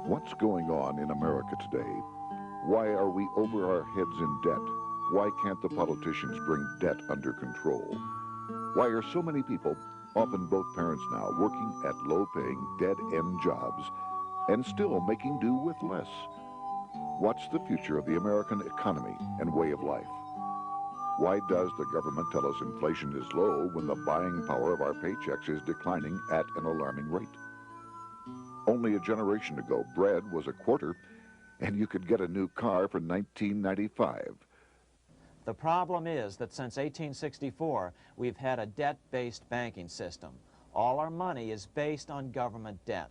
What's going on in America today? Why are we over our heads in debt? Why can't the politicians bring debt under control? Why are so many people, often both parents now, working at low-paying, dead-end jobs and still making do with less? What's the future of the American economy and way of life? Why does the government tell us inflation is low when the buying power of our paychecks is declining at an alarming rate? Only a generation ago, bread was a quarter, and you could get a new car for $19.95. The problem is that since 1864, we've had a debt-based banking system. All our money is based on government debt.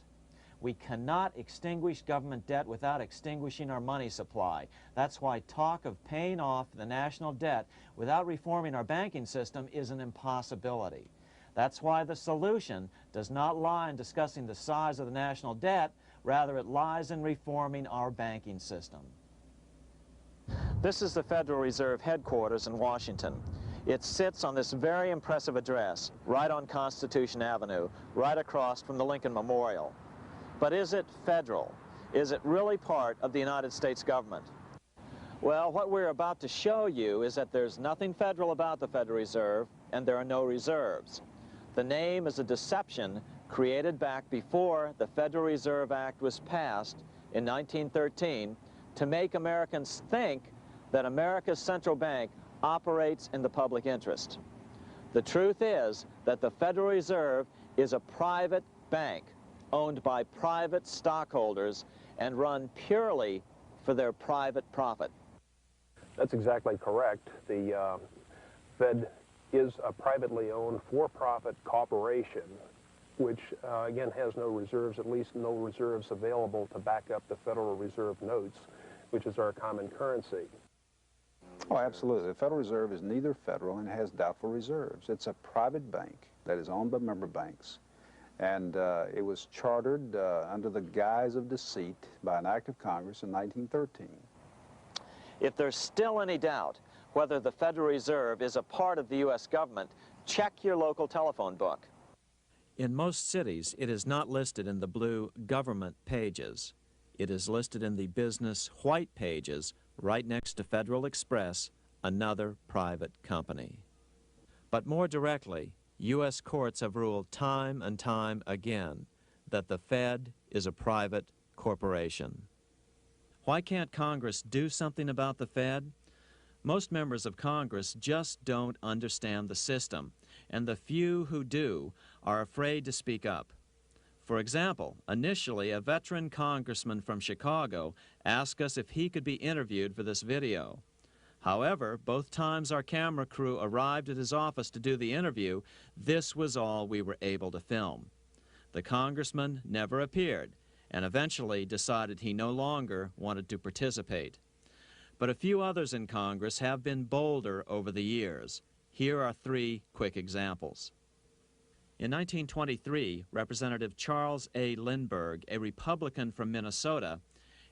We cannot extinguish government debt without extinguishing our money supply. That's why talk of paying off the national debt without reforming our banking system is an impossibility. That's why the solution does not lie in discussing the size of the national debt, rather it lies in reforming our banking system. This is the Federal Reserve headquarters in Washington. It sits on this very impressive address, right on Constitution Avenue, right across from the Lincoln Memorial. But is it federal? Is it really part of the United States government? Well, what we're about to show you is that there's nothing federal about the Federal Reserve, and there are no reserves. The name is a deception created back before the Federal Reserve Act was passed in 1913 to make Americans think that America's central bank operates in the public interest. The truth is that the Federal Reserve is a private bank owned by private stockholders and run purely for their private profit. That's exactly correct. The Fed is a privately owned for-profit corporation which, again, has no reserves, at least no reserves available to back up the Federal Reserve notes, which is our common currency. Oh, absolutely. The Federal Reserve is neither federal and has doubtful reserves. It's a private bank that is owned by member banks. And it was chartered under the guise of deceit by an act of Congress in 1913. If there's still any doubt whether the Federal Reserve is a part of the U.S. government, check your local telephone book. In most cities, it is not listed in the blue government pages. It is listed in the business white pages right next to Federal Express, another private company. But more directly, U.S. courts have ruled time and time again that the Fed is a private corporation. Why can't Congress do something about the Fed? Most members of Congress just don't understand the system, and the few who do are afraid to speak up. For example, initially a veteran congressman from Chicago asked us if he could be interviewed for this video. However, both times our camera crew arrived at his office to do the interview, this was all we were able to film. The congressman never appeared and eventually decided he no longer wanted to participate. But a few others in Congress have been bolder over the years. Here are three quick examples. In 1923, Representative Charles A. Lindbergh, a Republican from Minnesota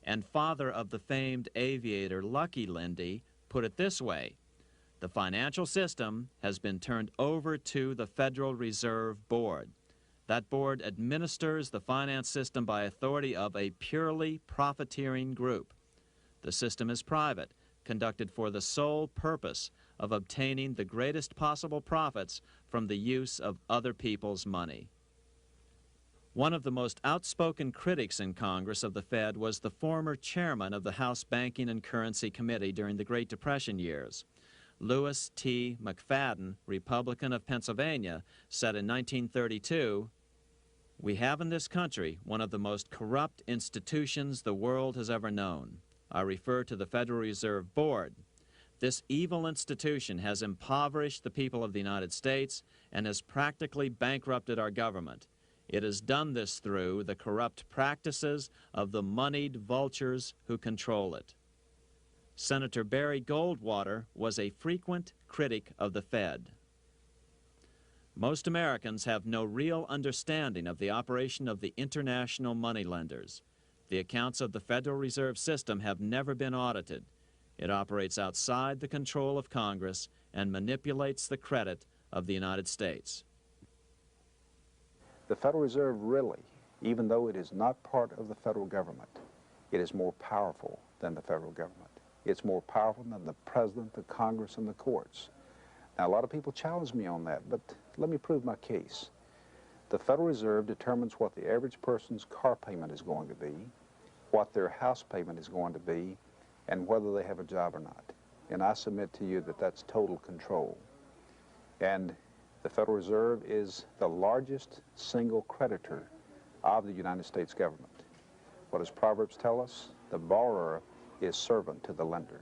and father of the famed aviator Lucky Lindy, put it this way: the financial system has been turned over to the Federal Reserve Board. That board administers the finance system by authority of a purely profiteering group. The system is private, conducted for the sole purpose of obtaining the greatest possible profits from the use of other people's money. One of the most outspoken critics in Congress of the Fed was the former chairman of the House Banking and Currency Committee during the Great Depression years. Lewis T. McFadden, Republican of Pennsylvania, said in 1932, "We have in this country one of the most corrupt institutions the world has ever known. I refer to the Federal Reserve Board. This evil institution has impoverished the people of the United States and has practically bankrupted our government. It has done this through the corrupt practices of the moneyed vultures who control it." Senator Barry Goldwater was a frequent critic of the Fed. Most Americans have no real understanding of the operation of the international moneylenders. The accounts of the Federal Reserve System have never been audited. It operates outside the control of Congress and manipulates the credit of the United States. The Federal Reserve really even though it is not part of the federal government, it is more powerful than the federal government. It's more powerful than the president, the Congress, and the courts. Now, a lot of people challenge me on that, but let me prove my case. The Federal Reserve determines what the average person's car payment is going to be, what their house payment is going to be, and whether they have a job or not. And I submit to you that that's total control. And the Federal Reserve is the largest single creditor of the United States government. What does Proverbs tell us? The borrower is servant to the lender.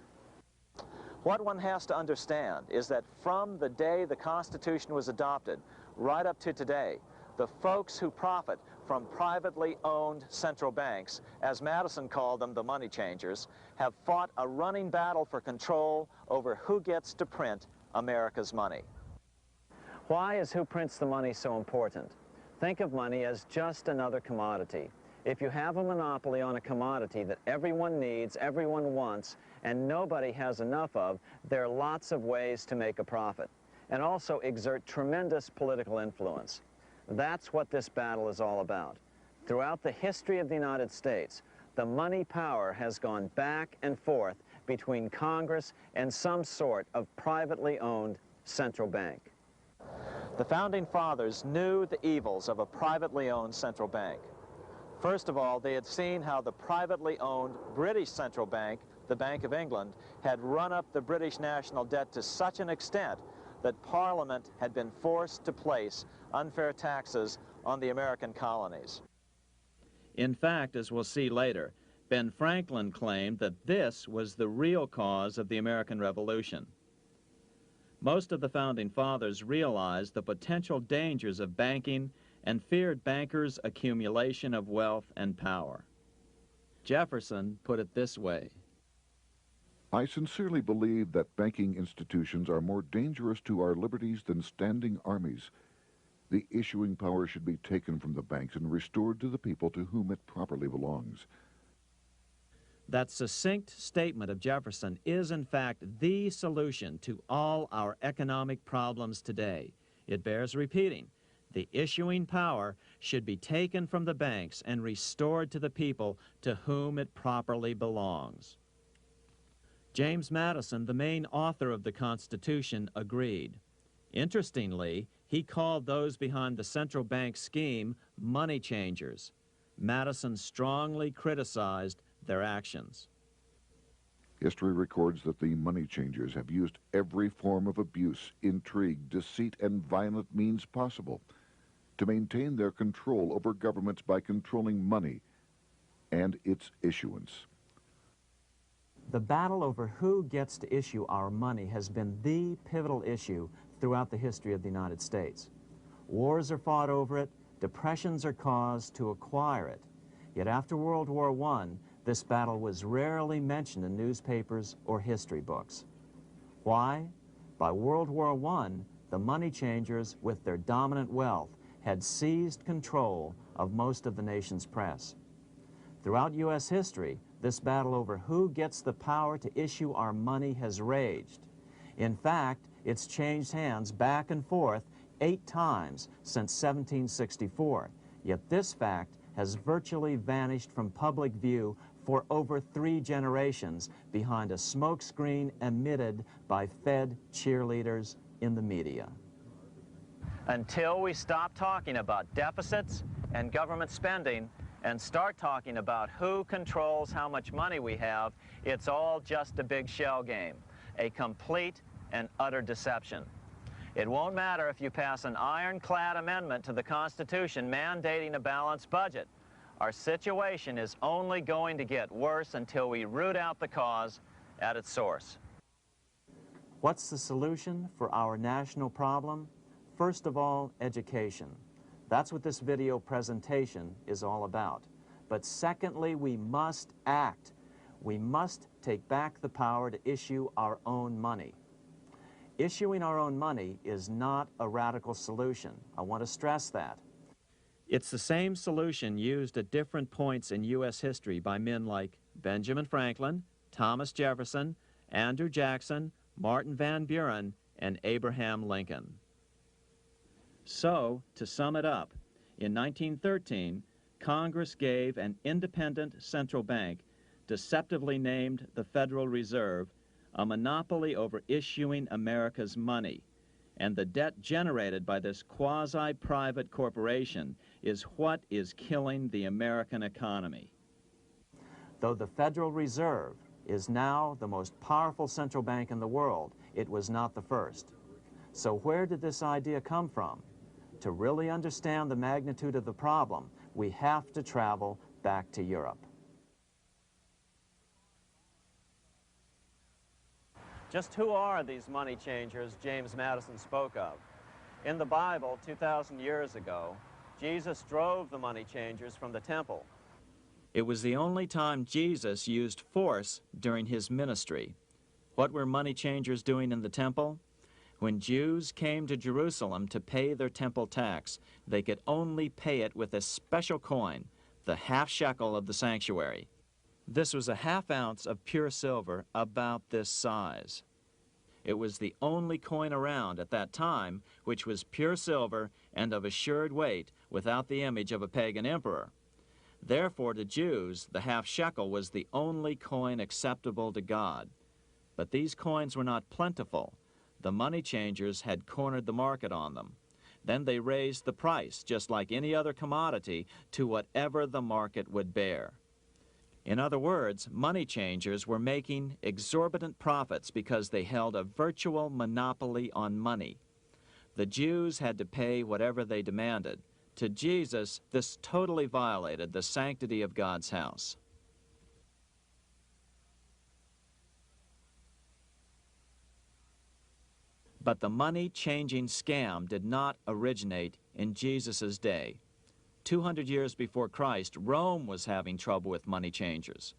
What one has to understand is that from the day the Constitution was adopted right up to today, the folks who profit from privately owned central banks, as Madison called them, the money changers, have fought a running battle for control over who gets to print America's money. Why is who prints the money so important? Think of money as just another commodity. If you have a monopoly on a commodity that everyone needs, everyone wants, and nobody has enough of, there are lots of ways to make a profit, and also exert tremendous political influence. That's what this battle is all about. Throughout the history of the United States, the money power has gone back and forth between Congress and some sort of privately owned central bank. The Founding Fathers knew the evils of a privately owned central bank. First of all, they had seen how the privately owned British central bank, the Bank of England, had run up the British national debt to such an extent that Parliament had been forced to place unfair taxes on the American colonies. In fact, as we'll see later, Ben Franklin claimed that this was the real cause of the American Revolution. Most of the Founding Fathers realized the potential dangers of banking and feared bankers' accumulation of wealth and power. Jefferson put it this way: I sincerely believe that banking institutions are more dangerous to our liberties than standing armies. The issuing power should be taken from the banks and restored to the people to whom it properly belongs. That succinct statement of Jefferson is, in fact, the solution to all our economic problems today. It bears repeating. The issuing power should be taken from the banks and restored to the people to whom it properly belongs. James Madison, the main author of the Constitution, agreed. Interestingly, he called those behind the central bank scheme money changers. Madison strongly criticized their actions. History records that the money changers have used every form of abuse, intrigue, deceit, and violent means possible to maintain their control over governments by controlling money and its issuance. The battle over who gets to issue our money has been the pivotal issue throughout the history of the United States. Wars are fought over it, depressions are caused to acquire it. Yet after World War I, this battle was rarely mentioned in newspapers or history books. Why? By World War I, the money changers, with their dominant wealth, had seized control of most of the nation's press. Throughout U.S. history, this battle over who gets the power to issue our money has raged. In fact, it's changed hands back and forth 8 times since 1764, yet this fact has virtually vanished from public view for over 3 generations behind a smokescreen emitted by Fed cheerleaders in the media. Until we stop talking about deficits and government spending and start talking about who controls how much money we have, it's all just a big shell game, a complete and utter deception. It won't matter if you pass an ironclad amendment to the Constitution mandating a balanced budget. Our situation is only going to get worse until we root out the cause at its source. What's the solution for our national problem? First of all, education. That's what this video presentation is all about. But secondly, we must act. We must take back the power to issue our own money. Issuing our own money is not a radical solution. I want to stress that. It's the same solution used at different points in U.S. history by men like Benjamin Franklin, Thomas Jefferson, Andrew Jackson, Martin Van Buren, and Abraham Lincoln. So, to sum it up, in 1913, Congress gave an independent central bank, deceptively named the Federal Reserve, a monopoly over issuing America's money. And the debt generated by this quasi-private corporation is what is killing the American economy. Though the Federal Reserve is now the most powerful central bank in the world, it was not the first. So where did this idea come from? To really understand the magnitude of the problem, we have to travel back to Europe. Just who are these money changers James Madison spoke of? In the Bible, 2,000 years ago, Jesus drove the money changers from the temple. It was the only time Jesus used force during his ministry. What were money changers doing in the temple? When Jews came to Jerusalem to pay their temple tax, they could only pay it with a special coin, the half shekel of the sanctuary. This was a half ounce of pure silver about this size. It was the only coin around at that time which was pure silver and of assured weight without the image of a pagan emperor. Therefore, to Jews, the half shekel was the only coin acceptable to God. But these coins were not plentiful. The money changers had cornered the market on them. Then they raised the price, just like any other commodity, to whatever the market would bear. In other words, money changers were making exorbitant profits because they held a virtual monopoly on money. The Jews had to pay whatever they demanded. To Jesus, this totally violated the sanctity of God's house. But the money-changing scam did not originate in Jesus' day. 200 years before Christ, Rome was having trouble with money changers.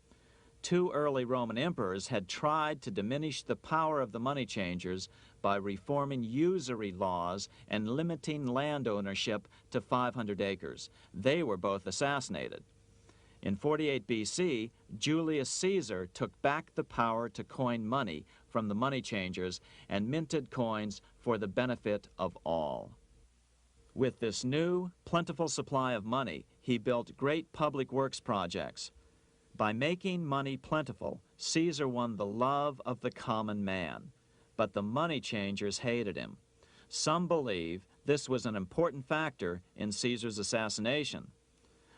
2 early Roman emperors had tried to diminish the power of the money changers by reforming usury laws and limiting land ownership to 500 acres. They were both assassinated. In 48 BC, Julius Caesar took back the power to coin money from the money changers and minted coins for the benefit of all. With this new, plentiful supply of money, he built great public works projects. By making money plentiful, Caesar won the love of the common man. But the money changers hated him. Some believe this was an important factor in Caesar's assassination.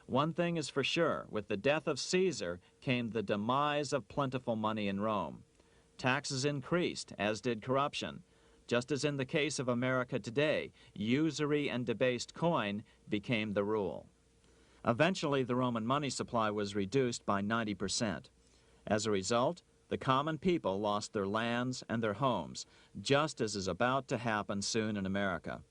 One thing is for sure, with the death of Caesar came the demise of plentiful money in Rome. Taxes increased, as did corruption. Just as in the case of America today, usury and debased coin became the rule. Eventually, the Roman money supply was reduced by 90%. As a result, the common people lost their lands and their homes, just as is about to happen soon in America.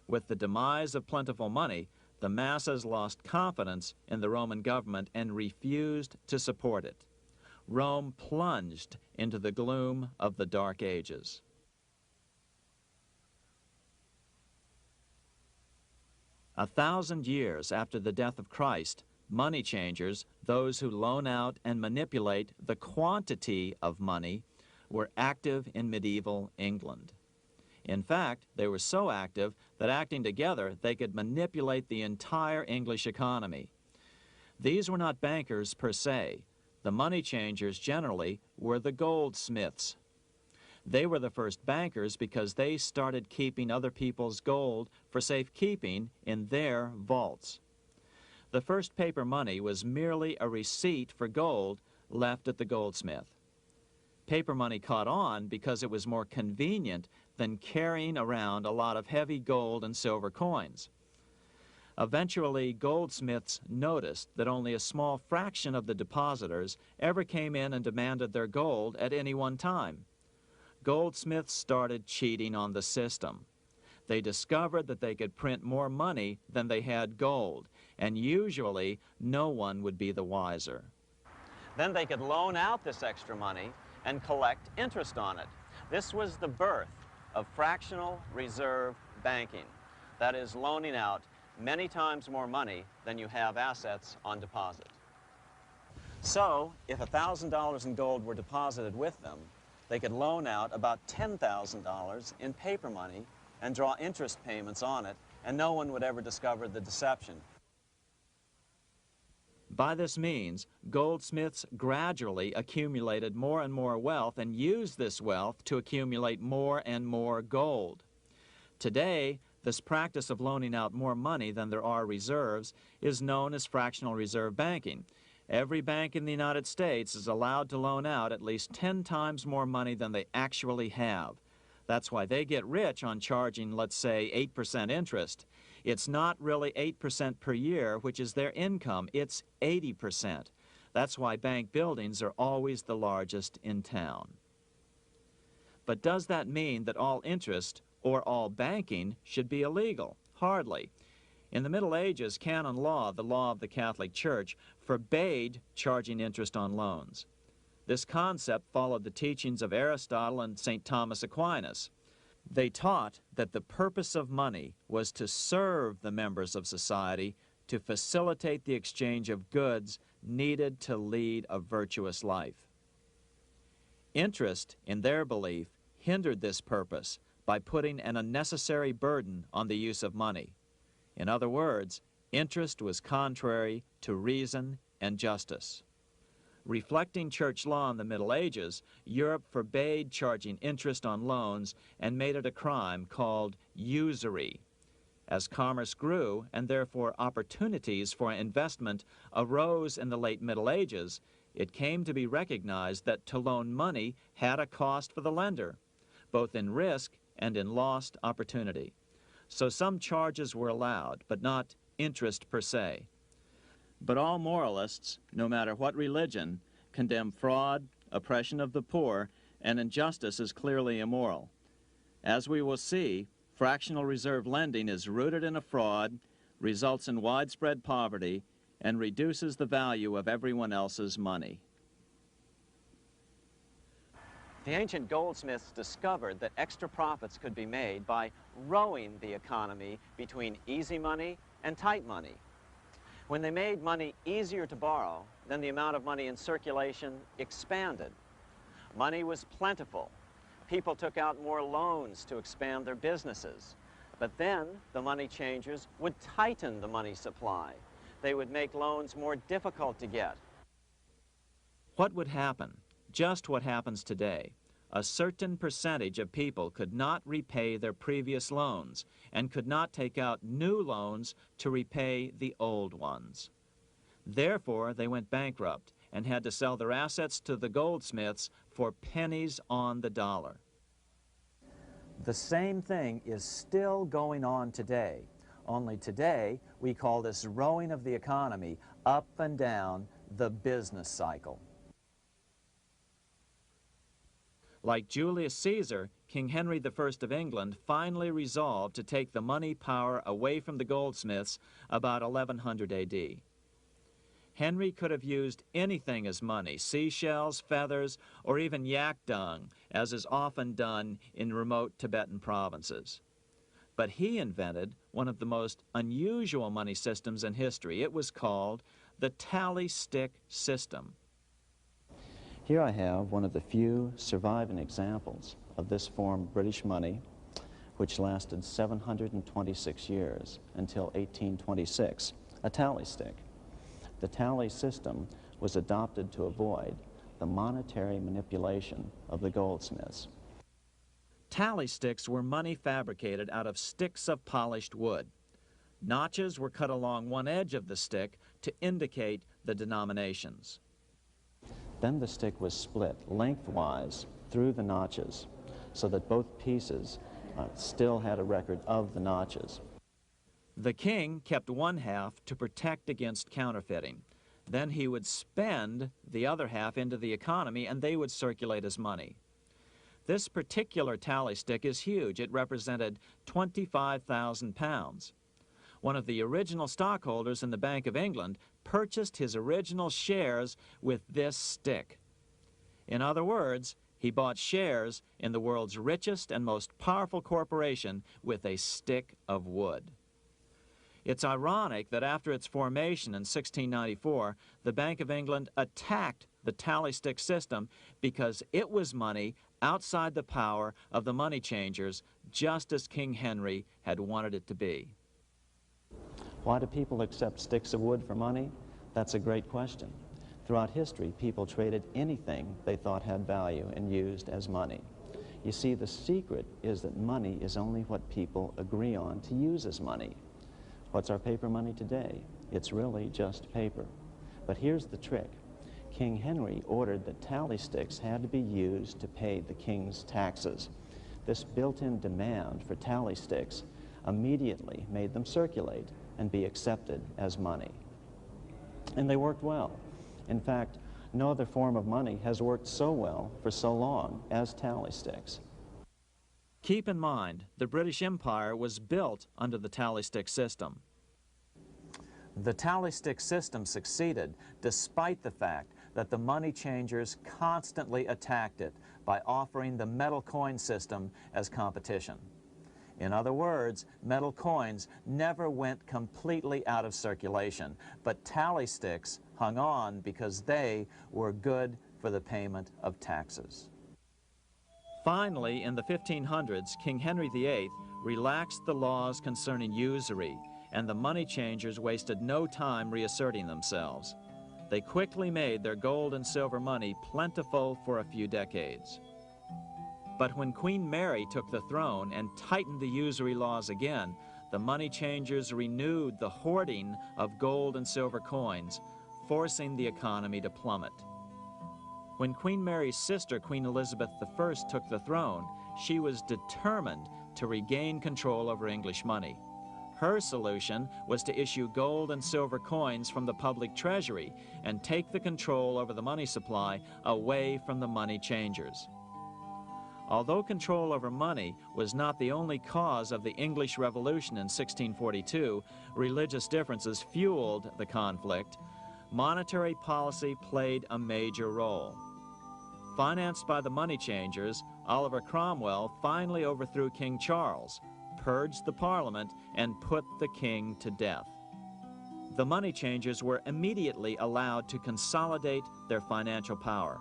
With the demise of plentiful money, the masses lost confidence in the Roman government and refused to support it. Rome plunged into the gloom of the Dark Ages. A 1,000 years after the death of Christ, money changers, those who loan out and manipulate the quantity of money, were active in medieval England. In fact, they were so active that acting together, they could manipulate the entire English economy. These were not bankers per se. The money changers generally were the goldsmiths. They were the first bankers because they started keeping other people's gold for safekeeping in their vaults. The first paper money was merely a receipt for gold left at the goldsmith. Paper money caught on because it was more convenient than carrying around a lot of heavy gold and silver coins. Eventually, goldsmiths noticed that only a small fraction of the depositors ever came in and demanded their gold at any one time. Goldsmiths started cheating on the system. They discovered that they could print more money than they had gold, and usually no one would be the wiser. Then they could loan out this extra money and collect interest on it. This was the birth of fractional reserve banking. That is, loaning out many times more money than you have assets on deposit. So, if $1,000 in gold were deposited with them, they could loan out about $10,000 in paper money and draw interest payments on it, and no one would ever discover the deception. By this means, goldsmiths gradually accumulated more and more wealth and used this wealth to accumulate more and more gold. Today, this practice of loaning out more money than there are reserves is known as fractional reserve banking. Every bank in the United States is allowed to loan out at least 10 times more money than they actually have. That's why they get rich on charging, let's say, 8% interest. It's not really 8% per year, which is their income. It's 80%. That's why bank buildings are always the largest in town. But does that mean that all interest or all banking should be illegal? Hardly. In the Middle Ages, canon law, the law of the Catholic Church, forbade charging interest on loans. This concept followed the teachings of Aristotle and St. Thomas Aquinas. They taught that the purpose of money was to serve the members of society, to facilitate the exchange of goods needed to lead a virtuous life. Interest, in their belief, hindered this purpose by putting an unnecessary burden on the use of money. In other words, interest was contrary to reason and justice. Reflecting church law in the Middle Ages, Europe forbade charging interest on loans and made it a crime called usury. As commerce grew, and therefore opportunities for investment arose in the late Middle Ages, it came to be recognized that to loan money had a cost for the lender, both in risk and in lost opportunity. So some charges were allowed, but not interest per se. But all moralists, no matter what religion, condemn fraud, oppression of the poor, and injustice as clearly immoral. As we will see, fractional reserve lending is rooted in a fraud, results in widespread poverty, and reduces the value of everyone else's money. The ancient goldsmiths discovered that extra profits could be made by rowing the economy between easy money and tight money. When they made money easier to borrow, then the amount of money in circulation expanded. Money was plentiful. People took out more loans to expand their businesses. But then the money changers would tighten the money supply. They would make loans more difficult to get. What would happen? Just what happens today. A certain percentage of people could not repay their previous loans and could not take out new loans to repay the old ones. Therefore, they went bankrupt and had to sell their assets to the goldsmiths for pennies on the dollar. The same thing is still going on today. Only today, we call this rowing of the economy up and down the business cycle. Like Julius Caesar, King Henry I of England finally resolved to take the money power away from the goldsmiths about 1100 AD. Henry could have used anything as money, seashells, feathers, or even yak dung, as is often done in remote Tibetan provinces. But he invented one of the most unusual money systems in history. It was called the tally stick system. Here I have one of the few surviving examples of this form of British money, which lasted 726 years until 1826, a tally stick. The tally system was adopted to avoid the monetary manipulation of the goldsmiths. Tally sticks were money fabricated out of sticks of polished wood. Notches were cut along one edge of the stick to indicate the denominations. Then the stick was split lengthwise through the notches so that both pieces still had a record of the notches. The king kept one half to protect against counterfeiting. Then he would spend the other half into the economy and they would circulate as money. This particular tally stick is huge. It represented 25,000 pounds. One of the original stockholders in the Bank of England purchased his original shares with this stick. In other words, he bought shares in the world's richest and most powerful corporation with a stick of wood. It's ironic that after its formation in 1694, the Bank of England attacked the tally stick system because it was money outside the power of the money changers, just as King Henry had wanted it to be. Why do people accept sticks of wood for money? That's a great question. Throughout history, people traded anything they thought had value and used as money. You see, the secret is that money is only what people agree on to use as money. What's our paper money today? It's really just paper. But here's the trick. King Henry ordered that tally sticks had to be used to pay the king's taxes. This built-in demand for tally sticks immediately made them circulate and be accepted as money. And they worked well. In fact, no other form of money has worked so well for so long as tally sticks. Keep in mind, the British Empire was built under the tally stick system. The tally stick system succeeded despite the fact that the money changers constantly attacked it by offering the metal coin system as competition. In other words, metal coins never went completely out of circulation, but tally sticks hung on because they were good for the payment of taxes. Finally, in the 1500s, King Henry VIII relaxed the laws concerning usury, and the money changers wasted no time reasserting themselves. They quickly made their gold and silver money plentiful for a few decades. But when Queen Mary took the throne and tightened the usury laws again, the money changers renewed the hoarding of gold and silver coins, forcing the economy to plummet. When Queen Mary's sister, Queen Elizabeth I, took the throne, she was determined to regain control over English money. Her solution was to issue gold and silver coins from the public treasury and take the control over the money supply away from the money changers. Although control over money was not the only cause of the English Revolution in 1642, religious differences fueled the conflict. Monetary policy played a major role. Financed by the money changers, Oliver Cromwell finally overthrew King Charles, purged the Parliament, and put the king to death. The money changers were immediately allowed to consolidate their financial power.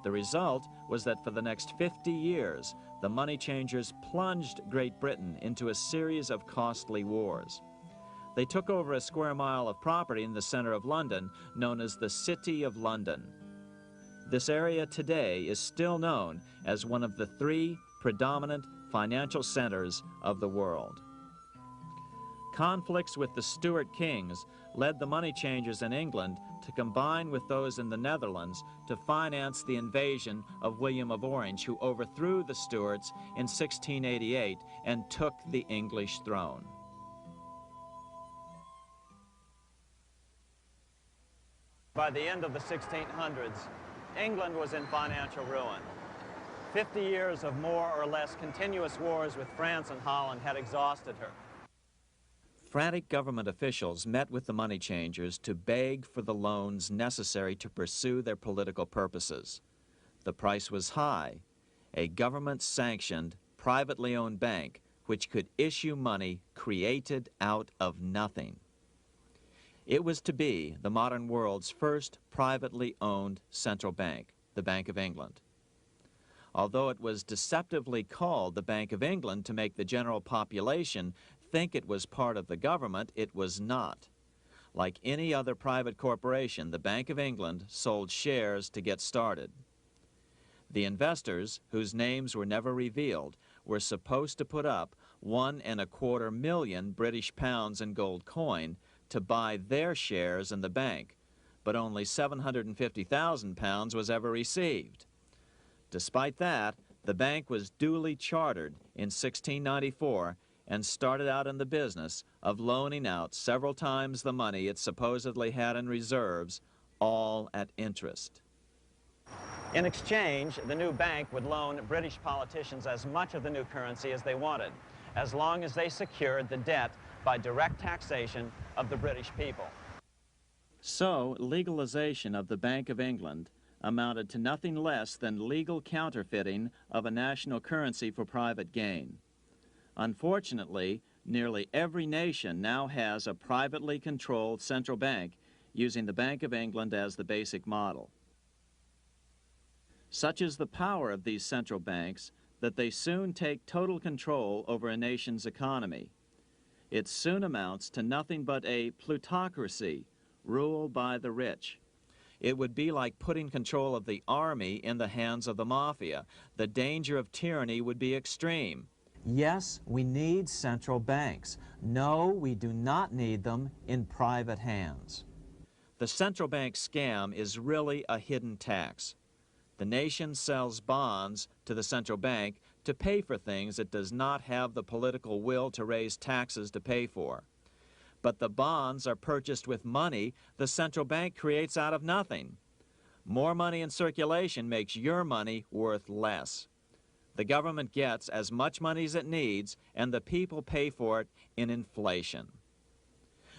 The result was that for the next 50 years, the money changers plunged Great Britain into a series of costly wars. They took over a square mile of property in the center of London, known as the City of London. This area today is still known as one of the 3 predominant financial centers of the world. Conflicts with the Stuart kings led the money changers in England to combine with those in the Netherlands to finance the invasion of William of Orange, who overthrew the Stuarts in 1688 and took the English throne. By the end of the 1600s, England was in financial ruin. 50 years of more or less continuous wars with France and Holland had exhausted her. Frantic government officials met with the money changers to beg for the loans necessary to pursue their political purposes. The price was high: a government-sanctioned, privately owned bank which could issue money created out of nothing. It was to be the modern world's first privately owned central bank, the Bank of England. Although it was deceptively called the Bank of England to make the general population think it was part of the government, it was not. Like any other private corporation, the Bank of England sold shares to get started. The investors, whose names were never revealed, were supposed to put up £1.25 million British pounds in gold coin to buy their shares in the bank, but only £750,000 was ever received. Despite that, the bank was duly chartered in 1694 and started out in the business of loaning out several times the money it supposedly had in reserves, all at interest. In exchange, the new bank would loan British politicians as much of the new currency as they wanted, as long as they secured the debt by direct taxation of the British people. So, legalization of the Bank of England amounted to nothing less than legal counterfeiting of a national currency for private gain. Unfortunately, nearly every nation now has a privately controlled central bank using the Bank of England as the basic model. Such is the power of these central banks that they soon take total control over a nation's economy. It soon amounts to nothing but a plutocracy, rule by the rich. It would be like putting control of the army in the hands of the mafia. The danger of tyranny would be extreme. Yes, we need central banks. No, we do not need them in private hands. The central bank scam is really a hidden tax. The nation sells bonds to the central bank to pay for things it does not have the political will to raise taxes to pay for. But the bonds are purchased with money the central bank creates out of nothing. More money in circulation makes your money worth less. The government gets as much money as it needs, and the people pay for it in inflation.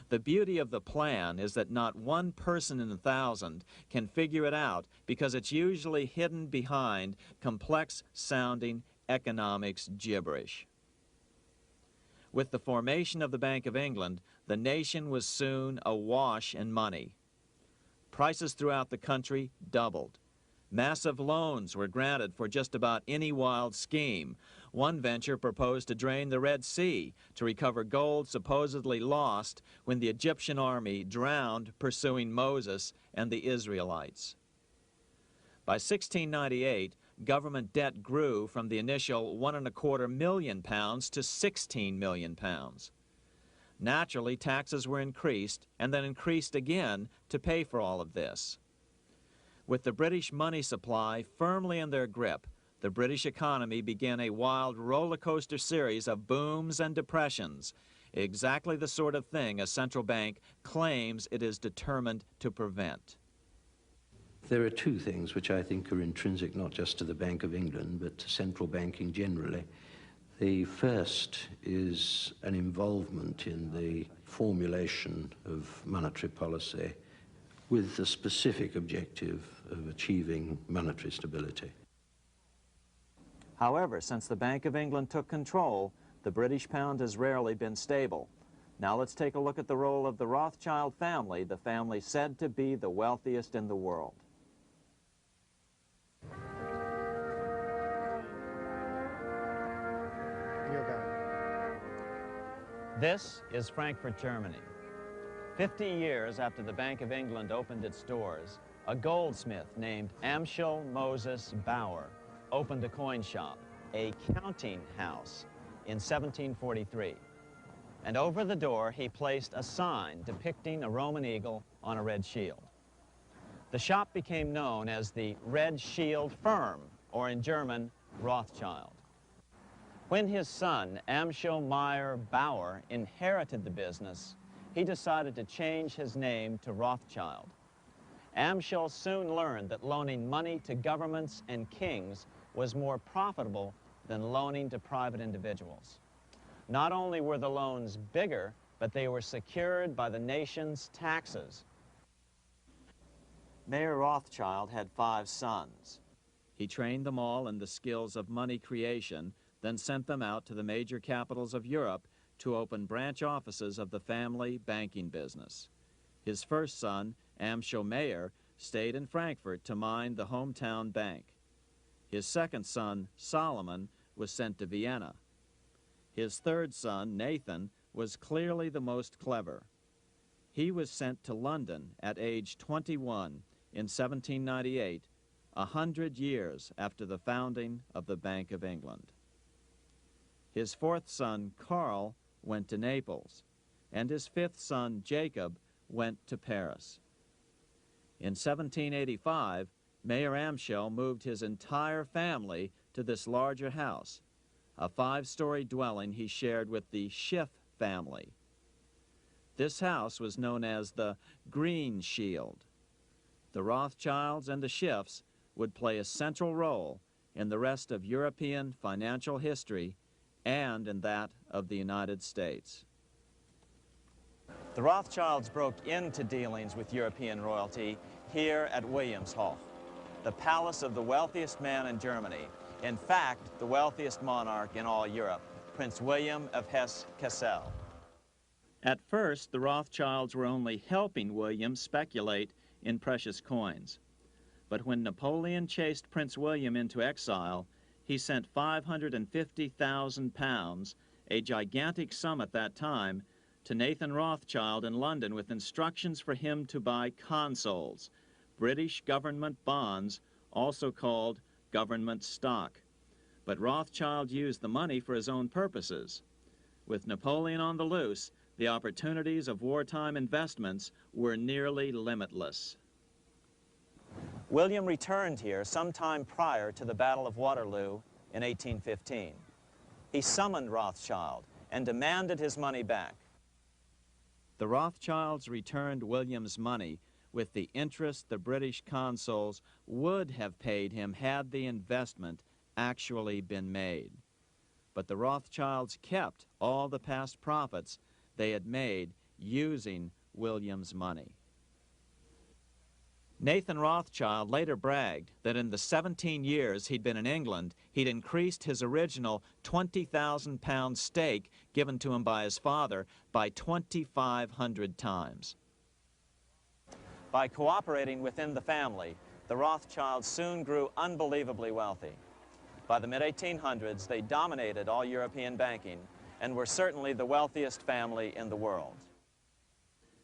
The beauty of the plan is that not one person in 1,000 can figure it out because it's usually hidden behind complex-sounding economics gibberish. With the formation of the Bank of England, the nation was soon awash in money. Prices throughout the country doubled. Massive loans were granted for just about any wild scheme. One venture proposed to drain the Red Sea to recover gold supposedly lost when the Egyptian army drowned pursuing Moses and the Israelites. By 1698, government debt grew from the initial £1.25 million to £16 million. Naturally, taxes were increased and then increased again to pay for all of this. With the British money supply firmly in their grip, the British economy began a wild roller coaster series of booms and depressions, exactly the sort of thing a central bank claims it is determined to prevent. There are two things which I think are intrinsic not just to the Bank of England, but to central banking generally. The first is an involvement in the formulation of monetary policy with the specific objective of achieving monetary stability. However, since the Bank of England took control, the British pound has rarely been stable. Now let's take a look at the role of the Rothschild family, the family said to be the wealthiest in the world. This is Frankfurt, Germany. 50 years after the Bank of England opened its doors, a goldsmith named Amschel Moses Bauer opened a coin shop, a counting house, in 1743. And over the door, he placed a sign depicting a Roman eagle on a red shield. The shop became known as the Red Shield Firm, or in German, Rothschild. When his son, Amschel Meyer Bauer, inherited the business, he decided to change his name to Rothschild. Amschel soon learned that loaning money to governments and kings was more profitable than loaning to private individuals. Not only were the loans bigger, but they were secured by the nation's taxes. Mayer Rothschild had 5 sons. He trained them all in the skills of money creation, then sent them out to the major capitals of Europe to open branch offices of the family banking business. His first son, Amschel Meyer, stayed in Frankfurt to mind the hometown bank. His second son, Solomon, was sent to Vienna. His third son, Nathan, was clearly the most clever. He was sent to London at age 21 in 1798, 100 years after the founding of the Bank of England. His fourth son, Karl, went to Naples, and his fifth son, Jacob, went to Paris. In 1785, Mayer Amschel moved his entire family to this larger house, a 5-story dwelling he shared with the Schiff family. This house was known as the Green Shield. The Rothschilds and the Schiffs would play a central role in the rest of European financial history and in that of the United States. The Rothschilds broke into dealings with European royalty here at Wilhelmshof, the palace of the wealthiest man in Germany. In fact, the wealthiest monarch in all Europe, Prince William of Hesse-Kassel. At first, the Rothschilds were only helping William speculate in precious coins. But when Napoleon chased Prince William into exile, he sent 550,000 pounds, a gigantic sum at that time, to Nathan Rothschild in London with instructions for him to buy consols, British government bonds, also called government stock. But Rothschild used the money for his own purposes. With Napoleon on the loose, the opportunities of wartime investments were nearly limitless. William returned here sometime prior to the Battle of Waterloo in 1815. He summoned Rothschild and demanded his money back. The Rothschilds returned William's money with the interest the British consuls would have paid him had the investment actually been made. But the Rothschilds kept all the past profits they had made using William's money. Nathan Rothschild later bragged that in the 17 years he'd been in England, he'd increased his original £20,000 stake given to him by his father by 2,500 times. By cooperating within the family, the Rothschilds soon grew unbelievably wealthy. By the mid-1800s, they dominated all European banking and were certainly the wealthiest family in the world.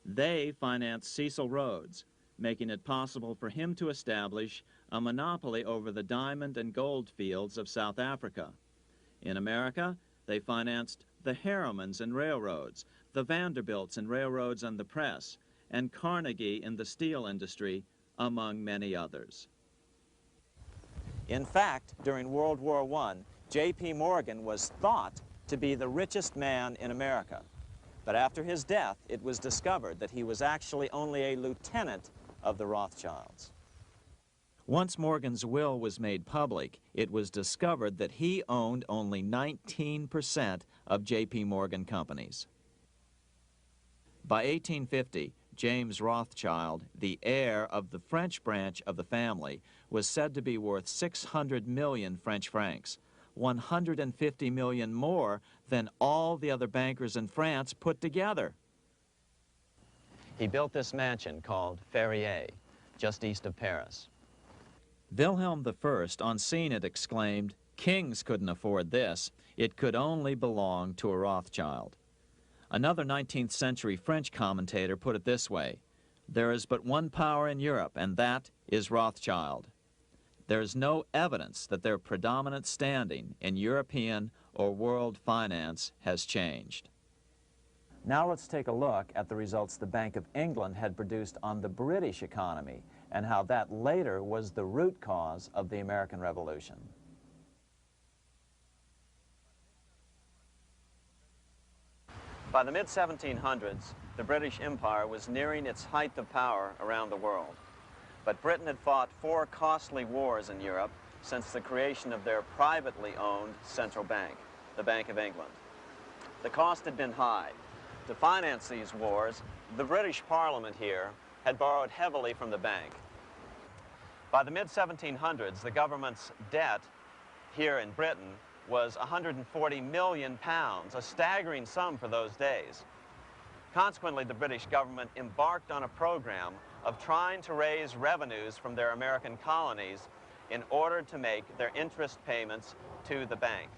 They financed Cecil Rhodes, making it possible for him to establish a monopoly over the diamond and gold fields of South Africa. In America, they financed the Harrimans and railroads, the Vanderbilts and railroads and the press, and Carnegie in the steel industry, among many others. In fact, during World War I, J.P. Morgan was thought to be the richest man in America. But after his death, it was discovered that he was actually only a lieutenant of the Rothschilds. Once Morgan's will was made public, it was discovered that he owned only 19% of J.P. Morgan companies. By 1850, James Rothschild, the heir of the French branch of the family, was said to be worth 600 million French francs, 150 million more than all the other bankers in France put together. He built this mansion called Ferrier, just east of Paris. Wilhelm I, on seeing it, exclaimed, "Kings couldn't afford this. It could only belong to a Rothschild." Another 19th century French commentator put it this way: "There is but one power in Europe, and that is Rothschild." There is no evidence that their predominant standing in European or world finance has changed. Now let's take a look at the results the Bank of England had produced on the British economy and how that later was the root cause of the American Revolution. By the mid-1700s, the British Empire was nearing its height of power around the world. But Britain had fought 4 costly wars in Europe since the creation of their privately owned central bank, the Bank of England. The cost had been high. To finance these wars, the British Parliament here had borrowed heavily from the bank. By the mid-1700s, the government's debt here in Britain was £140 million, a staggering sum for those days. Consequently, the British government embarked on a program of trying to raise revenues from their American colonies in order to make their interest payments to the bank.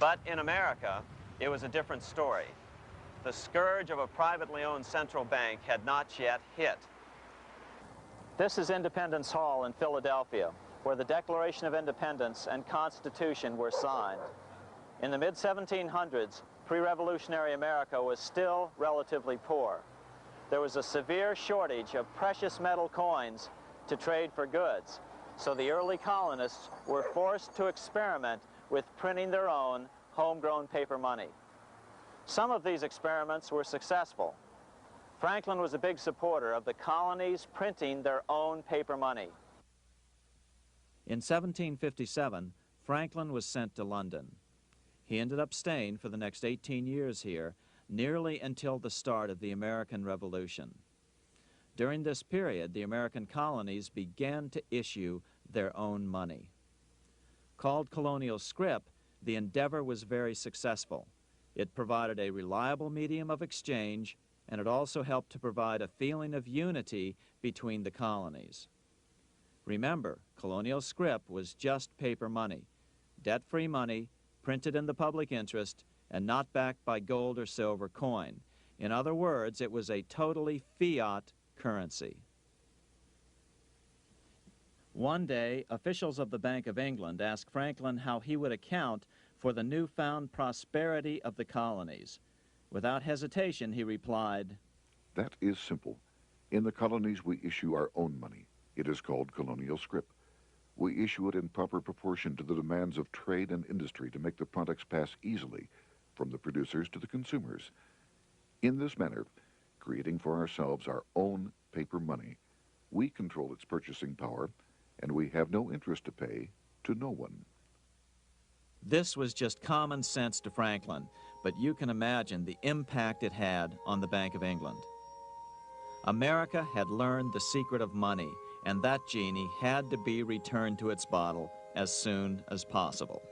But in America, it was a different story. The scourge of a privately owned central bank had not yet hit. This is Independence Hall in Philadelphia, where the Declaration of Independence and Constitution were signed. In the mid-1700s, pre-revolutionary America was still relatively poor. There was a severe shortage of precious metal coins to trade for goods, so the early colonists were forced to experiment with printing their own homegrown paper money. Some of these experiments were successful. Franklin was a big supporter of the colonies printing their own paper money. In 1757, Franklin was sent to London. He ended up staying for the next 18 years here, nearly until the start of the American Revolution. During this period, the American colonies began to issue their own money. Called colonial scrip, the endeavor was very successful. It provided a reliable medium of exchange, and it also helped to provide a feeling of unity between the colonies. Remember, colonial scrip was just paper money, debt-free money, printed in the public interest, and not backed by gold or silver coin. In other words, it was a totally fiat currency. One day, officials of the Bank of England asked Franklin how he would account for the newfound prosperity of the colonies. Without hesitation, he replied, "That is simple. In the colonies, we issue our own money. It is called colonial scrip. We issue it in proper proportion to the demands of trade and industry to make the products pass easily from the producers to the consumers. In this manner, creating for ourselves our own paper money, we control its purchasing power, and we have no interest to pay to no one." This was just common sense to Franklin, but you can imagine the impact it had on the Bank of England. America had learned the secret of money, and that genie had to be returned to its bottle as soon as possible.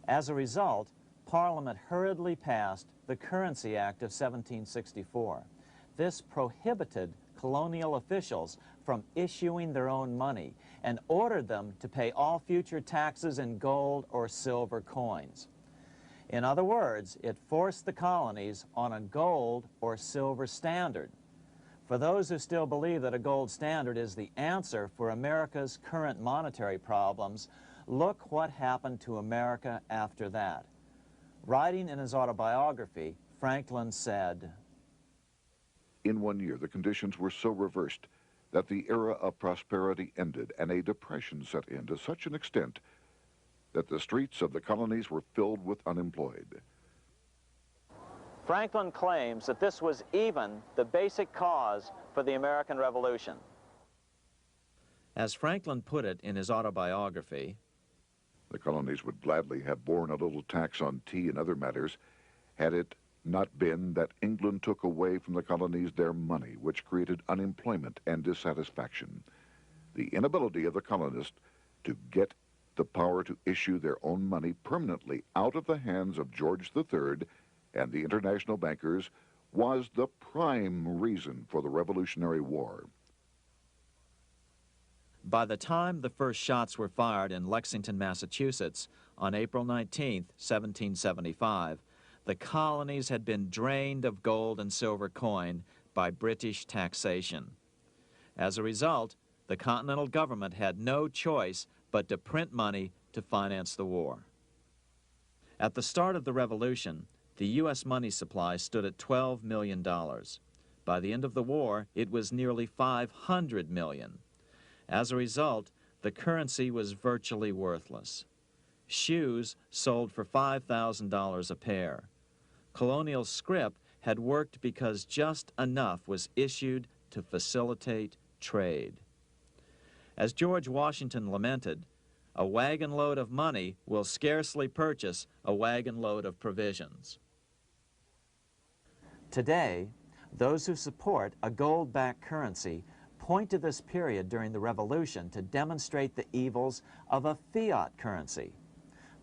As a result, Parliament hurriedly passed the Currency Act of 1764. This prohibited colonial officials from issuing their own money and ordered them to pay all future taxes in gold or silver coins. In other words, it forced the colonies on a gold or silver standard. For those who still believe that a gold standard is the answer for America's current monetary problems, look what happened to America after that. Writing in his autobiography, Franklin said, "In 1 year, the conditions were so reversed that the era of prosperity ended and a depression set in to such an extent that the streets of the colonies were filled with unemployed." Franklin claims that this was even the basic cause for the American Revolution. As Franklin put it in his autobiography, "The colonies would gladly have borne a little tax on tea and other matters had it not been that England took away from the colonies their money, which created unemployment and dissatisfaction. The inability of the colonists to get the power to issue their own money permanently out of the hands of George III and the international bankers was the prime reason for the Revolutionary War." by the time the first shots were fired in Lexington, Massachusetts, on April 19, 1775, the colonies had been drained of gold and silver coin by British taxation. As a result, the Continental government had no choice but to print money to finance the war. At the start of the Revolution, the U.S. money supply stood at $12 million. By the end of the war, it was nearly $500 million. As a result, the currency was virtually worthless. Shoes sold for $5,000 a pair. Colonial scrip had worked because just enough was issued to facilitate trade. As George Washington lamented, "A wagon load of money will scarcely purchase a wagon load of provisions." Today, those who support a gold-backed currency point to this period during the Revolution to demonstrate the evils of a fiat currency.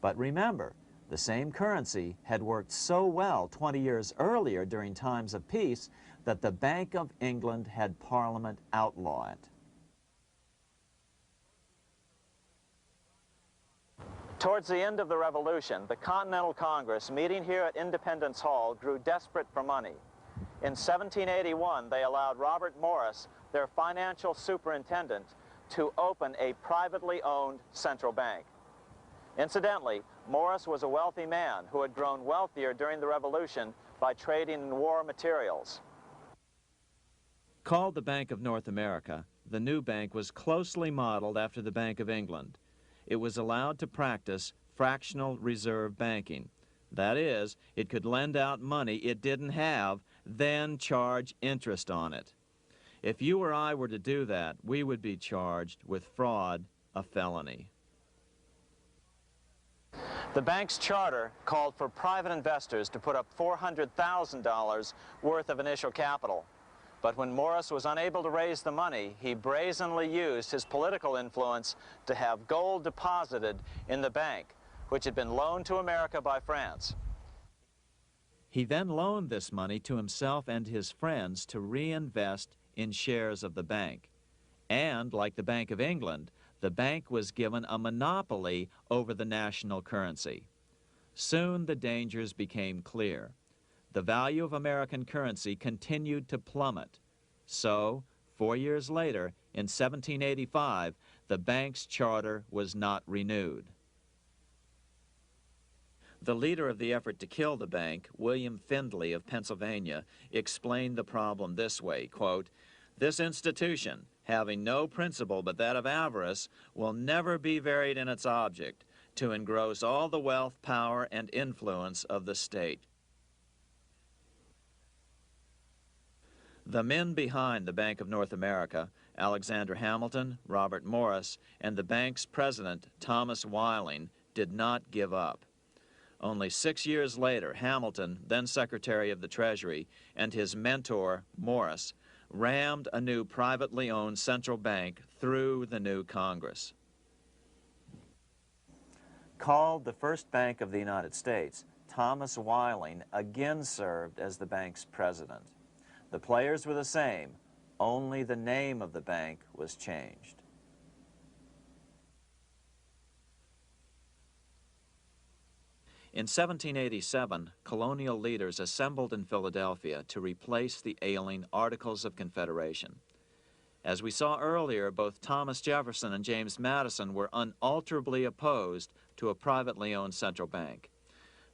But remember, the same currency had worked so well 20 years earlier during times of peace that the Bank of England had Parliament outlaw it. Towards the end of the Revolution, the Continental Congress, meeting here at Independence Hall, grew desperate for money. In 1781, they allowed Robert Morris, their financial superintendent, to open a privately owned central bank. Incidentally, Morris was a wealthy man who had grown wealthier during the Revolution by trading in war materials. Called the Bank of North America, the new bank was closely modeled after the Bank of England. It was allowed to practice fractional reserve banking. That is, it could lend out money it didn't have, then charge interest on it. If you or I were to do that, we would be charged with fraud, a felony. The bank's charter called for private investors to put up $400,000 worth of initial capital. But when Morris was unable to raise the money, he brazenly used his political influence to have gold deposited in the bank, which had been loaned to America by France. He then loaned this money to himself and his friends to reinvest in shares of the bank. And, like the Bank of England, the bank was given a monopoly over the national currency. Soon the dangers became clear. The value of American currency continued to plummet. So, 4 years later, in 1785, the bank's charter was not renewed. The leader of the effort to kill the bank, William Findley of Pennsylvania, explained the problem this way, quote, "This institution, having no principle but that of avarice, will never be varied in its object, to engross all the wealth, power, and influence of the state." The men behind the Bank of North America, Alexander Hamilton, Robert Morris, and the bank's president, Thomas Whiling, did not give up. Only 6 years later, Hamilton, then Secretary of the Treasury, and his mentor, Morris, rammed a new privately owned central bank through the new Congress. Called the first bank of the United States, Thomas Whiling again served as the bank's president. The players were the same, only the name of the bank was changed. In 1787, colonial leaders assembled in Philadelphia to replace the ailing Articles of Confederation. As we saw earlier, both Thomas Jefferson and James Madison were unalterably opposed to a privately owned central bank.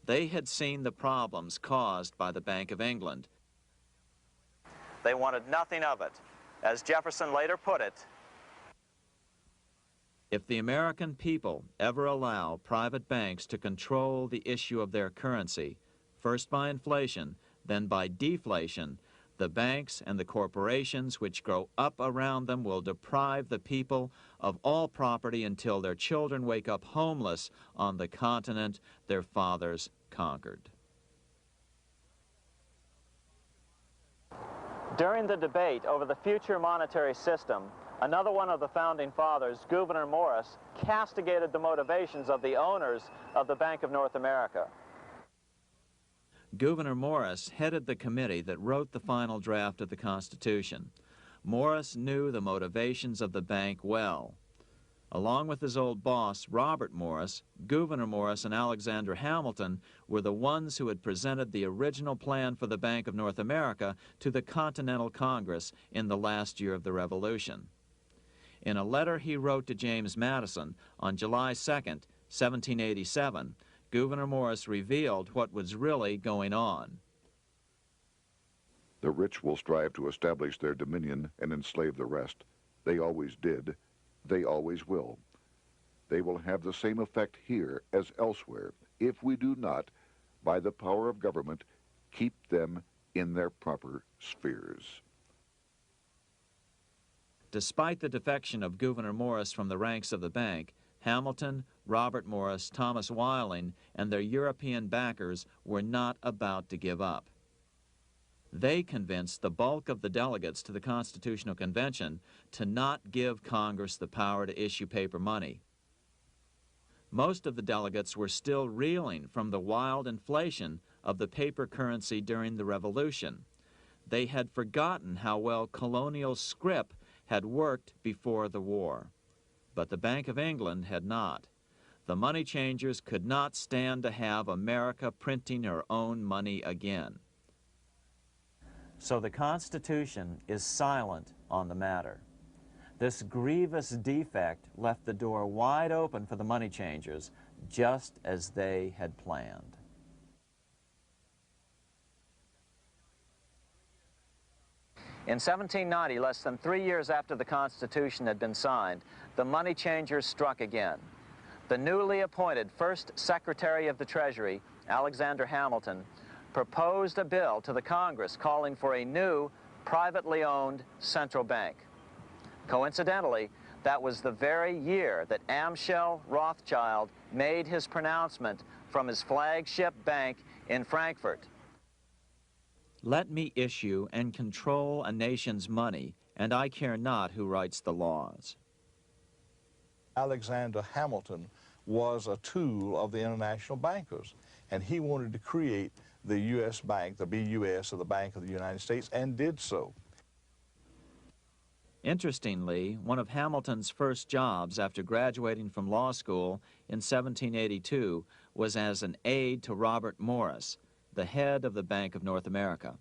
They had seen the problems caused by the Bank of England. They wanted nothing of it. As Jefferson later put it, "If the American people ever allow private banks to control the issue of their currency, first by inflation, then by deflation, the banks and the corporations which grow up around them will deprive the people of all property until their children wake up homeless on the continent their fathers conquered." During the debate over the future monetary system, another one of the founding fathers, Gouverneur Morris, castigated the motivations of the owners of the Bank of North America. Gouverneur Morris headed the committee that wrote the final draft of the Constitution. Morris knew the motivations of the bank well. Along with his old boss, Robert Morris, Gouverneur Morris and Alexander Hamilton were the ones who had presented the original plan for the Bank of North America to the Continental Congress in the last year of the Revolution. In a letter he wrote to James Madison on July 2nd, 1787, Gouverneur Morris revealed what was really going on. "The rich will strive to establish their dominion and enslave the rest. They always did. They always will. They will have the same effect here as elsewhere if we do not, by the power of government, keep them in their proper spheres." Despite the defection of Gouverneur Morris from the ranks of the bank, Hamilton, Robert Morris, Thomas Whiling, and their European backers were not about to give up. They convinced the bulk of the delegates to the Constitutional Convention to not give Congress the power to issue paper money. Most of the delegates were still reeling from the wild inflation of the paper currency during the Revolution. They had forgotten how well colonial scrip had worked before the war. But the Bank of England had not. The money changers could not stand to have America printing her own money again. So the Constitution is silent on the matter. This grievous defect left the door wide open for the money changers, just as they had planned. In 1790, less than 3 years after the Constitution had been signed, the money changers struck again. The newly appointed first Secretary of the Treasury, Alexander Hamilton, proposed a bill to the Congress calling for a new, privately owned central bank. Coincidentally, that was the very year that Amschel Rothschild made his pronouncement from his flagship bank in Frankfurt. Let me issue and control a nation's money, and I care not who writes the laws. Alexander Hamilton was a tool of the international bankers, and he wanted to create the U.S. Bank, the BUS, or the Bank of the United States, and did so. Interestingly, one of Hamilton's first jobs after graduating from law school in 1782 was as an aide to Robert Morris, the head of the Bank of North America.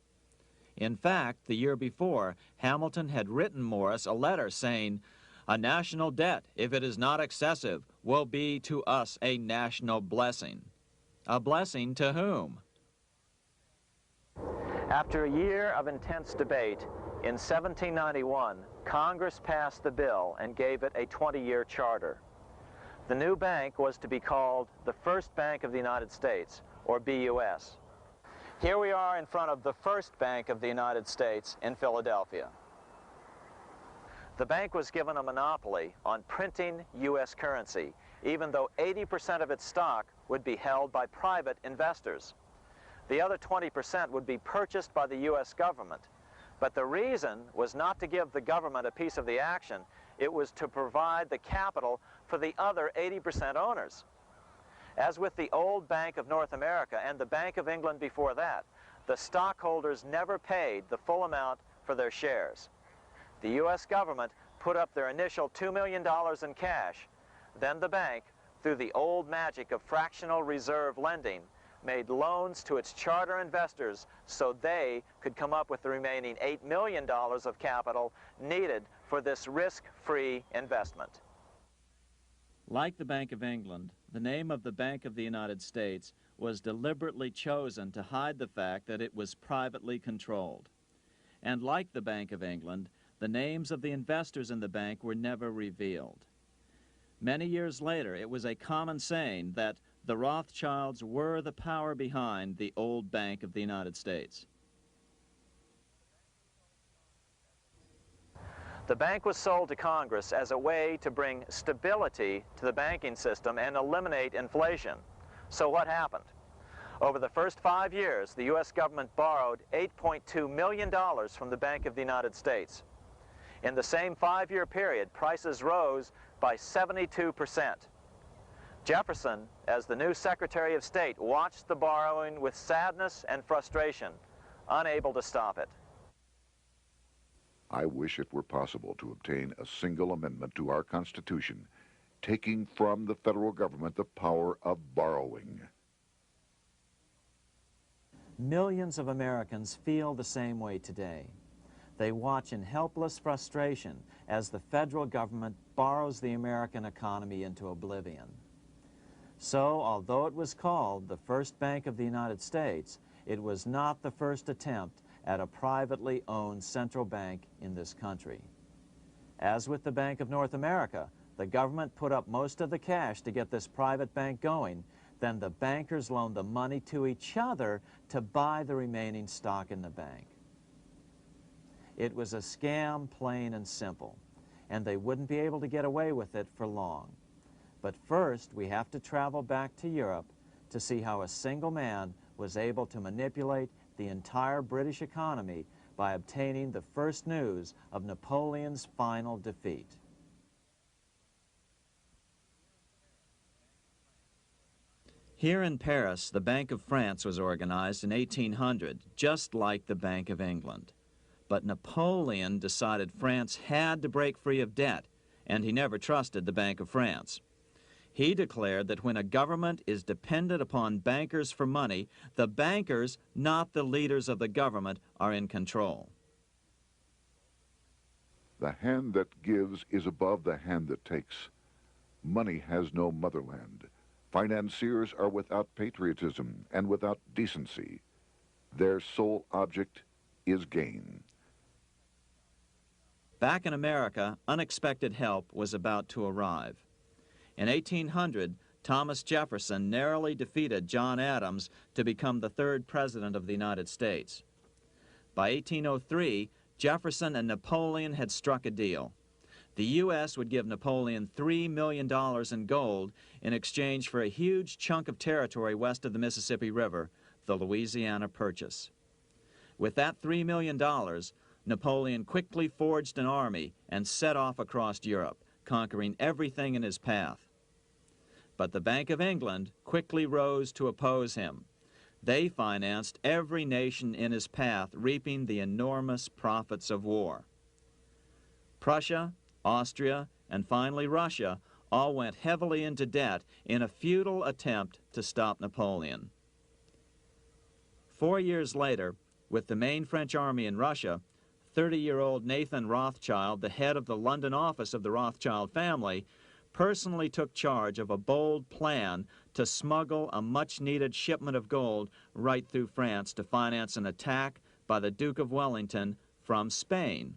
In fact, the year before, Hamilton had written Morris a letter saying, "A national debt, if it is not excessive, will be to us a national blessing." A blessing to whom? After a year of intense debate, in 1791, Congress passed the bill and gave it a 20-year charter. The new bank was to be called the First Bank of the United States, or BUS. Here we are in front of the First Bank of the United States in Philadelphia. The bank was given a monopoly on printing U.S. currency, even though 80% of its stock would be held by private investors. The other 20% would be purchased by the U.S. government. But the reason was not to give the government a piece of the action. It was to provide the capital for the other 80% owners. As with the old Bank of North America and the Bank of England before that, the stockholders never paid the full amount for their shares. The U.S. government put up their initial $2 million in cash. Then the bank, through the old magic of fractional reserve lending, made loans to its charter investors so they could come up with the remaining $8 million of capital needed for this risk-free investment. Like the Bank of England, the name of the Bank of the United States was deliberately chosen to hide the fact that it was privately controlled. And like the Bank of England, the names of the investors in the bank were never revealed. Many years later, it was a common saying that the Rothschilds were the power behind the old Bank of the United States. The bank was sold to Congress as a way to bring stability to the banking system and eliminate inflation. So what happened? Over the first 5 years, the U.S. government borrowed $8.2 million from the Bank of the United States. In the same 5-year period, prices rose by 72%. Jefferson, as the new Secretary of State, watched the borrowing with sadness and frustration, unable to stop it. I wish it were possible to obtain a single amendment to our Constitution, taking from the federal government the power of borrowing. Millions of Americans feel the same way today. They watch in helpless frustration as the federal government borrows the American economy into oblivion. So, although it was called the First Bank of the United States, it was not the first attempt at a privately owned central bank in this country. As with the Bank of North America, the government put up most of the cash to get this private bank going, then the bankers loaned the money to each other to buy the remaining stock in the bank. It was a scam, plain and simple, and they wouldn't be able to get away with it for long. But first, we have to travel back to Europe to see how a single man was able to manipulate the entire British economy by obtaining the first news of Napoleon's final defeat. Here in Paris, the Bank of France was organized in 1800, just like the Bank of England. But Napoleon decided France had to break free of debt, and he never trusted the Bank of France. He declared that when a government is dependent upon bankers for money, the bankers, not the leaders of the government, are in control. The hand that gives is above the hand that takes. Money has no motherland. Financiers are without patriotism and without decency. Their sole object is gain. Back in America, unexpected help was about to arrive. In 1800, Thomas Jefferson narrowly defeated John Adams to become the third president of the United States. By 1803, Jefferson and Napoleon had struck a deal. The U.S. would give Napoleon $3 million in gold in exchange for a huge chunk of territory west of the Mississippi River, the Louisiana Purchase. With that $3 million, Napoleon quickly forged an army and set off across Europe, conquering everything in his path. But the Bank of England quickly rose to oppose him. They financed every nation in his path, reaping the enormous profits of war. Prussia, Austria, and finally Russia all went heavily into debt in a futile attempt to stop Napoleon. 4 years later, with the main French army in Russia, 30-year-old Nathan Rothschild, the head of the London office of the Rothschild family, personally took charge of a bold plan to smuggle a much-needed shipment of gold right through France to finance an attack by the Duke of Wellington from Spain.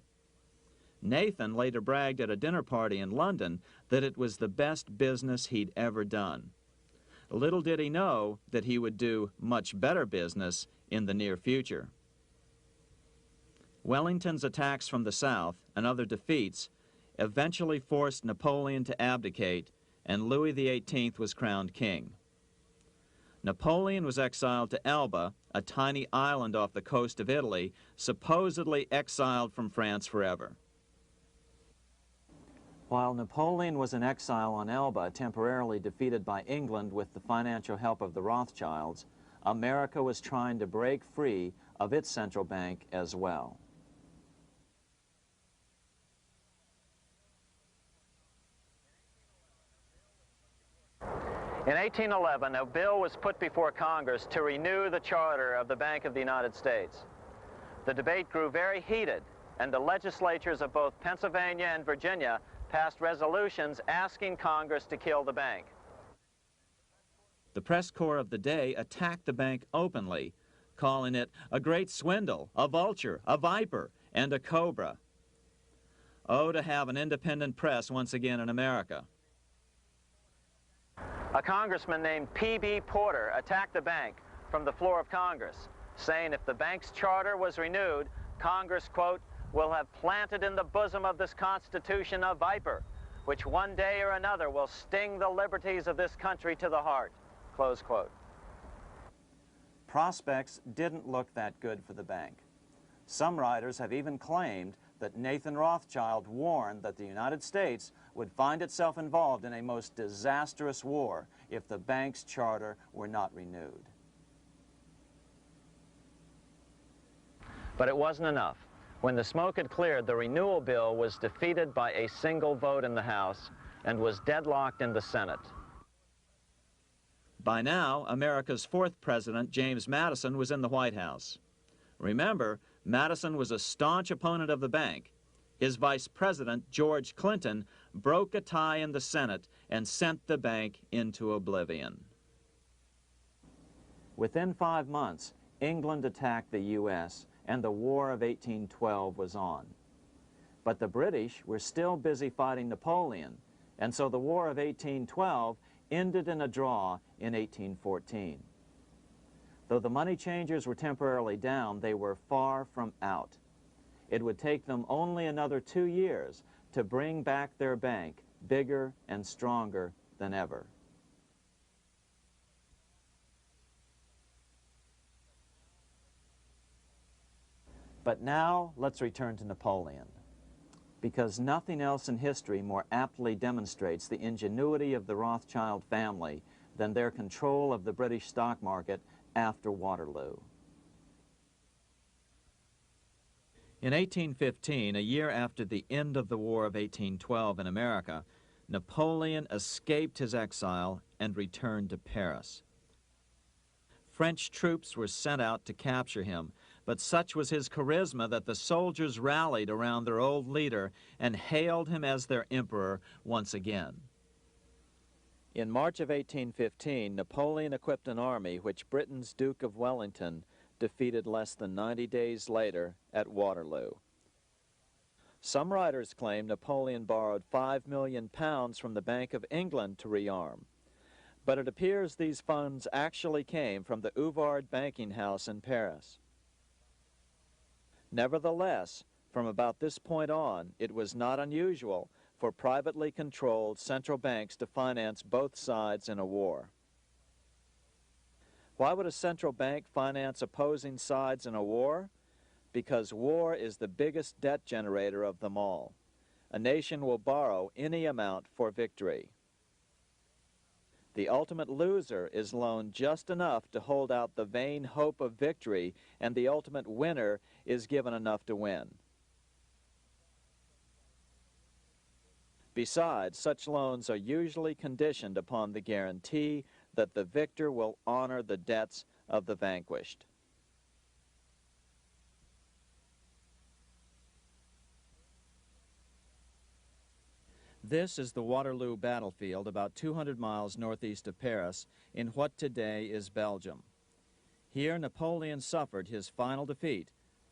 Nathan later bragged at a dinner party in London that it was the best business he'd ever done. Little did he know that he would do much better business in the near future. Wellington's attacks from the south and other defeats eventually forced Napoleon to abdicate, and Louis XVIII was crowned king. Napoleon was exiled to Elba, a tiny island off the coast of Italy, supposedly exiled from France forever. While Napoleon was in exile on Elba, temporarily defeated by England with the financial help of the Rothschilds, America was trying to break free of its central bank as well. In 1811, a bill was put before Congress to renew the charter of the Bank of the United States. The debate grew very heated, and the legislatures of both Pennsylvania and Virginia passed resolutions asking Congress to kill the bank. The press corps of the day attacked the bank openly, calling it a great swindle, a vulture, a viper, and a cobra. Oh, to have an independent press once again in America. A congressman named P.B. Porter attacked the bank from the floor of Congress, saying if the bank's charter was renewed, Congress, quote, will have planted in the bosom of this Constitution a viper, which one day or another will sting the liberties of this country to the heart, close quote. Prospects didn't look that good for the bank. Some writers have even claimed that Nathan Rothschild warned that the United States would find itself involved in a most disastrous war if the bank's charter were not renewed. But it wasn't enough. When the smoke had cleared, the renewal bill was defeated by a single vote in the House and was deadlocked in the Senate. By now, America's fourth president, James Madison, was in the White House. Remember, Madison was a staunch opponent of the bank. His vice president, George Clinton, broke a tie in the Senate and sent the bank into oblivion. Within 5 months, England attacked the U.S., and the War of 1812 was on. But the British were still busy fighting Napoleon, and so the War of 1812 ended in a draw in 1814. Though the money changers were temporarily down, they were far from out. It would take them only another 2 years to bring back their bank bigger and stronger than ever. But now let's return to Napoleon, because nothing else in history more aptly demonstrates the ingenuity of the Rothschild family than their control of the British stock market after Waterloo. In 1815, a year after the end of the War of 1812 in America, Napoleon escaped his exile and returned to Paris. French troops were sent out to capture him, but such was his charisma that the soldiers rallied around their old leader and hailed him as their emperor once again. In March of 1815, Napoleon equipped an army which Britain's Duke of Wellington defeated less than 90 days later at Waterloo. Some writers claim Napoleon borrowed £5 million from the Bank of England to rearm. But it appears these funds actually came from the Ouvard banking house in Paris. Nevertheless, from about this point on, it was not unusual for privately controlled central banks to finance both sides in a war. Why would a central bank finance opposing sides in a war? Because war is the biggest debt generator of them all. A nation will borrow any amount for victory. The ultimate loser is loaned just enough to hold out the vain hope of victory, and the ultimate winner is given enough to win. Besides, such loans are usually conditioned upon the guarantee that the victor will honor the debts of the vanquished. This is the Waterloo battlefield about 200 miles northeast of Paris in what today is Belgium. Here Napoleon suffered his final defeat,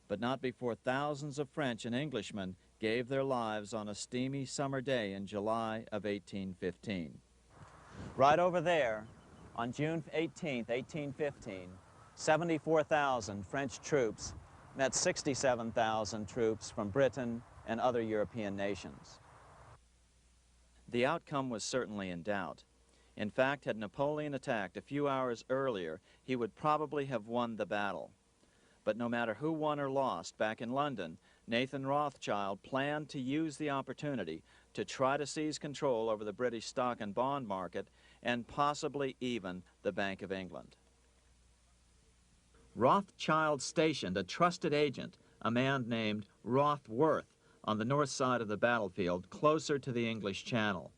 but not before thousands of French and Englishmen gave their lives on a steamy summer day in July of 1815. Right over there, on June 18, 1815, 74,000 French troops met 67,000 troops from Britain and other European nations. The outcome was certainly in doubt. In fact, had Napoleon attacked a few hours earlier, he would probably have won the battle. But no matter who won or lost, back in London, Nathan Rothschild planned to use the opportunity to try to seize control over the British stock and bond market and possibly even the Bank of England. Rothschild stationed a trusted agent, a man named Rothworth, on the north side of the battlefield, closer to the English Channel.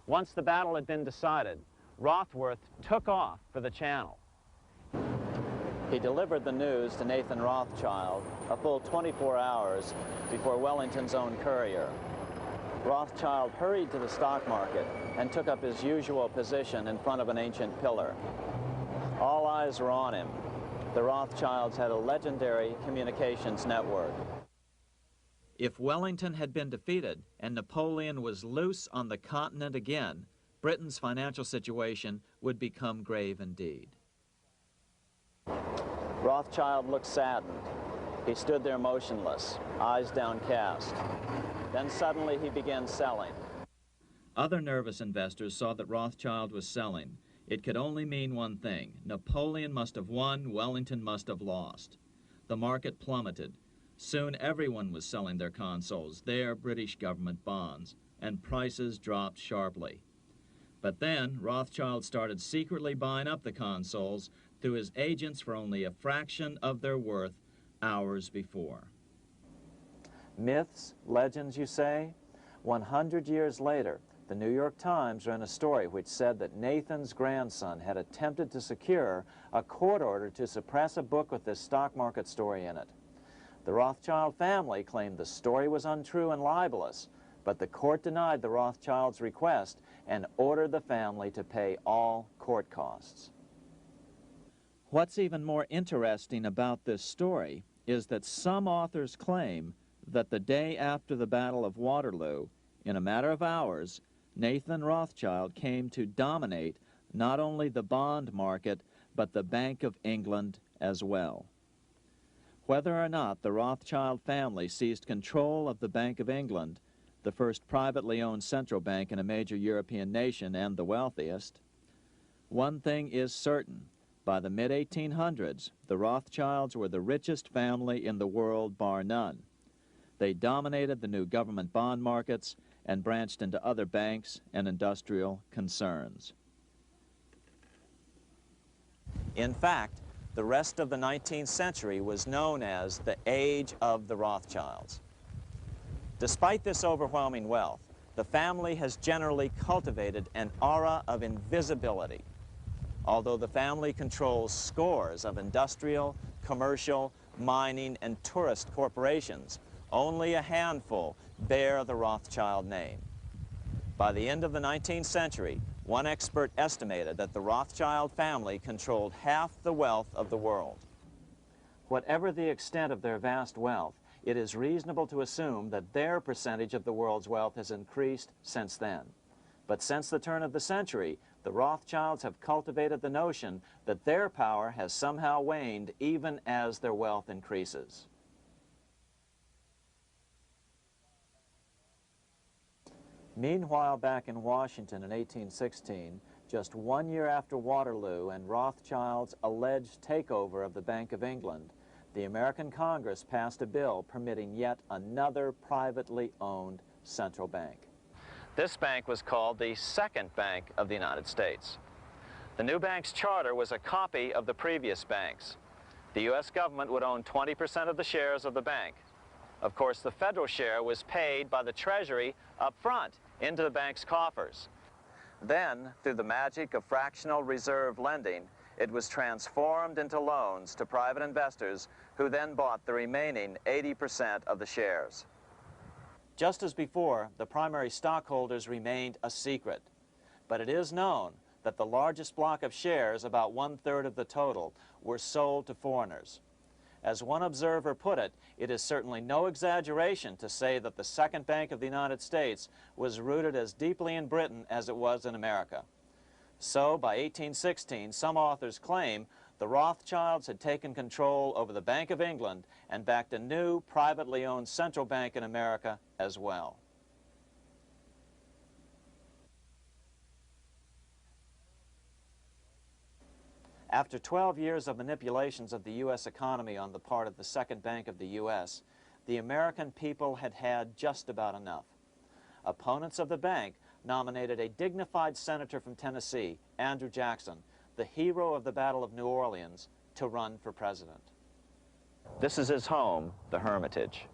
Once the battle had been decided, Rothworth took off for the Channel. He delivered the news to Nathan Rothschild a full 24 hours before Wellington's own courier. Rothschild hurried to the stock market and took up his usual position in front of an ancient pillar. All eyes were on him. The Rothschilds had a legendary communications network. If Wellington had been defeated and Napoleon was loose on the continent again, Britain's financial situation would become grave indeed. Rothschild looked saddened. He stood there motionless, eyes downcast. Then suddenly he began selling. Other nervous investors saw that Rothschild was selling. It could only mean one thing: Napoleon must have won, Wellington must have lost. The market plummeted. Soon everyone was selling their consols, their British government bonds, and prices dropped sharply. But then Rothschild started secretly buying up the consols through his agents for only a fraction of their worth hours before. Myths, legends, you say? 100 years later, the New York Times ran a story which said that Nathan's grandson had attempted to secure a court order to suppress a book with this stock market story in it. The Rothschild family claimed the story was untrue and libelous, but the court denied the Rothschilds' request and ordered the family to pay all court costs. What's even more interesting about this story is that some authors claim that the day after the Battle of Waterloo, in a matter of hours, Nathan Rothschild came to dominate not only the bond market, but the Bank of England as well. Whether or not the Rothschild family seized control of the Bank of England, the first privately owned central bank in a major European nation and the wealthiest, one thing is certain: by the mid-1800s, the Rothschilds were the richest family in the world, bar none. They dominated the new government bond markets and branched into other banks and industrial concerns. In fact, the rest of the 19th century was known as the Age of the Rothschilds. Despite this overwhelming wealth, the family has generally cultivated an aura of invisibility. Although the family controls scores of industrial, commercial, mining, and tourist corporations, only a handful bear the Rothschild name. By the end of the 19th century, one expert estimated that the Rothschild family controlled half the wealth of the world. Whatever the extent of their vast wealth, it is reasonable to assume that their percentage of the world's wealth has increased since then. But since the turn of the century, the Rothschilds have cultivated the notion that their power has somehow waned even as their wealth increases. Meanwhile, back in Washington in 1816, just 1 year after Waterloo and Rothschild's alleged takeover of the Bank of England, the American Congress passed a bill permitting yet another privately owned central bank. This bank was called the Second Bank of the United States. The new bank's charter was a copy of the previous banks. The U.S. government would own 20% of the shares of the bank. Of course, the federal share was paid by the Treasury up front into the bank's coffers. Then, through the magic of fractional reserve lending, it was transformed into loans to private investors who then bought the remaining 80% of the shares. Just as before, the primary stockholders remained a secret. But it is known that the largest block of shares, about 1/3 of the total, were sold to foreigners. As one observer put it, it is certainly no exaggeration to say that the Second Bank of the United States was rooted as deeply in Britain as it was in America. So, by 1816, some authors claim the Rothschilds had taken control over the Bank of England and backed a new, privately owned central bank in America as well. After 12 years of manipulations of the U.S. economy on the part of the Second Bank of the U.S., the American people had had just about enough. Opponents of the bank nominated a dignified senator from Tennessee, Andrew Jackson, the hero of the Battle of New Orleans, to run for president. This is his home, the Hermitage.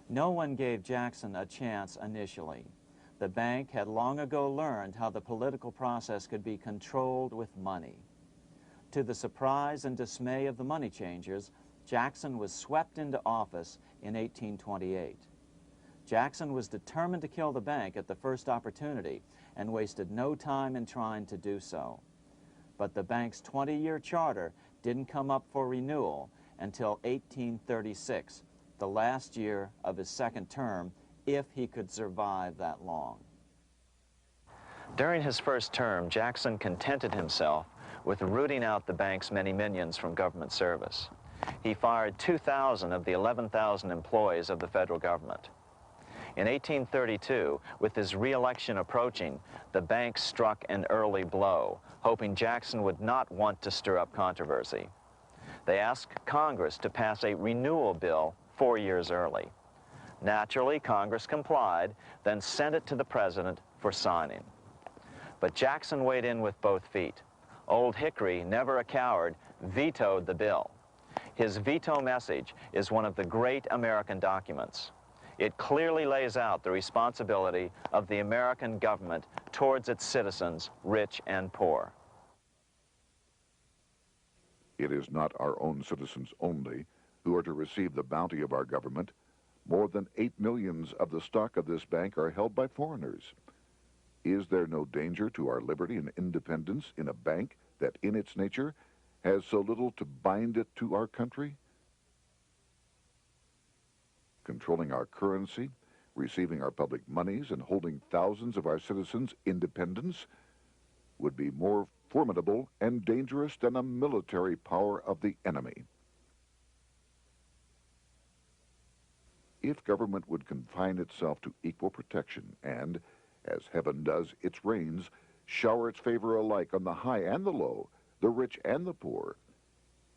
No one gave Jackson a chance initially. The bank had long ago learned how the political process could be controlled with money. To the surprise and dismay of the money changers, Jackson was swept into office in 1828. Jackson was determined to kill the bank at the first opportunity and wasted no time in trying to do so. But the bank's 20-year charter didn't come up for renewal until 1836, the last year of his second term, if he could survive that long. During his first term, Jackson contented himself with rooting out the bank's many minions from government service. He fired 2,000 of the 11,000 employees of the federal government. In 1832, with his re-election approaching, the bank struck an early blow, hoping Jackson would not want to stir up controversy. They asked Congress to pass a renewal bill 4 years early. Naturally, Congress complied, then sent it to the president for signing. But Jackson weighed in with both feet. Old Hickory, never a coward, vetoed the bill. His veto message is one of the great American documents. It clearly lays out the responsibility of the American government towards its citizens, rich and poor. It is not our own citizens only who are to receive the bounty of our government. More than 8 million of the stock of this bank are held by foreigners. Is there no danger to our liberty and independence in a bank that in its nature has so little to bind it to our country? Controlling our currency, receiving our public monies, and holding thousands of our citizens' independence would be more formidable and dangerous than a military power of the enemy. If government would confine itself to equal protection and, as heaven does its rains, shower its favor alike on the high and the low, the rich and the poor,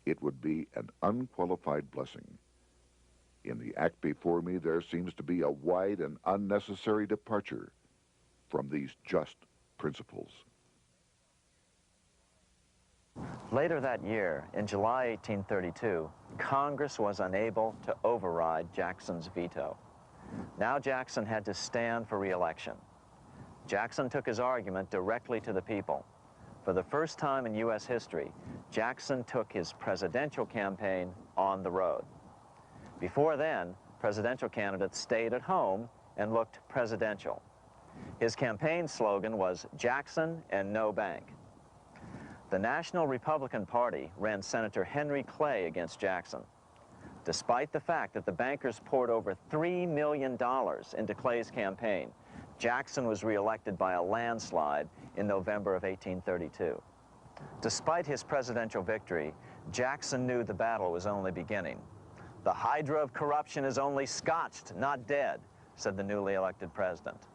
it would be an unqualified blessing. In the act before me, there seems to be a wide and unnecessary departure from these just principles. Later that year, in July 1832, Congress was unable to override Jackson's veto. Now Jackson had to stand for re-election. Jackson took his argument directly to the people. For the first time in U.S. history, Jackson took his presidential campaign on the road. Before then, presidential candidates stayed at home and looked presidential. His campaign slogan was "Jackson and no bank." The National Republican Party ran Senator Henry Clay against Jackson. Despite the fact that the bankers poured over $3 million into Clay's campaign, Jackson was reelected by a landslide in November of 1832. Despite his presidential victory, Jackson knew the battle was only beginning. "The hydra of corruption is only scotched, not dead," said the newly elected president.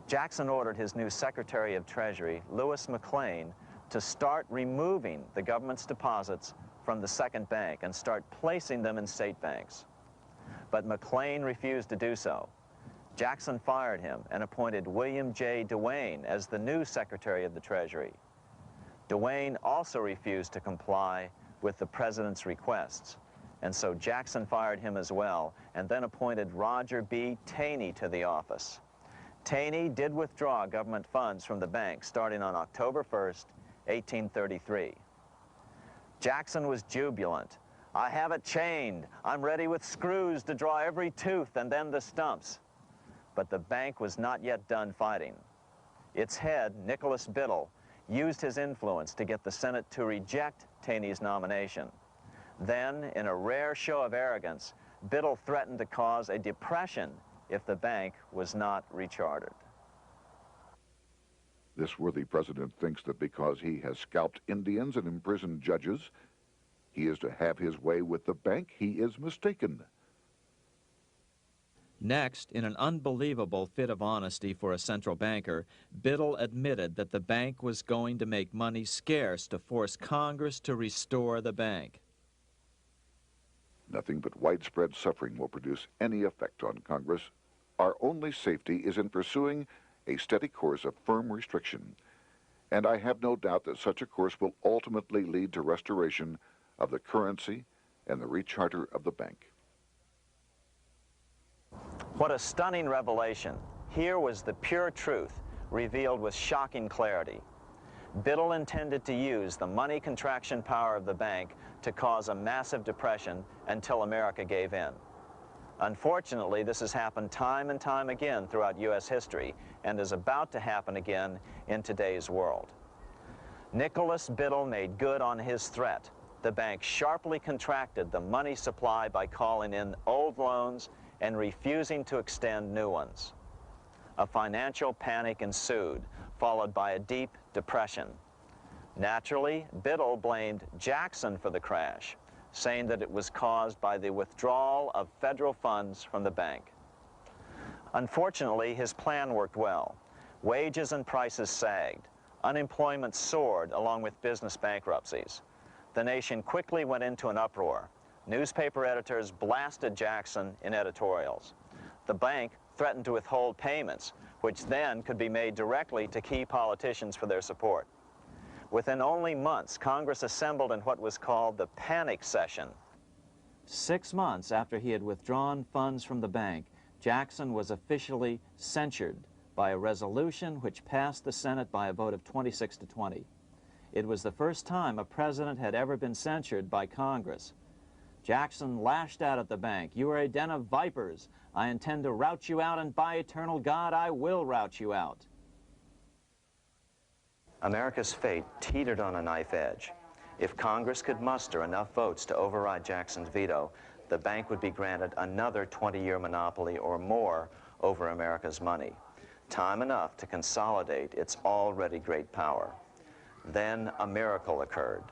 Jackson ordered his new Secretary of Treasury, Lewis McLean, to start removing the government's deposits from the second bank and start placing them in state banks. But McLean refused to do so. Jackson fired him and appointed William J. Duane as the new Secretary of the Treasury. Duane also refused to comply with the president's requests, and so Jackson fired him as well and then appointed Roger B. Taney to the office. Taney did withdraw government funds from the bank starting on October 1st, 1833. Jackson was jubilant. "I have it chained. I'm ready with screws to draw every tooth and then the stumps." But the bank was not yet done fighting. Its head, Nicholas Biddle, used his influence to get the Senate to reject Taney's nomination. Then, in a rare show of arrogance, Biddle threatened to cause a depression if the bank was not rechartered. This worthy president thinks that because he has scalped Indians and imprisoned judges, he is to have his way with the bank. He is mistaken. Next, in an unbelievable fit of honesty for a central banker, Biddle admitted that the bank was going to make money scarce to force Congress to restore the bank. Nothing but widespread suffering will produce any effect on Congress. Our only safety is in pursuing a steady course of firm restriction, and I have no doubt that such a course will ultimately lead to restoration of the currency and the recharter of the bank. What a stunning revelation. Here was the pure truth, revealed with shocking clarity. Biddle intended to use the money contraction power of the bank to cause a massive depression until America gave in. Unfortunately, this has happened time and time again throughout U.S. history and is about to happen again in today's world. Nicholas Biddle made good on his threat. The bank sharply contracted the money supply by calling in old loans and refusing to extend new ones. A financial panic ensued, followed by a deep depression. Naturally, Biddle blamed Jackson for the crash, saying that it was caused by the withdrawal of federal funds from the bank. Unfortunately, his plan worked well. Wages and prices sagged. Unemployment soared along with business bankruptcies. The nation quickly went into an uproar. Newspaper editors blasted Jackson in editorials. The bank threatened to withhold payments, which then could be made directly to key politicians for their support. Within only months, Congress assembled in what was called the panic session. 6 months after he had withdrawn funds from the bank, Jackson was officially censured by a resolution which passed the Senate by a vote of 26 to 20. It was the first time a president had ever been censured by Congress. Jackson lashed out at the bank. "You are a den of vipers. I intend to rout you out, and by eternal God, I will rout you out." America's fate teetered on a knife edge. If Congress could muster enough votes to override Jackson's veto, the bank would be granted another 20-year monopoly or more over America's money, time enough to consolidate its already great power. Then a miracle occurred.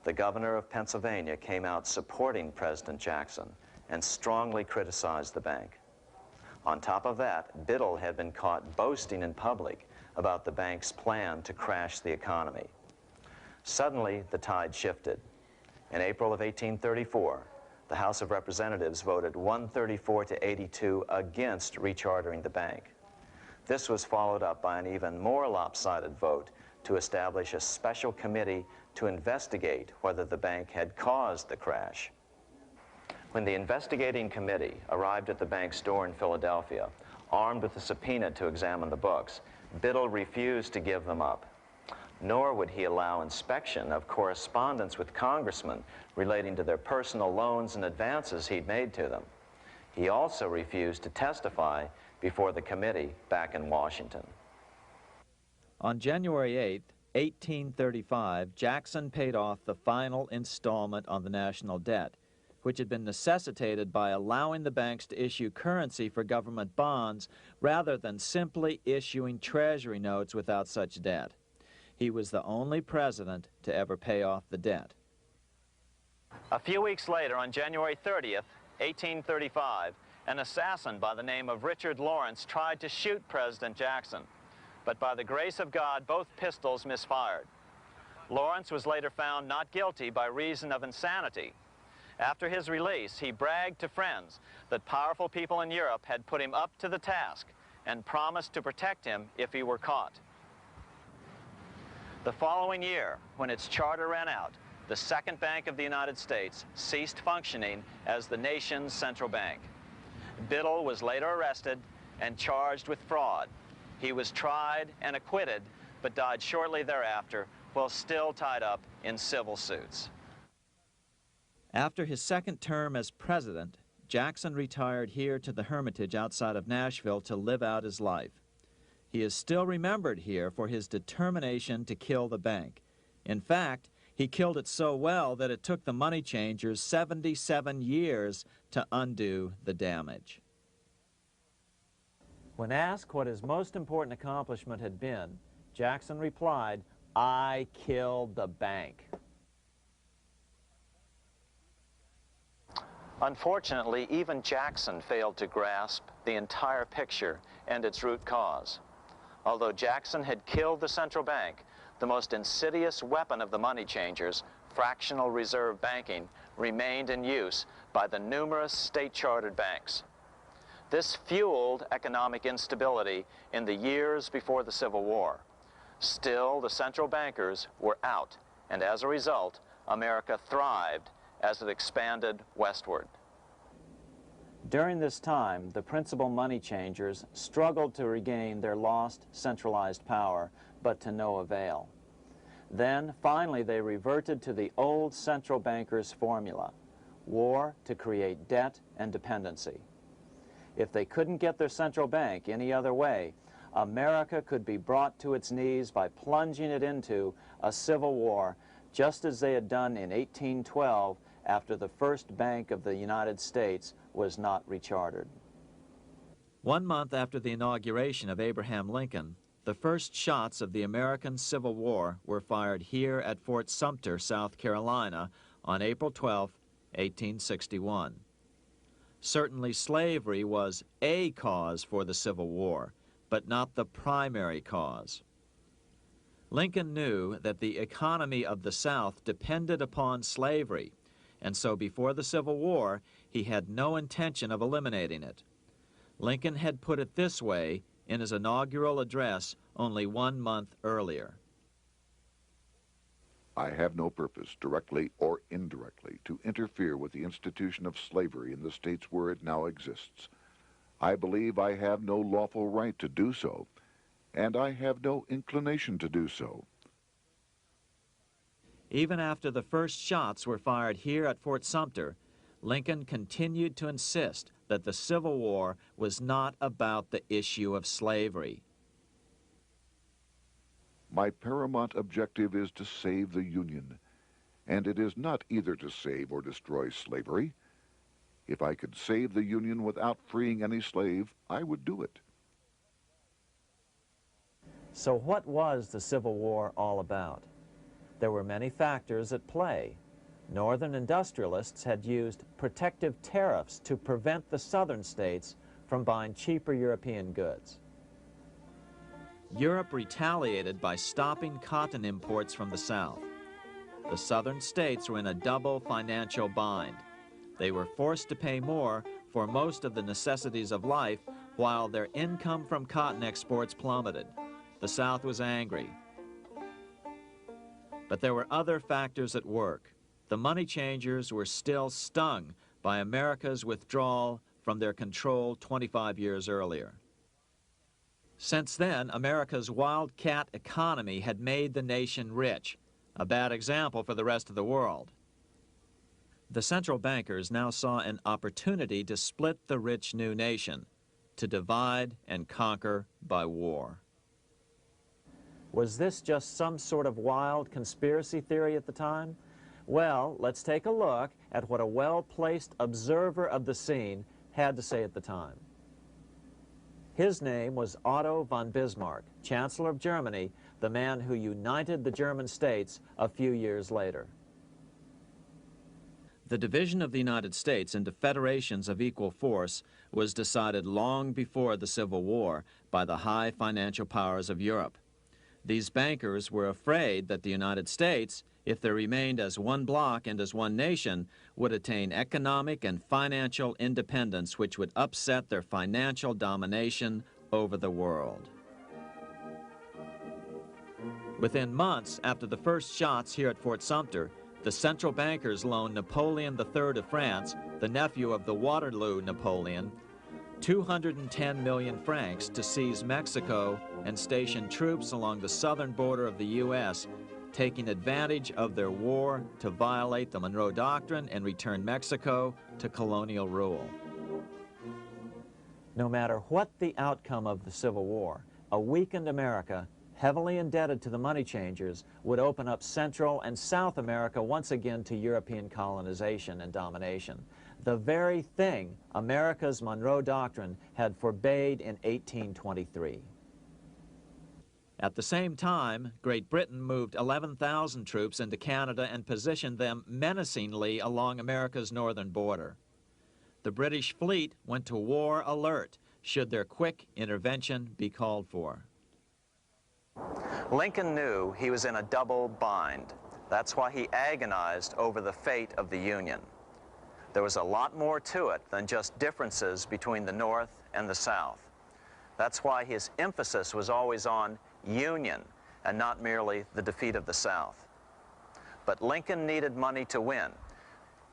The governor of Pennsylvania came out supporting President Jackson and strongly criticized the bank. On top of that, Biddle had been caught boasting in public about the bank's plan to crash the economy. Suddenly, the tide shifted. In April of 1834, the House of Representatives voted 134 to 82 against rechartering the bank. This was followed up by an even more lopsided vote to establish a special committee to investigate whether the bank had caused the crash. When the investigating committee arrived at the bank's door in Philadelphia, armed with a subpoena to examine the books, Biddle refused to give them up. Nor would he allow inspection of correspondence with congressmen relating to their personal loans and advances he'd made to them. He also refused to testify before the committee back in Washington. On January 8th, 1835, Jackson paid off the final installment on the national debt, which had been necessitated by allowing the banks to issue currency for government bonds rather than simply issuing treasury notes without such debt. He was the only president to ever pay off the debt. A few weeks later, on January 30th, 1835, an assassin by the name of Richard Lawrence tried to shoot President Jackson, but by the grace of God, both pistols misfired. Lawrence was later found not guilty by reason of insanity. After his release, he bragged to friends that powerful people in Europe had put him up to the task and promised to protect him if he were caught. The following year, when its charter ran out, the Second Bank of the United States ceased functioning as the nation's central bank. Biddle was later arrested and charged with fraud. He was tried and acquitted, but died shortly thereafter while still tied up in civil suits. After his second term as president, Jackson retired here to the Hermitage outside of Nashville to live out his life. He is still remembered here for his determination to kill the bank. In fact, he killed it so well that it took the money changers 77 years to undo the damage. When asked what his most important accomplishment had been, Jackson replied, "I killed the bank." Unfortunately, even Jackson failed to grasp the entire picture and its root cause. Although Jackson had killed the central bank, the most insidious weapon of the money changers, fractional reserve banking, remained in use by the numerous state-chartered banks. This fueled economic instability in the years before the Civil War. Still, the central bankers were out, and as a result, America thrived as it expanded westward. During this time, the principal money changers struggled to regain their lost centralized power, but to no avail. Then, finally, they reverted to the old central bankers' formula: war to create debt and dependency. If they couldn't get their central bank any other way, America could be brought to its knees by plunging it into a civil war, just as they had done in 1812 after the first Bank of the United States was not rechartered. 1 month after the inauguration of Abraham Lincoln, the first shots of the American Civil War were fired here at Fort Sumter, South Carolina, on April 12, 1861. Certainly slavery was a cause for the Civil War, but not the primary cause. Lincoln knew that the economy of the South depended upon slavery, and so before the Civil War, he had no intention of eliminating it. Lincoln had put it this way in his inaugural address only 1 month earlier. I have no purpose, directly or indirectly, to interfere with the institution of slavery in the states where it now exists. I believe I have no lawful right to do so, and I have no inclination to do so. Even after the first shots were fired here at Fort Sumter, Lincoln continued to insist that the Civil War was not about the issue of slavery. My paramount objective is to save the Union, and it is not either to save or destroy slavery. If I could save the Union without freeing any slave, I would do it. So what was the Civil War all about? There were many factors at play. Northern industrialists had used protective tariffs to prevent the southern states from buying cheaper European goods. Europe retaliated by stopping cotton imports from the South. The southern states were in a double financial bind. They were forced to pay more for most of the necessities of life, while their income from cotton exports plummeted. The South was angry. But there were other factors at work. The money changers were still stung by America's withdrawal from their control 25 years earlier. Since then, America's wildcat economy had made the nation rich, a bad example for the rest of the world. The central bankers now saw an opportunity to split the rich new nation, to divide and conquer by war. Was this just some sort of wild conspiracy theory at the time? Well, let's take a look at what a well-placed observer of the scene had to say at the time. His name was Otto von Bismarck, Chancellor of Germany, the man who united the German states a few years later. The division of the United States into federations of equal force was decided long before the Civil War by the high financial powers of Europe. These bankers were afraid that the United States, if they remained as one bloc and as one nation, would attain economic and financial independence which would upset their financial domination over the world. Within months after the first shots here at Fort Sumter, the central bankers loaned Napoleon III of France, the nephew of the Waterloo Napoleon, 210 million francs to seize Mexico and station troops along the southern border of the U.S., taking advantage of their war to violate the Monroe Doctrine and return Mexico to colonial rule. No matter what the outcome of the Civil War, a weakened America, heavily indebted to the money changers, would open up Central and South America once again to European colonization and domination. The very thing America's Monroe Doctrine had forbade in 1823. At the same time, Great Britain moved 11,000 troops into Canada and positioned them menacingly along America's northern border. The British fleet went to war alert should their quick intervention be called for. Lincoln knew he was in a double bind. That's why he agonized over the fate of the Union. There was a lot more to it than just differences between the North and the South. That's why his emphasis was always on union and not merely the defeat of the South. But Lincoln needed money to win.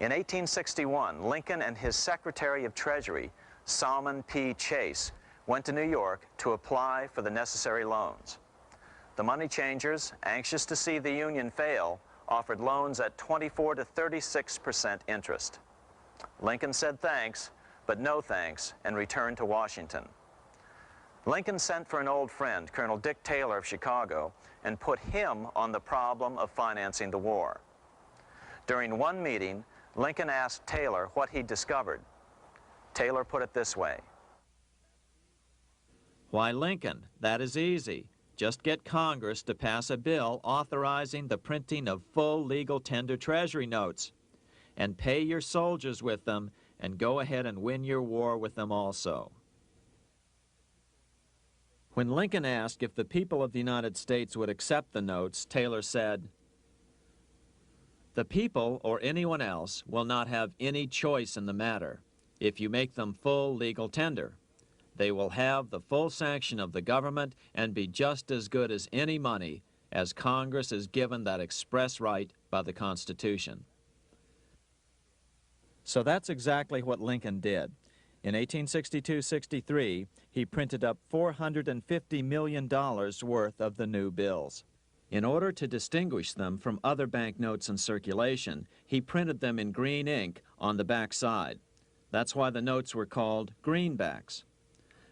In 1861, Lincoln and his Secretary of Treasury, Salmon P. Chase, went to New York to apply for the necessary loans. The money changers, anxious to see the Union fail, offered loans at 24 to 36% interest. Lincoln said thanks, but no thanks, and returned to Washington. Lincoln sent for an old friend, Colonel Dick Taylor of Chicago, and put him on the problem of financing the war. During one meeting, Lincoln asked Taylor what he'd discovered. Taylor put it this way: "Why, Lincoln, that is easy. Just get Congress to pass a bill authorizing the printing of full legal tender Treasury notes, and pay your soldiers with them, and go ahead and win your war with them also." When Lincoln asked if the people of the United States would accept the notes, Taylor said, "The people, or anyone else, will not have any choice in the matter if you make them full legal tender. They will have the full sanction of the government and be just as good as any money, as Congress is given that express right by the Constitution." So that's exactly what Lincoln did. In 1862-63, he printed up $450 million worth of the new bills. In order to distinguish them from other banknotes in circulation, he printed them in green ink on the back side. That's why the notes were called greenbacks.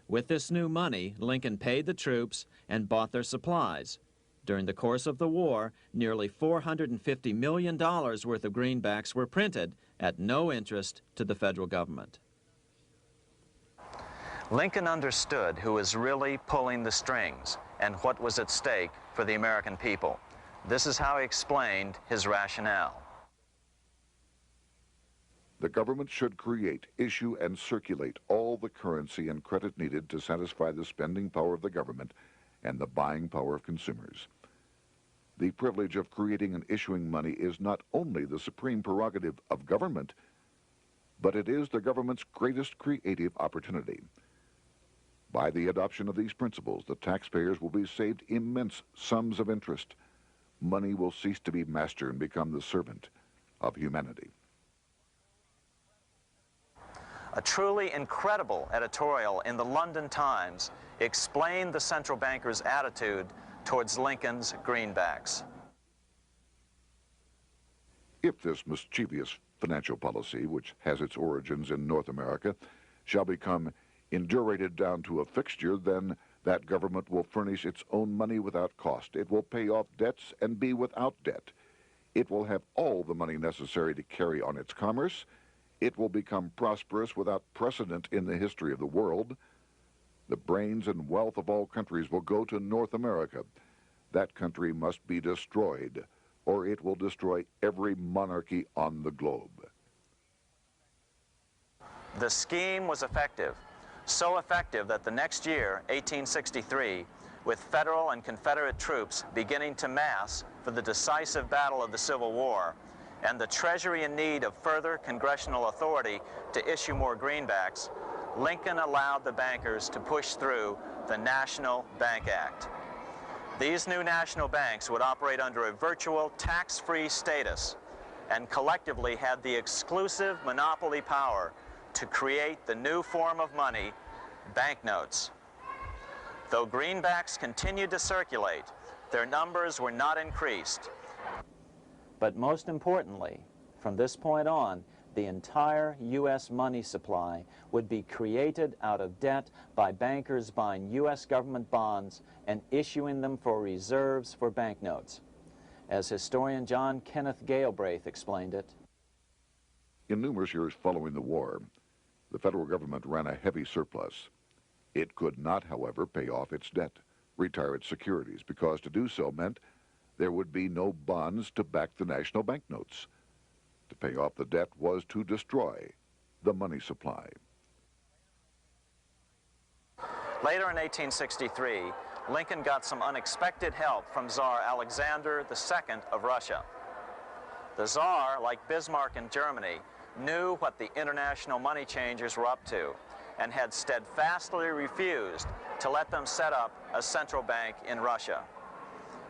With this new money, Lincoln paid the troops and bought their supplies. During the course of the war, nearly $450 million worth of greenbacks were printed at no interest to the federal government. Lincoln understood who was really pulling the strings and what was at stake for the American people. This is how he explained his rationale. The government should create, issue, and circulate all the currency and credit needed to satisfy the spending power of the government and the buying power of consumers. The privilege of creating and issuing money is not only the supreme prerogative of government, but it is the government's greatest creative opportunity. By the adoption of these principles, the taxpayers will be saved immense sums of interest. Money will cease to be master and become the servant of humanity. A truly incredible editorial in the London Times explained the central bankers' attitude towards Lincoln's greenbacks. If this mischievous financial policy, which has its origins in North America, shall become indurated down to a fixture, then That government will furnish its own money without cost. It will pay off debts and be without debt. It will have all the money necessary to carry on its commerce. It will become prosperous without precedent in the history of the world. The brains and wealth of all countries will go to North America. That country must be destroyed, or it will destroy every monarchy on the globe. The scheme was effective, so effective that the next year, 1863, with Federal and Confederate troops beginning to mass for the decisive battle of the Civil War, and the Treasury in need of further congressional authority to issue more greenbacks, Lincoln allowed the bankers to push through the National Bank Act. These new national banks would operate under a virtual tax-free status and collectively had the exclusive monopoly power to create the new form of money, banknotes. Though greenbacks continued to circulate, their numbers were not increased. But most importantly, from this point on, the entire U.S. money supply would be created out of debt by bankers buying U.S. government bonds and issuing them for reserves for banknotes. As historian John Kenneth Galbraith explained it, in numerous years following the war, the federal government ran a heavy surplus. It could not, however, pay off its debt, retire its securities, because to do so meant there would be no bonds to back the national banknotes. To pay off the debt was to destroy the money supply. Later in 1863, Lincoln got some unexpected help from Tsar Alexander II of Russia. The Tsar, like Bismarck in Germany, knew what the international money changers were up to and had steadfastly refused to let them set up a central bank in Russia.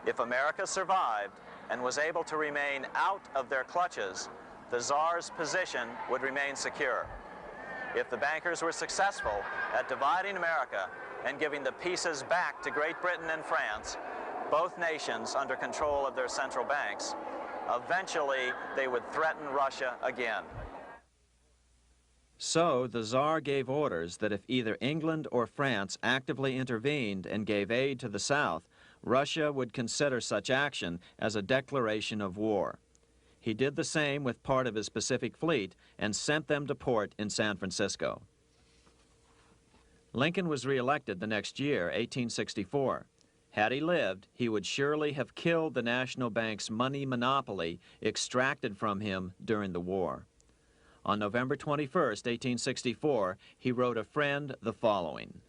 If America survived and was able to remain out of their clutches, the Tsar's position would remain secure. If the bankers were successful at dividing America and giving the pieces back to Great Britain and France, both nations under control of their central banks, eventually they would threaten Russia again. So the Tsar gave orders that if either England or France actively intervened and gave aid to the South, Russia would consider such action as a declaration of war. He did the same with part of his Pacific Fleet and sent them to port in San Francisco. Lincoln was reelected the next year, 1864. Had he lived, he would surely have killed the national bank's money monopoly extracted from him during the war. On November 21st, 1864, he wrote a friend the following: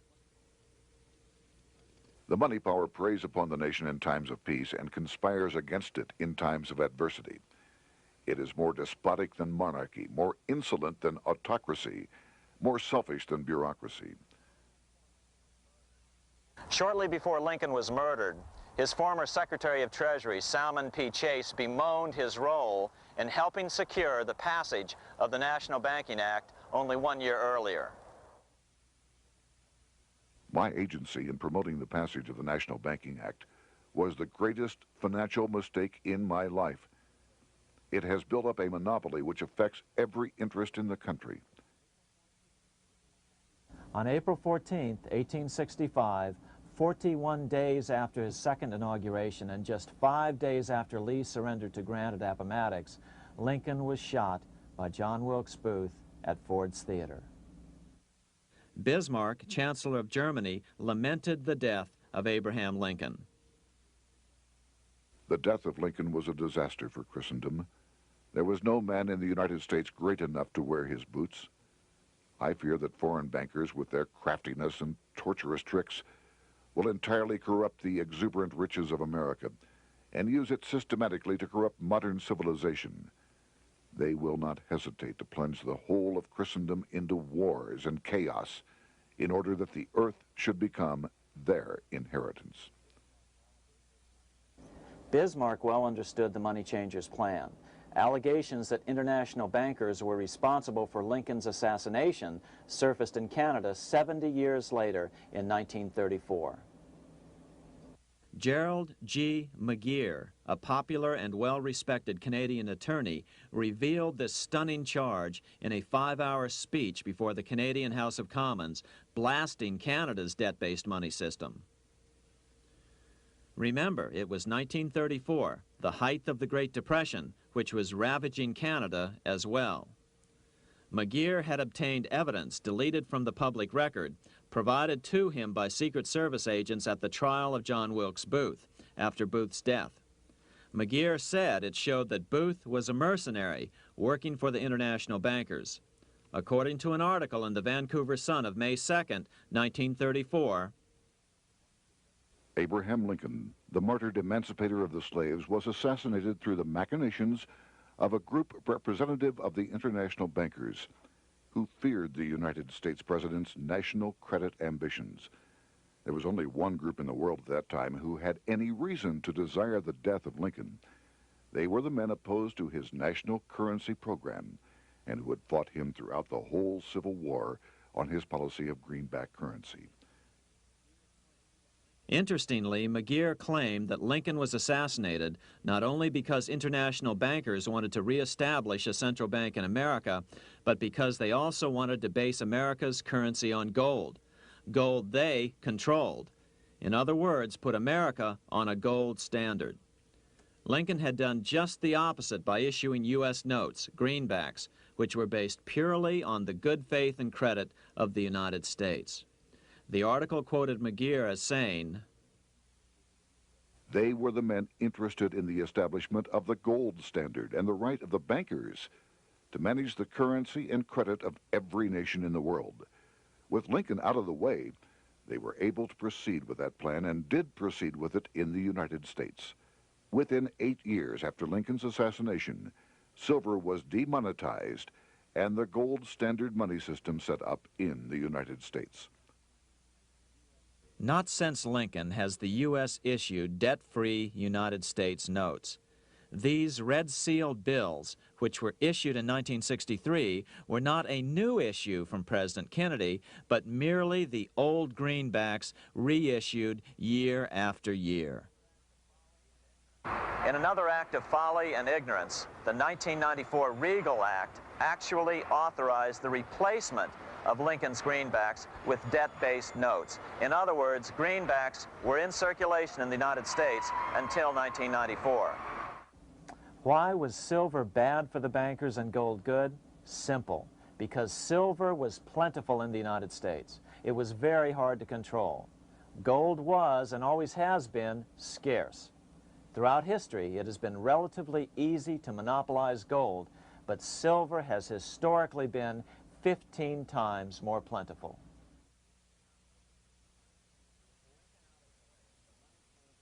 The money power preys upon the nation in times of peace and conspires against it in times of adversity. It is more despotic than monarchy, more insolent than autocracy, more selfish than bureaucracy. Shortly before Lincoln was murdered, his former Secretary of Treasury, Salmon P. Chase, bemoaned his role in helping secure the passage of the National Banking Act only 1 year earlier. My agency in promoting the passage of the National Banking Act was the greatest financial mistake in my life. It has built up a monopoly which affects every interest in the country. On April 14, 1865, 41 days after his second inauguration and just 5 days after Lee surrendered to Grant at Appomattox, Lincoln was shot by John Wilkes Booth at Ford's Theater. Bismarck, Chancellor of Germany, lamented the death of Abraham Lincoln. The death of Lincoln was a disaster for Christendom. There was no man in the United States great enough to wear his boots. I fear that foreign bankers, with their craftiness and torturous tricks, will entirely corrupt the exuberant riches of America and use it systematically to corrupt modern civilization. They will not hesitate to plunge the whole of Christendom into wars and chaos in order that the earth should become their inheritance. Bismarck well understood the money changers' plan. Allegations that international bankers were responsible for Lincoln's assassination surfaced in Canada 70 years later in 1934. Gerald G. McGeer, a popular and well-respected Canadian attorney, revealed this stunning charge in a 5-hour speech before the Canadian House of Commons, blasting Canada's debt-based money system. Remember, it was 1934, the height of the Great Depression, which was ravaging Canada as well. McGeer had obtained evidence deleted from the public record, provided to him by Secret Service agents at the trial of John Wilkes Booth after Booth's death. McGeer said it showed that Booth was a mercenary working for the international bankers. According to an article in the Vancouver Sun of May 2nd, 1934, Abraham Lincoln, the martyred emancipator of the slaves, was assassinated through the machinations of a group representative of the international bankers who feared the United States president's national credit ambitions. There was only one group in the world at that time who had any reason to desire the death of Lincoln. They were the men opposed to his national currency program and who had fought him throughout the whole Civil War on his policy of greenback currency. Interestingly, McGeer claimed that Lincoln was assassinated not only because international bankers wanted to reestablish a central bank in America, but because they also wanted to base America's currency on gold. Gold they controlled. In other words, put America on a gold standard. Lincoln had done just the opposite by issuing U.S. notes, greenbacks, which were based purely on the good faith and credit of the United States. The article quoted McGeer as saying, "They were the men interested in the establishment of the gold standard and the right of the bankers to manage the currency and credit of every nation in the world. With Lincoln out of the way, they were able to proceed with that plan and did proceed with it in the United States. Within 8 years after Lincoln's assassination, silver was demonetized and the gold standard money system set up in the United States." Not since Lincoln has the U.S. issued debt-free United States notes. These red-sealed bills, which were issued in 1963, were not a new issue from President Kennedy, but merely the old greenbacks reissued year after year. In another act of folly and ignorance, the 1994 Regal Act actually authorized the replacement of Lincoln's greenbacks with debt-based notes. In other words, greenbacks were in circulation in the United States until 1994. Why was silver bad for the bankers and gold good? Simple. Because silver was plentiful in the United States. It was very hard to control. Gold was, and always has been, scarce. Throughout history, it has been relatively easy to monopolize gold, but silver has historically been 15 times more plentiful.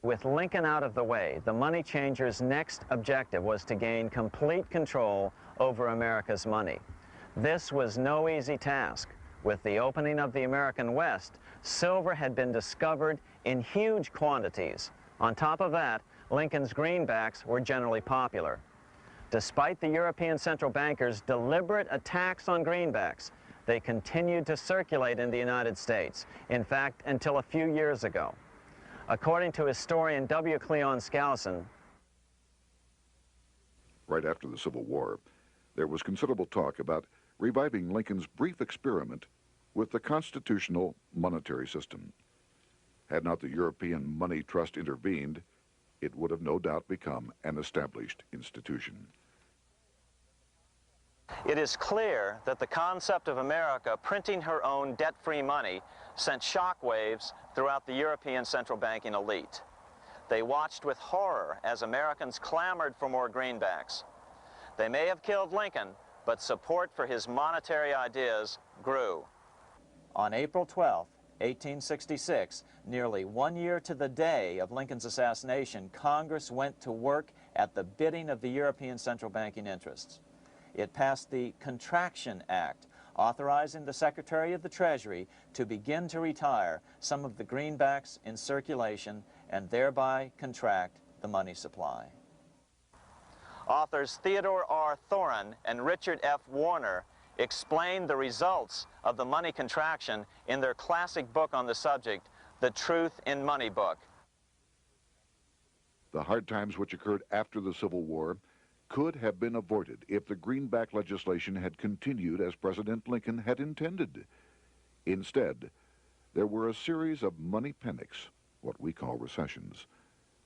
With Lincoln out of the way, the money changers' next objective was to gain complete control over America's money. This was no easy task. With the opening of the American West, silver had been discovered in huge quantities. On top of that, Lincoln's greenbacks were generally popular. Despite the European central bankers' deliberate attacks on greenbacks, they continued to circulate in the United States, in fact, until a few years ago. According to historian W. Cleon Skousen, right after the Civil War, there was considerable talk about reviving Lincoln's brief experiment with the constitutional monetary system. Had not the European Money Trust intervened, it would have no doubt become an established institution. It is clear that the concept of America printing her own debt-free money sent shockwaves throughout the European central banking elite. They watched with horror as Americans clamored for more greenbacks. They may have killed Lincoln, but support for his monetary ideas grew. On April 12, 1866, nearly 1 year to the day of Lincoln's assassination, Congress went to work at the bidding of the European central banking interests. It passed the Contraction Act, authorizing the Secretary of the Treasury to begin to retire some of the greenbacks in circulation and thereby contract the money supply. Authors Theodore R. Thorin and Richard F. Warner explained the results of the money contraction in their classic book on the subject, The Truth in Money Book. The hard times which occurred after the Civil War could have been avoided if the greenback legislation had continued as President Lincoln had intended. Instead, there were a series of money panics, what we call recessions,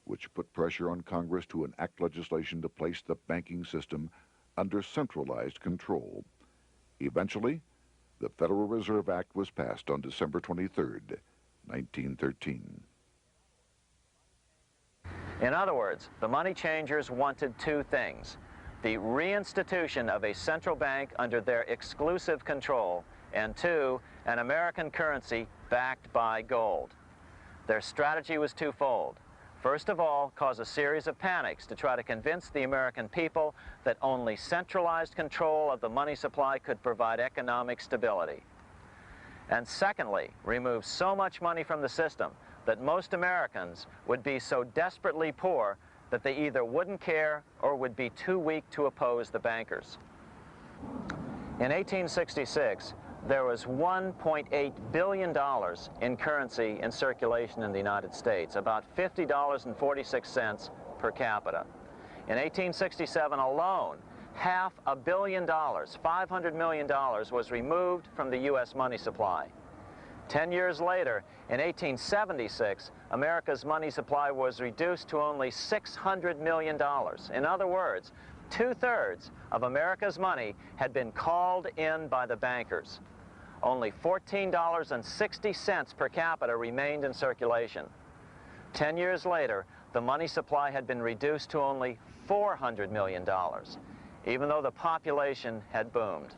which put pressure on Congress to enact legislation to place the banking system under centralized control. Eventually, the Federal Reserve Act was passed on December 23, 1913. In other words, the money changers wanted two things: the reinstitution of a central bank under their exclusive control, and two, an American currency backed by gold. Their strategy was twofold. First of all, cause a series of panics to try to convince the American people that only centralized control of the money supply could provide economic stability. And secondly, remove so much money from the system that most Americans would be so desperately poor that they either wouldn't care or would be too weak to oppose the bankers. In 1866, there was $1.8 billion in currency in circulation in the United States, about $50.46 per capita. In 1867 alone, $500 million, $500 million, was removed from the U.S. money supply. 10 years later, in 1876, America's money supply was reduced to only $600 million. In other words, 2/3 of America's money had been called in by the bankers. Only $14.60 per capita remained in circulation. 10 years later, the money supply had been reduced to only $400 million, even though the population had boomed.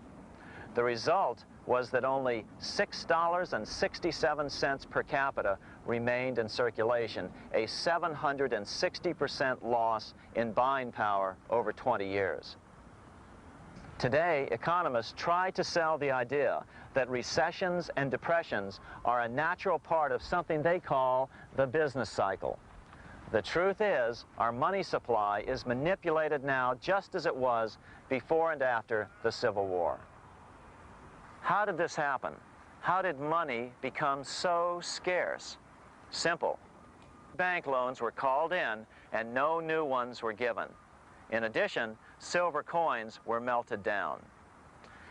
The result was that only $6.67 per capita remained in circulation, a 760% loss in buying power over 20 years. Today, economists try to sell the idea that recessions and depressions are a natural part of something they call the business cycle. The truth is, our money supply is manipulated now just as it was before and after the Civil War. How did this happen? How did money become so scarce? Simple. Bank loans were called in and no new ones were given. In addition, silver coins were melted down.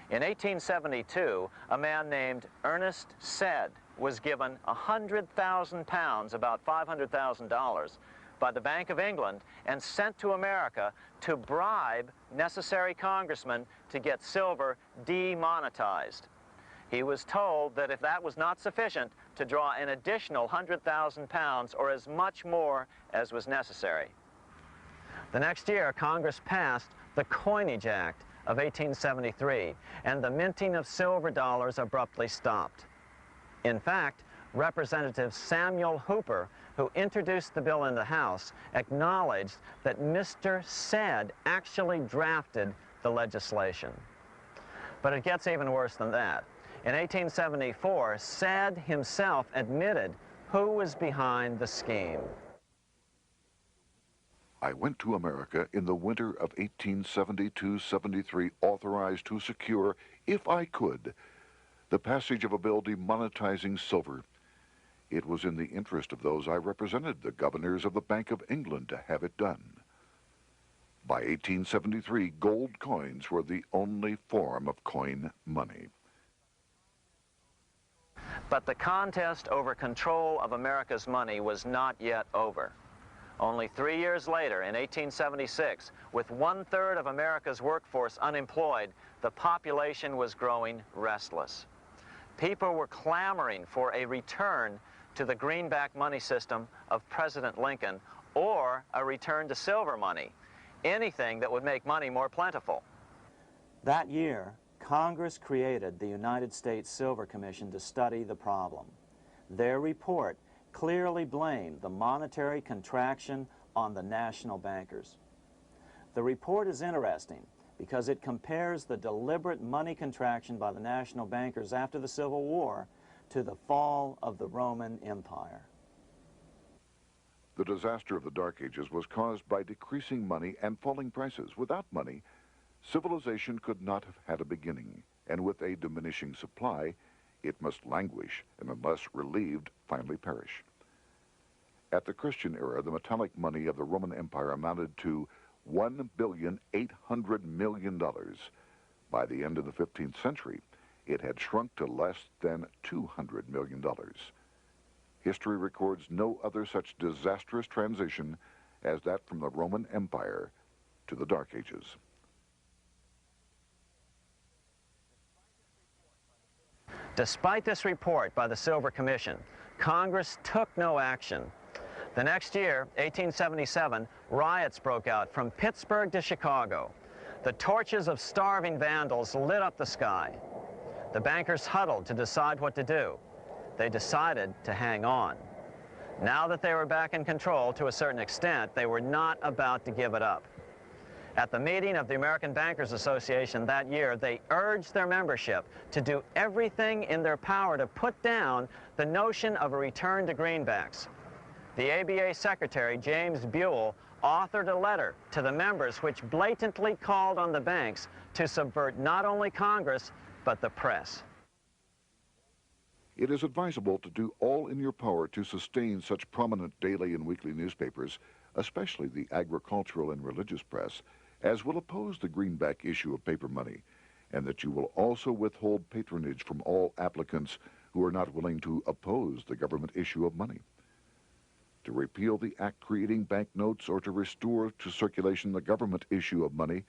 In 1872, a man named Ernest Sed was given 100,000 pounds, about $500,000, by the Bank of England and sent to America to bribe necessary congressmen to get silver demonetized. He was told that if that was not sufficient, to draw an additional 100,000 pounds or as much more as was necessary. The next year, Congress passed the Coinage Act of 1873, and the minting of silver dollars abruptly stopped. In fact, Representative Samuel Hooper, who introduced the bill in the House, acknowledged that Mr. Sed actually drafted the legislation. But it gets even worse than that. In 1874, Sed himself admitted who was behind the scheme. I went to America in the winter of 1872-73, authorized to secure, if I could, the passage of a bill demonetizing silver. It was in the interest of those I represented, the governors of the Bank of England, to have it done. By 1873, gold coins were the only form of coin money. But the contest over control of America's money was not yet over. Only 3 years later, in 1876, with 1/3 of America's workforce unemployed, the population was growing restless. People were clamoring for a return to the greenback money system of President Lincoln, or a return to silver money, anything that would make money more plentiful. That year, Congress created the United States Silver Commission to study the problem. Their report clearly blamed the monetary contraction on the national bankers. The report is interesting because it compares the deliberate money contraction by the national bankers after the Civil War to the fall of the Roman Empire. The disaster of the Dark Ages was caused by decreasing money and falling prices. Without money, civilization could not have had a beginning, and with a diminishing supply, it must languish and unless relieved, finally perish. At the Christian era, the metallic money of the Roman Empire amounted to $1,800,000,000. By the end of the 15th century, it had shrunk to less than $200 million. History records no other such disastrous transition as that from the Roman Empire to the Dark Ages. Despite this report by the Silver Commission, Congress took no action. The next year, 1877, riots broke out from Pittsburgh to Chicago. The torches of starving vandals lit up the sky. The bankers huddled to decide what to do. They decided to hang on. Now that they were back in control to a certain extent, they were not about to give it up. At the meeting of the American Bankers Association that year, they urged their membership to do everything in their power to put down the notion of a return to greenbacks. The ABA Secretary, James Buell, authored a letter to the members which blatantly called on the banks to subvert not only Congress, but the press. It is advisable to do all in your power to sustain such prominent daily and weekly newspapers, especially the agricultural and religious press, as will oppose the greenback issue of paper money, and that you will also withhold patronage from all applicants who are not willing to oppose the government issue of money. To repeal the act creating banknotes or to restore to circulation the government issue of money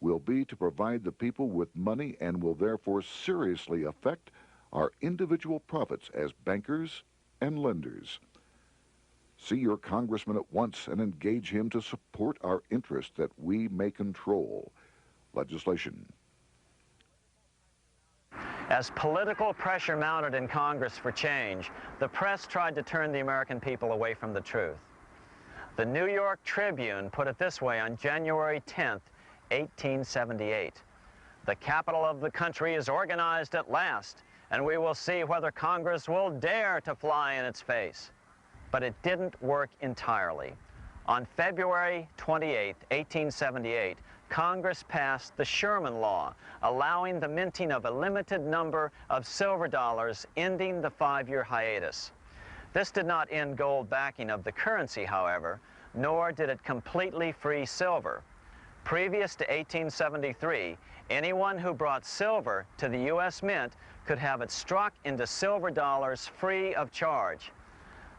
will be to provide the people with money and will therefore seriously affect our individual profits as bankers and lenders. See your congressman at once and engage him to support our interest that we may control legislation. As political pressure mounted in Congress for change, the press tried to turn the American people away from the truth. The New York Tribune put it this way on January 10th, 1878. "The capital of the country is organized at last, and we will see whether Congress will dare to fly in its face." But it didn't work entirely. On February 28, 1878, Congress passed the Sherman Law, allowing the minting of a limited number of silver dollars, ending the 5-year hiatus. This did not end gold backing of the currency, however, nor did it completely free silver. Previous to 1873, anyone who brought silver to the U.S. Mint could have it struck into silver dollars free of charge.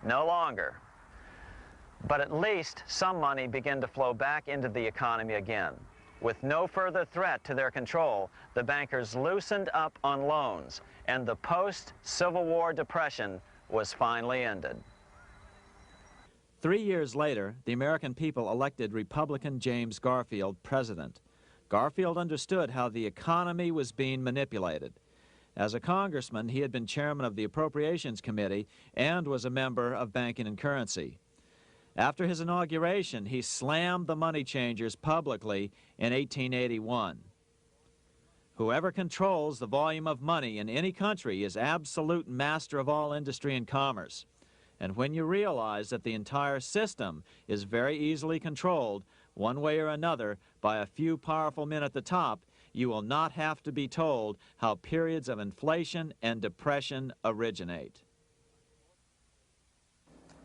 No longer. But at least some money began to flow back into the economy again. With no further threat to their control, the bankers loosened up on loans, and the post-Civil War depression was finally ended. 3 years later, the American people elected Republican James Garfield president. Garfield understood how the economy was being manipulated. As a congressman, he had been chairman of the Appropriations Committee and was a member of Banking and Currency. After his inauguration, he slammed the money changers publicly in 1881. Whoever controls the volume of money in any country is absolute master of all industry and commerce. And when you realize that the entire system is very easily controlled, one way or another, by a few powerful men at the top, you will not have to be told how periods of inflation and depression originate.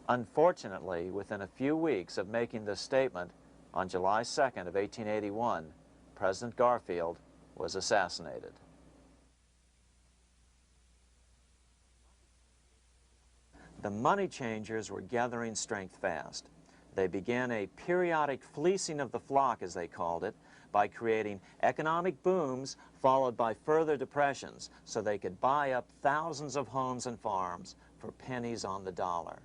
Unfortunately, within a few weeks of making this statement, on July 2nd of 1881, President Garfield was assassinated. The money changers were gathering strength fast. They began a periodic fleecing of the flock, as they called it, by creating economic booms followed by further depressions so they could buy up thousands of homes and farms for pennies on the dollar.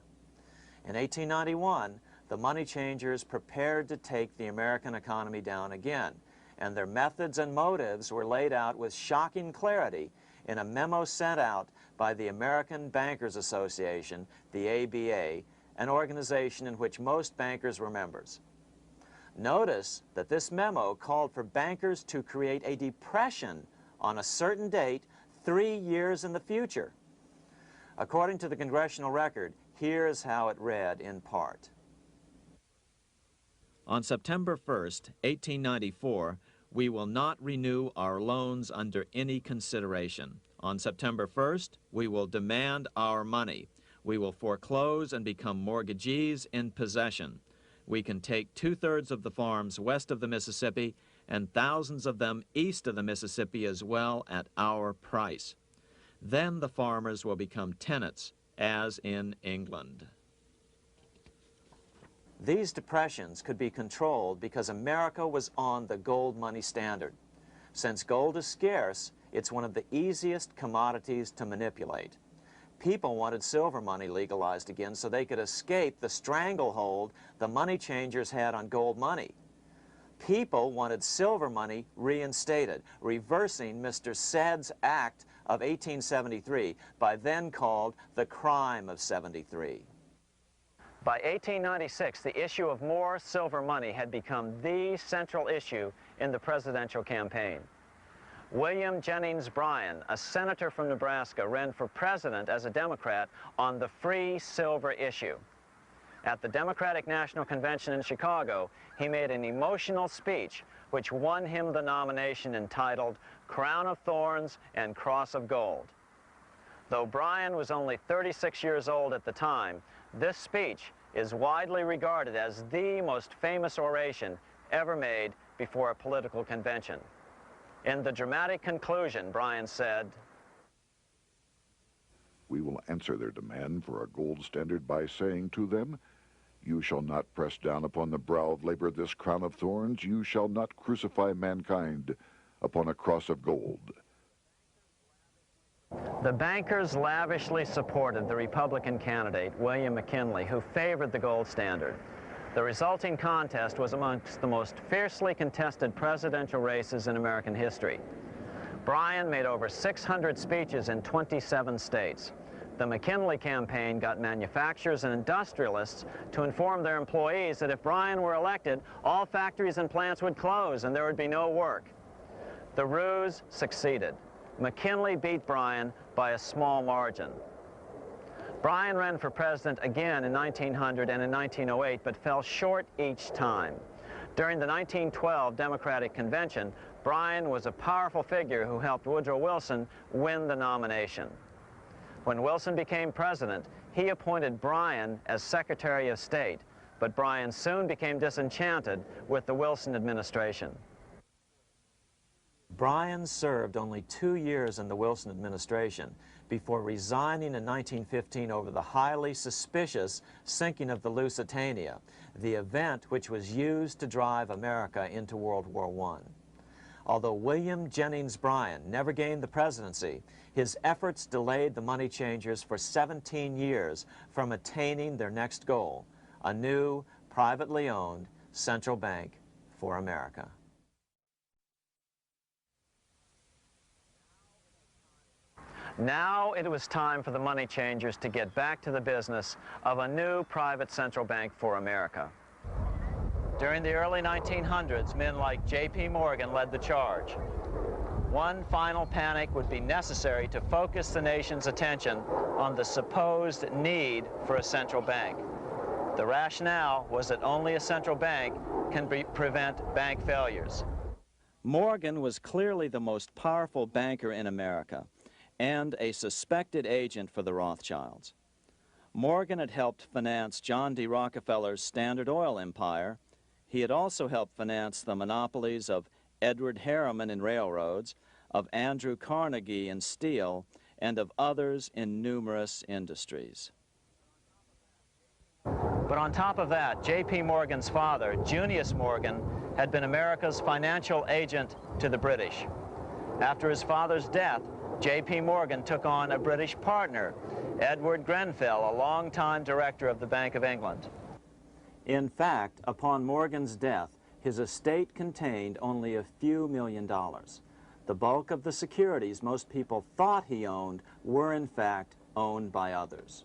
In 1891, the money changers prepared to take the American economy down again, and their methods and motives were laid out with shocking clarity in a memo sent out by the American Bankers Association, the ABA, an organization in which most bankers were members. Notice that this memo called for bankers to create a depression on a certain date 3 years in the future. According to the congressional record, here's how it read in part. On September 1st, 1894, we will not renew our loans under any consideration. On September 1st, we will demand our money. We will foreclose and become mortgagees in possession. We can take 2/3 of the farms west of the Mississippi and thousands of them east of the Mississippi as well at our price. Then the farmers will become tenants, as in England. These depressions could be controlled because America was on the gold money standard. Since gold is scarce, it's one of the easiest commodities to manipulate. People wanted silver money legalized again so they could escape the stranglehold the money changers had on gold money. People wanted silver money reinstated, reversing Mr. Said's Act of 1873, by then called the Crime of '73. By 1896, the issue of more silver money had become the central issue in the presidential campaign. William Jennings Bryan, a senator from Nebraska, ran for president as a Democrat on the free silver issue. At the Democratic National Convention in Chicago, he made an emotional speech which won him the nomination entitled Crown of Thorns and Cross of Gold. Though Bryan was only 36 years old at the time, this speech is widely regarded as the most famous oration ever made before a political convention. In the dramatic conclusion, Bryan said, "We will answer their demand for a gold standard by saying to them, you shall not press down upon the brow of labor this crown of thorns. You shall not crucify mankind upon a cross of gold." The bankers lavishly supported the Republican candidate, William McKinley, who favored the gold standard. The resulting contest was amongst the most fiercely contested presidential races in American history. Bryan made over 600 speeches in 27 states. The McKinley campaign got manufacturers and industrialists to inform their employees that if Bryan were elected, all factories and plants would close and there would be no work. The ruse succeeded. McKinley beat Bryan by a small margin. Bryan ran for president again in 1900 and in 1908, but fell short each time. During the 1912 Democratic Convention, Bryan was a powerful figure who helped Woodrow Wilson win the nomination. When Wilson became president, he appointed Bryan as Secretary of State, but Bryan soon became disenchanted with the Wilson administration. Bryan served only 2 years in the Wilson administration before resigning in 1915 over the highly suspicious sinking of the Lusitania, the event which was used to drive America into World War I. Although William Jennings Bryan never gained the presidency, his efforts delayed the money changers for 17 years from attaining their next goal, a new, privately owned central bank for America. Now it was time for the money changers to get back to the business of a new private central bank for America. During the early 1900s, men like J.P. Morgan led the charge. One final panic would be necessary to focus the nation's attention on the supposed need for a central bank. The rationale was that only a central bank can prevent bank failures. Morgan was clearly the most powerful banker in America and a suspected agent for the Rothschilds. Morgan had helped finance John D. Rockefeller's Standard Oil empire. He had also helped finance the monopolies of Edward Harriman in railroads, of Andrew Carnegie in steel, and of others in numerous industries. But on top of that, J.P. Morgan's father, Junius Morgan, had been America's financial agent to the British. After his father's death, J.P. Morgan took on a British partner, Edward Grenfell, a longtime director of the Bank of England. In fact, upon Morgan's death, his estate contained only a few $1 million. The bulk of the securities most people thought he owned were, in fact, owned by others.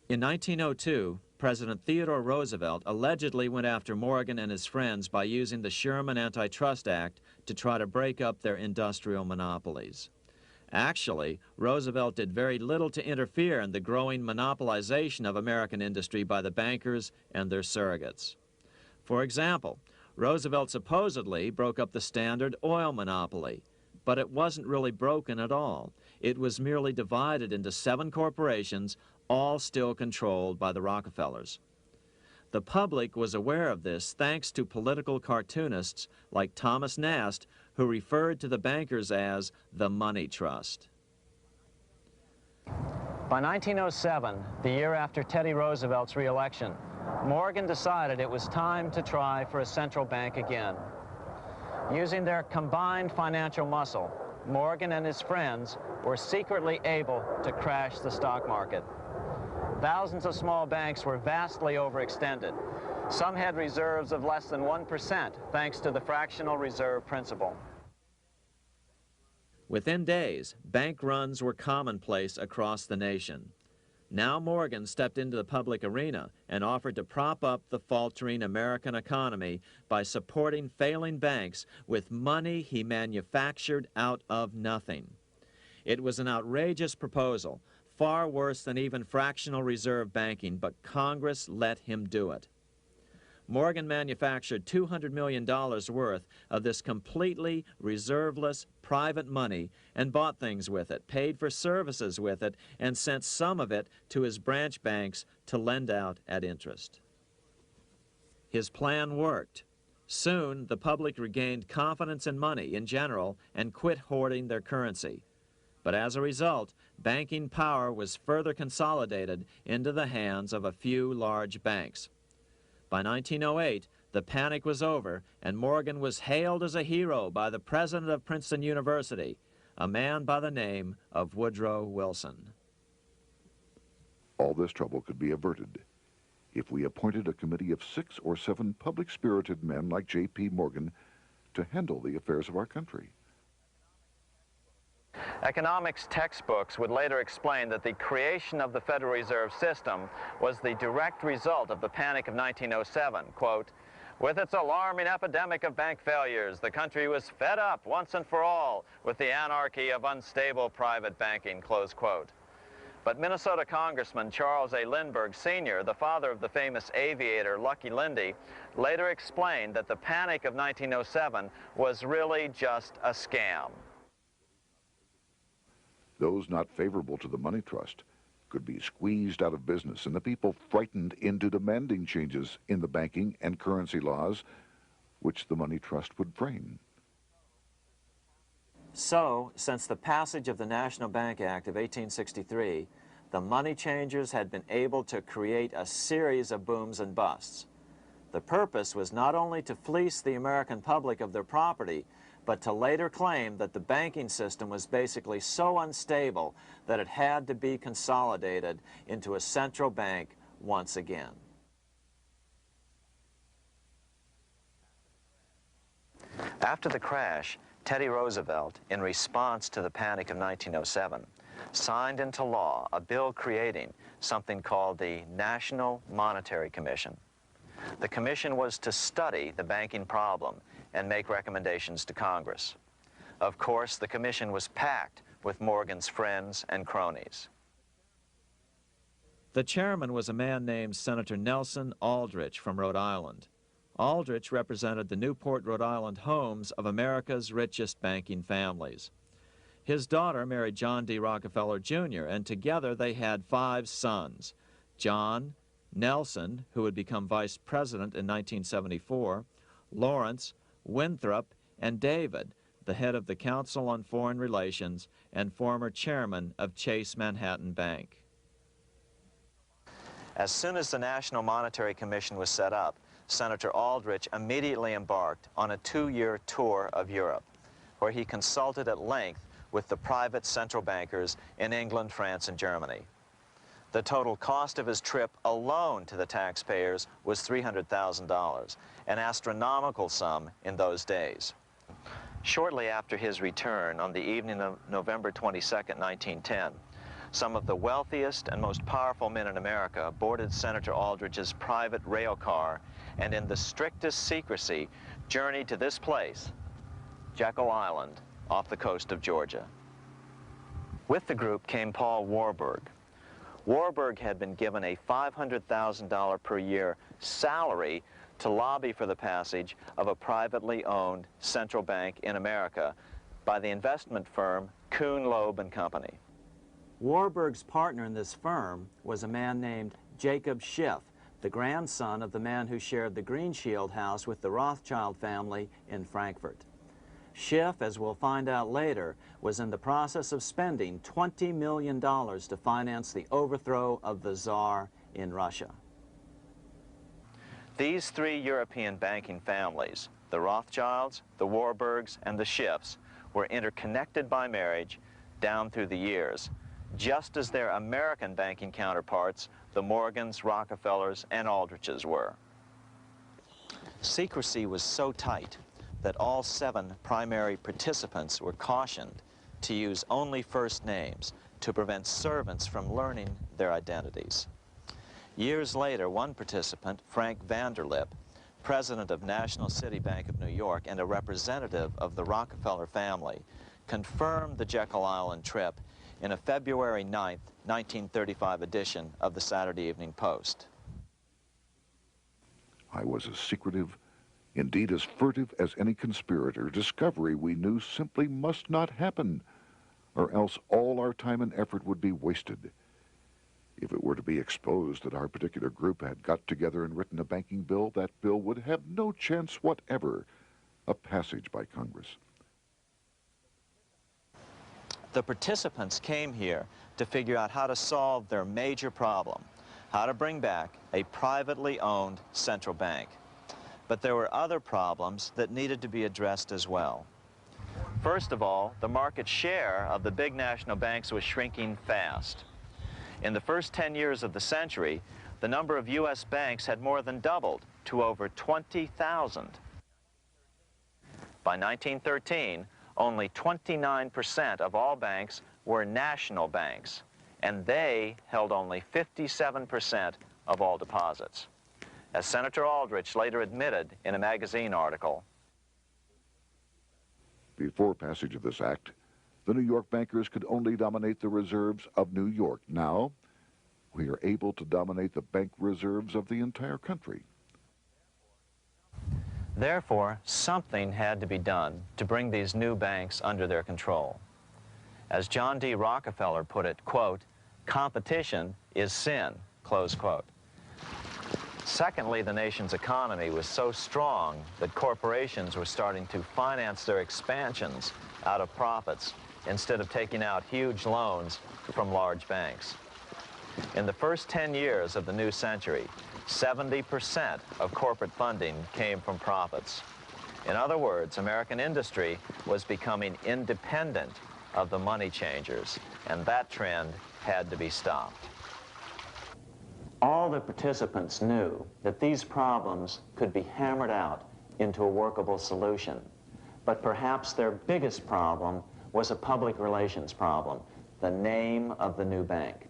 In 1902, President Theodore Roosevelt allegedly went after Morgan and his friends by using the Sherman Antitrust Act to try to break up their industrial monopolies. Actually, Roosevelt did very little to interfere in the growing monopolization of American industry by the bankers and their surrogates. For example, Roosevelt supposedly broke up the Standard Oil monopoly, But it wasn't really broken at all. It was merely divided into 7 corporations, all still controlled by the Rockefellers. The public was aware of this thanks to political cartoonists like Thomas Nast, who referred to the bankers as the money trust. By 1907, the year after Teddy Roosevelt's re-election, Morgan decided it was time to try for a central bank again. Using their combined financial muscle, Morgan and his friends were secretly able to crash the stock market. Thousands of small banks were vastly overextended. Some had reserves of less than 1% thanks to the fractional reserve principle. Within days, bank runs were commonplace across the nation. Now Morgan stepped into the public arena and offered to prop up the faltering American economy by supporting failing banks with money he manufactured out of nothing. It was an outrageous proposal, far worse than even fractional reserve banking, but Congress let him do it. Morgan manufactured $200 million worth of this completely reserveless private money and bought things with it, paid for services with it, and sent some of it to his branch banks to lend out at interest. His plan worked. Soon, the public regained confidence in money in general and quit hoarding their currency. But as a result, banking power was further consolidated into the hands of a few large banks. By 1908, the panic was over, and Morgan was hailed as a hero by the president of Princeton University, a man by the name of Woodrow Wilson. All this trouble could be averted if we appointed a committee of 6 or 7 public-spirited men like J.P. Morgan to handle the affairs of our country. Economics textbooks would later explain that the creation of the Federal Reserve System was the direct result of the panic of 1907. Quote, "With its alarming epidemic of bank failures, the country was fed up once and for all with the anarchy of unstable private banking," close quote. But Minnesota Congressman Charles A. Lindbergh Sr., the father of the famous aviator Lucky Lindy, later explained that the panic of 1907 was really just a scam. Those not favorable to the money trust could be squeezed out of business and the people frightened into demanding changes in the banking and currency laws which the money trust would frame. So, since the passage of the National Bank Act of 1863, the money changers had been able to create a series of booms and busts. The purpose was not only to fleece the American public of their property, but to later claim that the banking system was basically so unstable that it had to be consolidated into a central bank once again. After the crash, Teddy Roosevelt, in response to the panic of 1907, signed into law a bill creating something called the National Monetary Commission. The commission was to study the banking problem and make recommendations to Congress. Of course, the commission was packed with Morgan's friends and cronies. The chairman was a man named Senator Nelson Aldrich from Rhode Island. Aldrich represented the Newport, Rhode Island homes of America's richest banking families. His daughter married John D. Rockefeller, Jr., and together they had 5 sons: John, Nelson, who would become vice president in 1974, Lawrence, Winthrop, and David, the head of the Council on Foreign Relations and former chairman of Chase Manhattan Bank. As soon as the National Monetary Commission was set up, Senator Aldrich immediately embarked on a 2-year tour of Europe, where he consulted at length with the private central bankers in England, France, and Germany. The total cost of his trip alone to the taxpayers was $300,000, an astronomical sum in those days. Shortly after his return, on the evening of November 22nd, 1910, some of the wealthiest and most powerful men in America boarded Senator Aldrich's private rail car and in the strictest secrecy journeyed to this place, Jekyll Island, off the coast of Georgia. With the group came Paul Warburg. Warburg had been given a $500,000 per year salary to lobby for the passage of a privately owned central bank in America, by the investment firm Kuhn, Loeb and Company. Warburg's partner in this firm was a man named Jacob Schiff, the grandson of the man who shared the Green Shield house with the Rothschild family in Frankfurt. Schiff, as we'll find out later, was in the process of spending $20 million to finance the overthrow of the Tsar in Russia. These three European banking families, the Rothschilds, the Warburgs, and the Schiffs, were interconnected by marriage down through the years, just as their American banking counterparts, the Morgans, Rockefellers, and Aldriches were. Secrecy was so tight that all 7 primary participants were cautioned to use only first names to prevent servants from learning their identities. Years later, one participant, Frank Vanderlip, president of National City Bank of New York and a representative of the Rockefeller family, confirmed the Jekyll Island trip in a February 9, 1935 edition of the Saturday Evening Post. I was as secretive, indeed as furtive as any conspirator. Discovery, we knew, simply must not happen, or else all our time and effort would be wasted. If it were to be exposed that our particular group had got together and written a banking bill, that bill would have no chance whatever of passage by Congress. The participants came here to figure out how to solve their major problem, how to bring back a privately owned central bank. But there were other problems that needed to be addressed as well. First of all, the market share of the big national banks was shrinking fast. In the first 10 years of the century, the number of U.S. banks had more than doubled to over 20,000. By 1913, only 29% of all banks were national banks, and they held only 57% of all deposits. As Senator Aldrich later admitted in a magazine article, before passage of this act, the New York bankers could only dominate the reserves of New York. Now, we are able to dominate the bank reserves of the entire country. Therefore, something had to be done to bring these new banks under their control. As John D. Rockefeller put it, quote, "Competition is sin," close quote. Secondly, the nation's economy was so strong that corporations were starting to finance their expansions out of profits instead of taking out huge loans from large banks. In the first 10 years of the new century, 70% of corporate funding came from profits. In other words, American industry was becoming independent of the money changers, and that trend had to be stopped. All the participants knew that these problems could be hammered out into a workable solution, but perhaps their biggest problem was a public relations problem, the name of the new bank.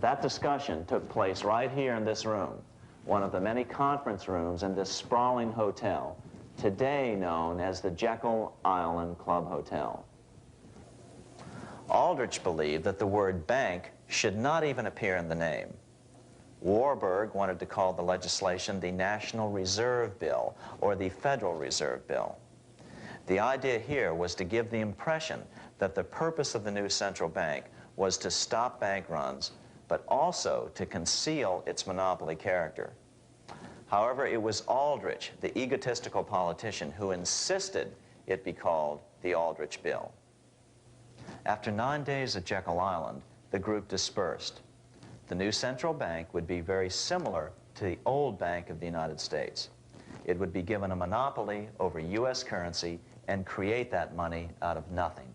That discussion took place right here in this room, one of the many conference rooms in this sprawling hotel, today known as the Jekyll Island Club Hotel. Aldrich believed that the word bank should not even appear in the name. Warburg wanted to call the legislation the National Reserve Bill or the Federal Reserve Bill. The idea here was to give the impression that the purpose of the new central bank was to stop bank runs, but also to conceal its monopoly character. However, it was Aldrich, the egotistical politician, who insisted it be called the Aldrich Bill. After 9 days at Jekyll Island, the group dispersed. The new central bank would be very similar to the old Bank of the United States. It would be given a monopoly over U.S. currency and create that money out of nothing.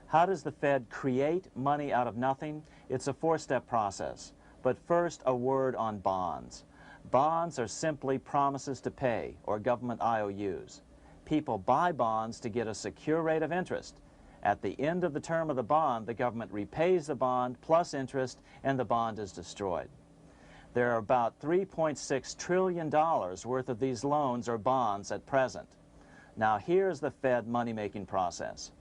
How does the Fed create money out of nothing? It's a four-step process. But first, a word on bonds. Bonds are simply promises to pay, or government IOUs. People buy bonds to get a secure rate of interest. At the end of the term of the bond, the government repays the bond plus interest, and the bond is destroyed. There are about $3.6 trillion worth of these loans or bonds at present. Now here's the Fed money-making process.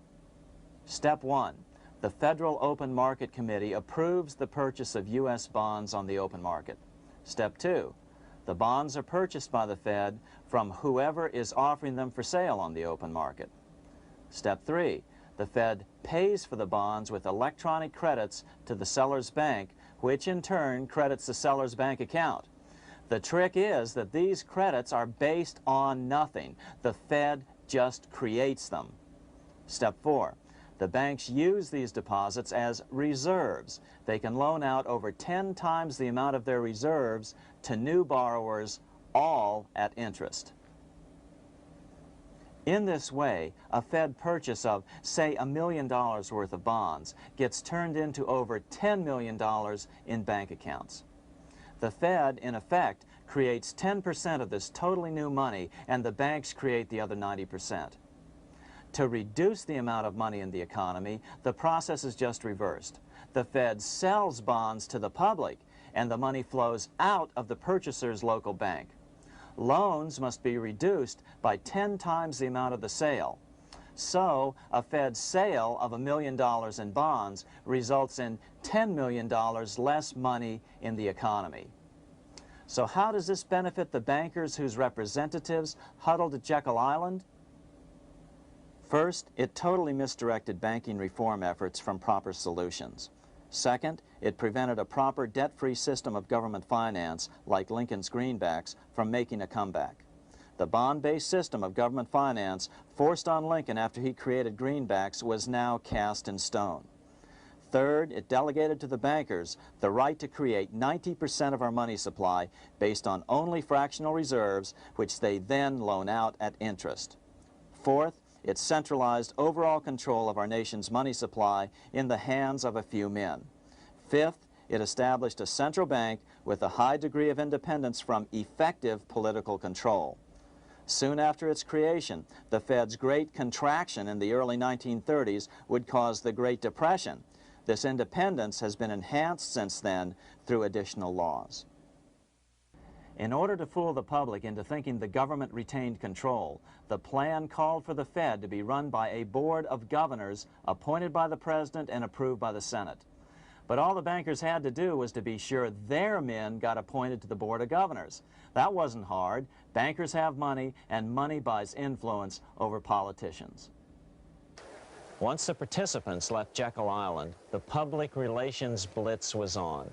Step 1. The Federal Open Market Committee approves the purchase of U.S. bonds on the open market. Step 2. The bonds are purchased by the Fed from whoever is offering them for sale on the open market. Step 3, the Fed pays for the bonds with electronic credits to the seller's bank, which in turn credits the seller's bank account. The trick is that these credits are based on nothing. The Fed just creates them. Step 4, the banks use these deposits as reserves. They can loan out over 10 times the amount of their reserves to new borrowers, all at interest. In this way, a Fed purchase of, say, $1 million worth of bonds gets turned into over $10 million in bank accounts. The Fed, in effect, creates 10% of this totally new money, and the banks create the other 90%. To reduce the amount of money in the economy, the process is just reversed. The Fed sells bonds to the public, and the money flows out of the purchaser's local bank. Loans must be reduced by 10 times the amount of the sale. So, a Fed sale of $1 million in bonds results in $10 million less money in the economy. So how does this benefit the bankers whose representatives huddled at Jekyll Island? First, it totally misdirected banking reform efforts from proper solutions. Second, it prevented a proper debt-free system of government finance, like Lincoln's greenbacks, from making a comeback. The bond-based system of government finance forced on Lincoln after he created greenbacks was now cast in stone. Third, it delegated to the bankers the right to create 90% of our money supply based on only fractional reserves, which they then loan out at interest. Fourth, it centralized overall control of our nation's money supply in the hands of a few men. Fifth, it established a central bank with a high degree of independence from effective political control. Soon after its creation, the Fed's great contraction in the early 1930s would cause the Great Depression. This independence has been enhanced since then through additional laws. In order to fool the public into thinking the government retained control, the plan called for the Fed to be run by a board of governors appointed by the President and approved by the Senate. But all the bankers had to do was to be sure their men got appointed to the board of governors. That wasn't hard. Bankers have money, and money buys influence over politicians. Once the participants left Jekyll Island, the public relations blitz was on.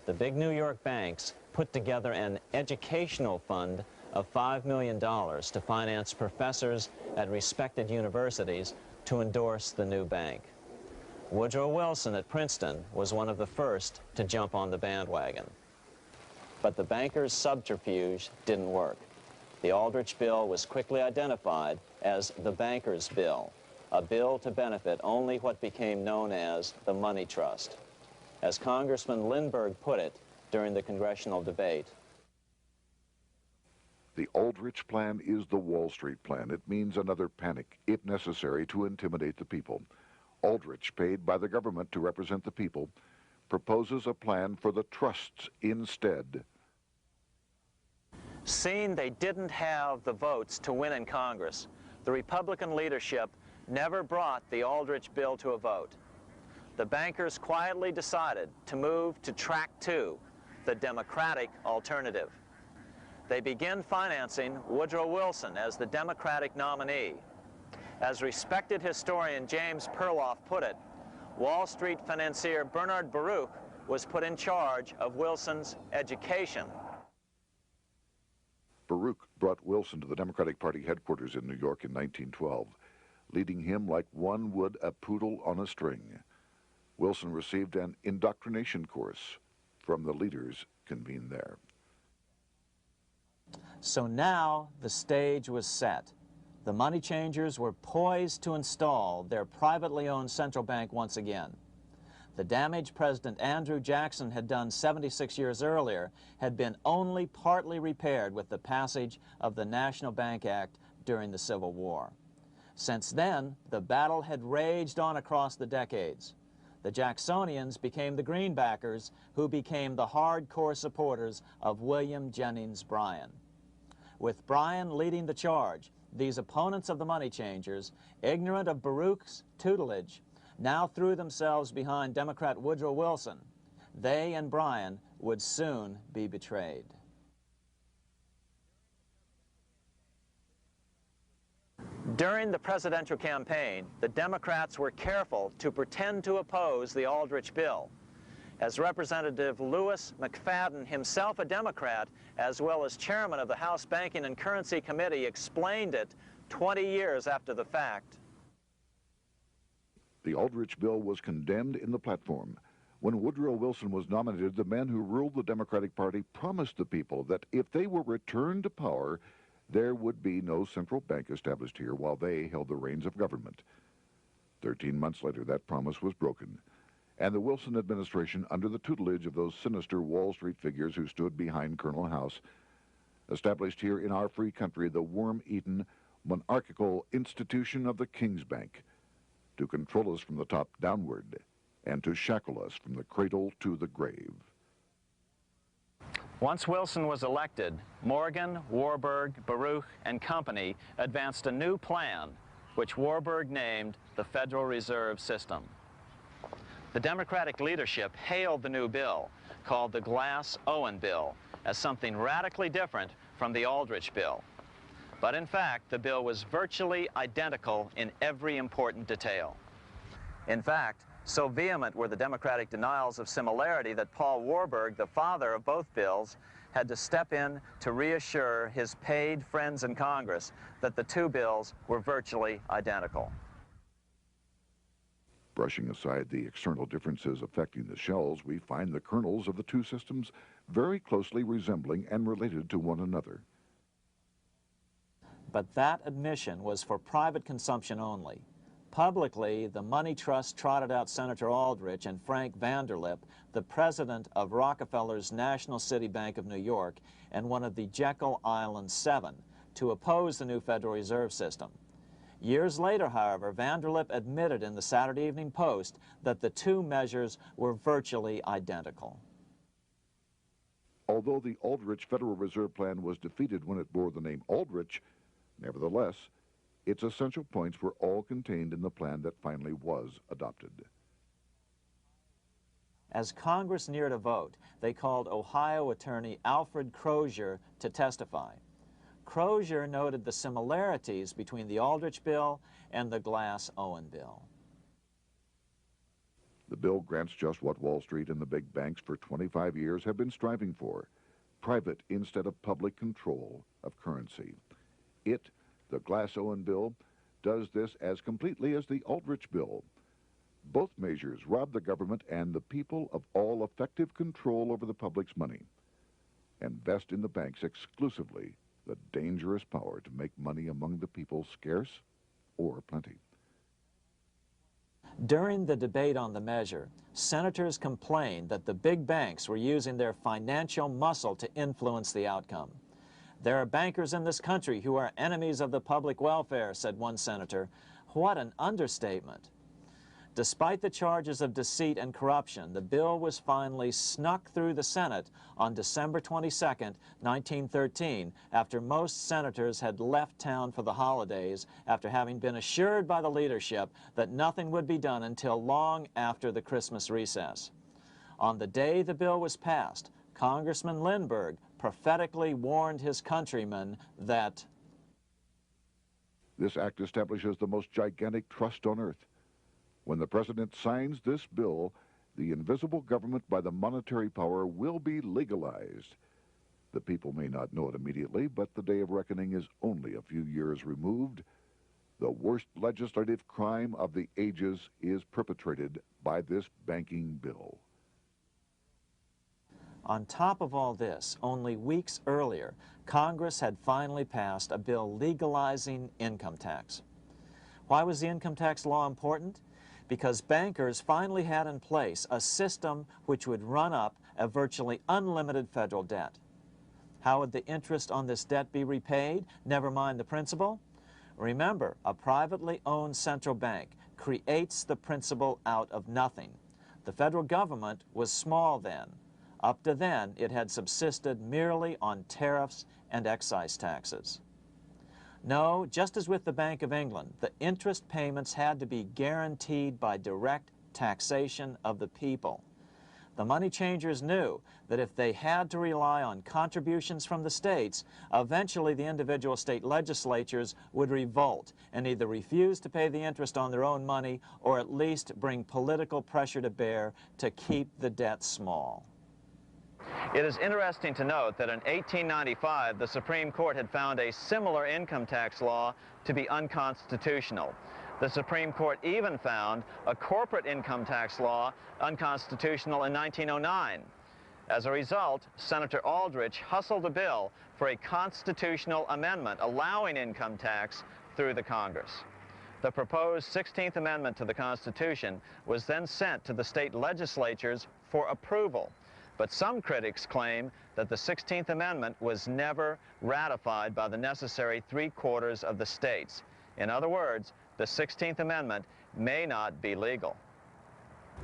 The big New York banks put together an educational fund of $5 million to finance professors at respected universities to endorse the new bank. Woodrow Wilson at Princeton was one of the first to jump on the bandwagon. But the bankers' subterfuge didn't work. The Aldrich Bill was quickly identified as the bankers' bill, a bill to benefit only what became known as the money trust. As Congressman Lindbergh put it during the congressional debate, the Aldrich Plan is the Wall Street plan. It means another panic, if necessary, to intimidate the people. Aldrich, paid by the government to represent the people, proposes a plan for the trusts instead. seeing they didn't have the votes to win in Congress, the Republican leadership never brought the Aldrich bill to a vote. The bankers quietly decided to move to track 2, the Democratic alternative. They began financing Woodrow Wilson as the Democratic nominee. As respected historian James Perloff put it, Wall Street financier Bernard Baruch was put in charge of Wilson's education. Baruch brought Wilson to the Democratic Party headquarters in New York in 1912, leading him like one would a poodle on a string. Wilson received an indoctrination course from the leaders convened there. So now the stage was set. The money changers were poised to install their privately owned central bank once again. The damage President Andrew Jackson had done 76 years earlier had been only partly repaired with the passage of the National Bank Act during the Civil War. Since then, the battle had raged on across the decades. The Jacksonians became the greenbackers, who became the hardcore supporters of William Jennings Bryan. With Bryan leading the charge, these opponents of the money changers, ignorant of Baruch's tutelage, now threw themselves behind Democrat Woodrow Wilson. They and Bryan would soon be betrayed. During the presidential campaign, the Democrats were careful to pretend to oppose the Aldrich bill. As Representative Lewis McFadden, himself a Democrat, as well as chairman of the House Banking and Currency Committee, explained it 20 years after the fact. The Aldrich bill was condemned in the platform. When Woodrow Wilson was nominated, the man who ruled the Democratic Party promised the people that if they were returned to power, there would be no central bank established here while they held the reins of government. 13 months later, that promise was broken, and the Wilson administration, under the tutelage of those sinister Wall Street figures who stood behind Colonel House, established here in our free country the worm-eaten, monarchical institution of the King's Bank, to control us from the top downward and to shackle us from the cradle to the grave. Once Wilson was elected, Morgan, Warburg, Baruch, and company advanced a new plan, which Warburg named the Federal Reserve System. The Democratic leadership hailed the new bill, called the Glass-Owen bill, as something radically different from the Aldrich bill. But in fact, the bill was virtually identical in every important detail. In fact, so vehement were the Democratic denials of similarity that Paul Warburg, the father of both bills, had to step in to reassure his paid friends in Congress that the two bills were virtually identical. Brushing aside the external differences affecting the shells, we find the kernels of the two systems very closely resembling and related to one another. But that admission was for private consumption only. Publicly, the money trust trotted out Senator Aldrich and Frank Vanderlip, the president of Rockefeller's National City Bank of New York and one of the Jekyll Island Seven, to oppose the new Federal Reserve System. Years later, however, Vanderlip admitted in the Saturday Evening Post that the two measures were virtually identical. Although the Aldrich Federal Reserve Plan was defeated when it bore the name Aldrich, nevertheless, its essential points were all contained in the plan that finally was adopted. As Congress neared a vote, they called Ohio attorney Alfred Crozier to testify. Crozier noted the similarities between the Aldrich bill and the Glass-Owen bill. The bill grants just what Wall Street and the big banks for 25 years have been striving for: private instead of public control of currency. It, the Glass-Owen bill, does this as completely as the Aldrich bill. Both measures rob the government and the people of all effective control over the public's money and vest in the banks exclusively the dangerous power to make money among the people scarce or plenty. During the debate on the measure, senators complained that the big banks were using their financial muscle to influence the outcome. "There are bankers in this country who are enemies of the public welfare," said one senator. What an understatement. Despite the charges of deceit and corruption, the bill was finally snuck through the Senate on December 22, 1913, after most senators had left town for the holidays, after having been assured by the leadership that nothing would be done until long after the Christmas recess. On the day the bill was passed, Congressman Lindbergh prophetically warned his countrymen that this act establishes the most gigantic trust on earth. When the president signs this bill, the invisible government by the monetary power will be legalized. The people may not know it immediately, but the day of reckoning is only a few years removed. The worst legislative crime of the ages is perpetrated by this banking bill. On top of all this, only weeks earlier, Congress had finally passed a bill legalizing income tax. Why was the income tax law important? Because bankers finally had in place a system which would run up a virtually unlimited federal debt. How would the interest on this debt be repaid? Never mind the principal. Remember, a privately owned central bank creates the principal out of nothing. The federal government was small then. Up to then, it had subsisted merely on tariffs and excise taxes. No, just as with the Bank of England, the interest payments had to be guaranteed by direct taxation of the people. The money changers knew that if they had to rely on contributions from the states, eventually the individual state legislatures would revolt and either refuse to pay the interest on their own money or at least bring political pressure to bear to keep the debt small. It is interesting to note that in 1895, the Supreme Court had found a similar income tax law to be unconstitutional. The Supreme Court even found a corporate income tax law unconstitutional in 1909. As a result, Senator Aldrich hustled a bill for a constitutional amendment allowing income tax through the Congress. The proposed 16th Amendment to the Constitution was then sent to the state legislatures for approval. But some critics claim that the 16th Amendment was never ratified by the necessary 3/4 of the states. In other words, the 16th Amendment may not be legal.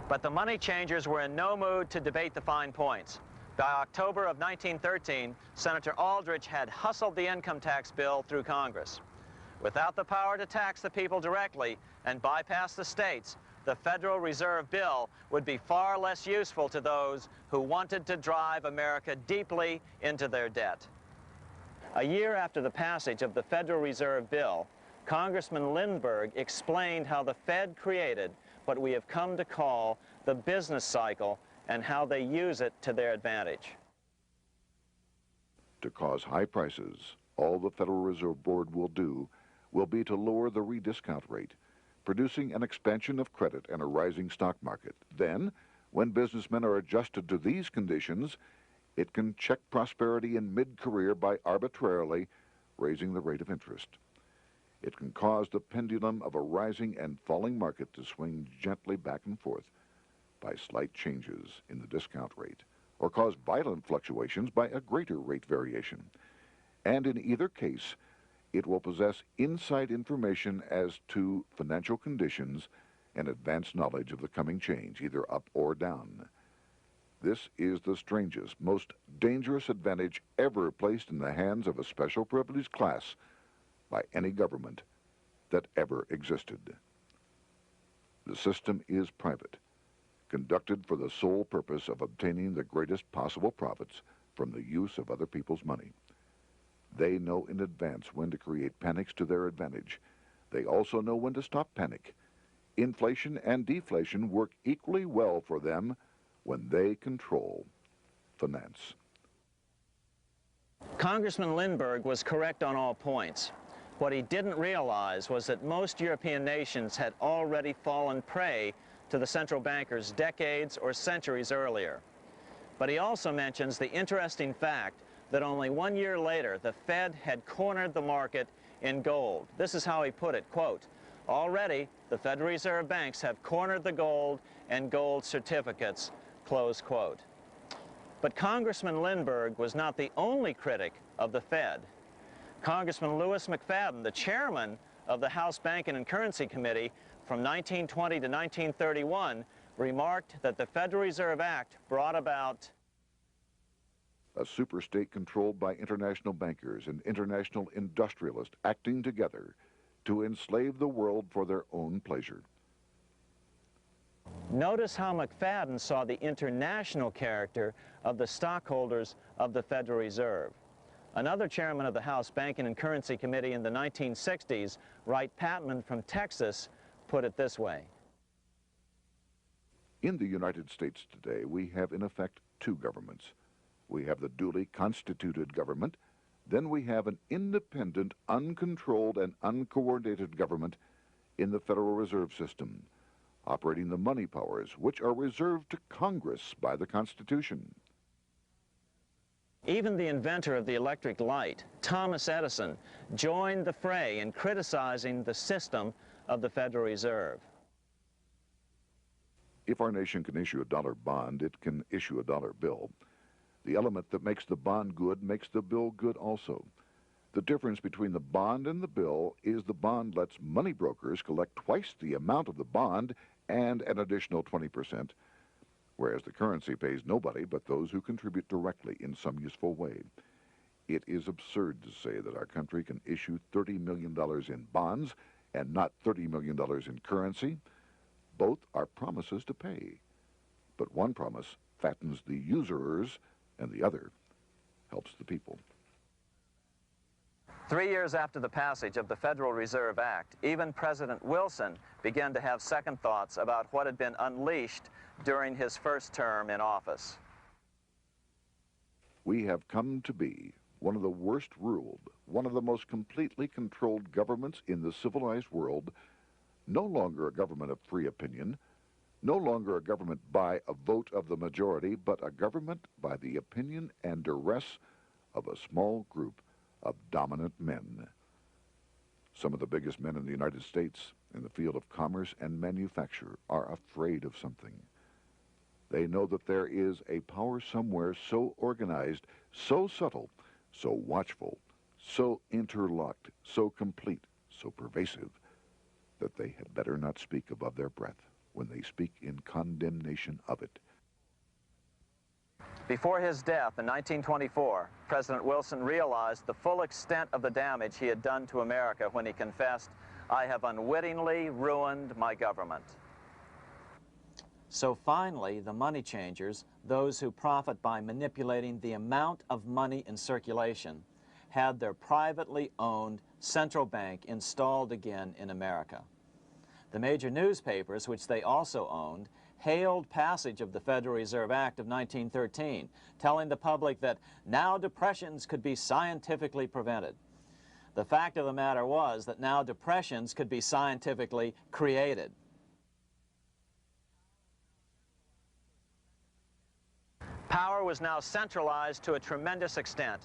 But the money changers were in no mood to debate the fine points. By October of 1913, Senator Aldrich had hustled the income tax bill through Congress. Without the power to tax the people directly and bypass the states, the Federal Reserve Bill would be far less useful to those who wanted to drive America deeply into their debt. A year after the passage of the Federal Reserve Bill, Congressman Lindbergh explained how the Fed created what we have come to call the business cycle and how they use it to their advantage. To cause high prices, all the Federal Reserve Board will do will be to lower the rediscount rate, producing an expansion of credit and a rising stock market. Then, when businessmen are adjusted to these conditions, it can check prosperity in mid-career by arbitrarily raising the rate of interest. It can cause the pendulum of a rising and falling market to swing gently back and forth by slight changes in the discount rate, or cause violent fluctuations by a greater rate variation. And in either case, it will possess inside information as to financial conditions and advanced knowledge of the coming change, either up or down. This is the strangest, most dangerous advantage ever placed in the hands of a special privileged class by any government that ever existed. The system is private, conducted for the sole purpose of obtaining the greatest possible profits from the use of other people's money. They know in advance when to create panics to their advantage. They also know when to stop panic. Inflation and deflation work equally well for them when they control finance. Congressman Lindbergh was correct on all points. What he didn't realize was that most European nations had already fallen prey to the central bankers decades or centuries earlier. But he also mentions the interesting fact that only 1 year later, the Fed had cornered the market in gold. This is how he put it, quote, "Already, the Federal Reserve banks have cornered the gold and gold certificates," close quote. But Congressman Lindbergh was not the only critic of the Fed. Congressman Lewis McFadden, the chairman of the House Banking and Currency Committee from 1920 to 1931, remarked that the Federal Reserve Act brought about a superstate controlled by international bankers and international industrialists acting together to enslave the world for their own pleasure. Notice how McFadden saw the international character of the stockholders of the Federal Reserve. Another chairman of the House Banking and Currency Committee in the 1960s, Wright Patman from Texas, put it this way. In the United States today, we have in effect two governments. We have the duly constituted government, then we have an independent, uncontrolled, and uncoordinated government in the Federal Reserve System, operating the money powers which are reserved to Congress by the Constitution. Even the inventor of the electric light, Thomas Edison, joined the fray in criticizing the system of the Federal Reserve. If our nation can issue a dollar bond, it can issue a dollar bill. The element that makes the bond good makes the bill good also. The difference between the bond and the bill is the bond lets money brokers collect twice the amount of the bond and an additional 20%, whereas the currency pays nobody but those who contribute directly in some useful way. It is absurd to say that our country can issue $30 million in bonds and not $30 million in currency. Both are promises to pay, but one promise fattens the usurers, and the other helps the people. 3 years after the passage of the Federal Reserve Act, even President Wilson began to have second thoughts about what had been unleashed during his first term in office. We have come to be one of the worst ruled, one of the most completely controlled governments in the civilized world, no longer a government of free opinion, no longer a government by a vote of the majority, but a government by the opinion and duress of a small group of dominant men. Some of the biggest men in the United States in the field of commerce and manufacture are afraid of something. They know that there is a power somewhere so organized, so subtle, so watchful, so interlocked, so complete, so pervasive, that they had better not speak above their breath when they speak in condemnation of it. Before his death in 1924, President Wilson realized the full extent of the damage he had done to America when he confessed, "I have unwittingly ruined my government." So finally, the money changers, those who profit by manipulating the amount of money in circulation, had their privately owned central bank installed again in America. The major newspapers, which they also owned, hailed passage of the Federal Reserve Act of 1913, telling the public that now depressions could be scientifically prevented. The fact of the matter was that now depressions could be scientifically created. Power was now centralized to a tremendous extent.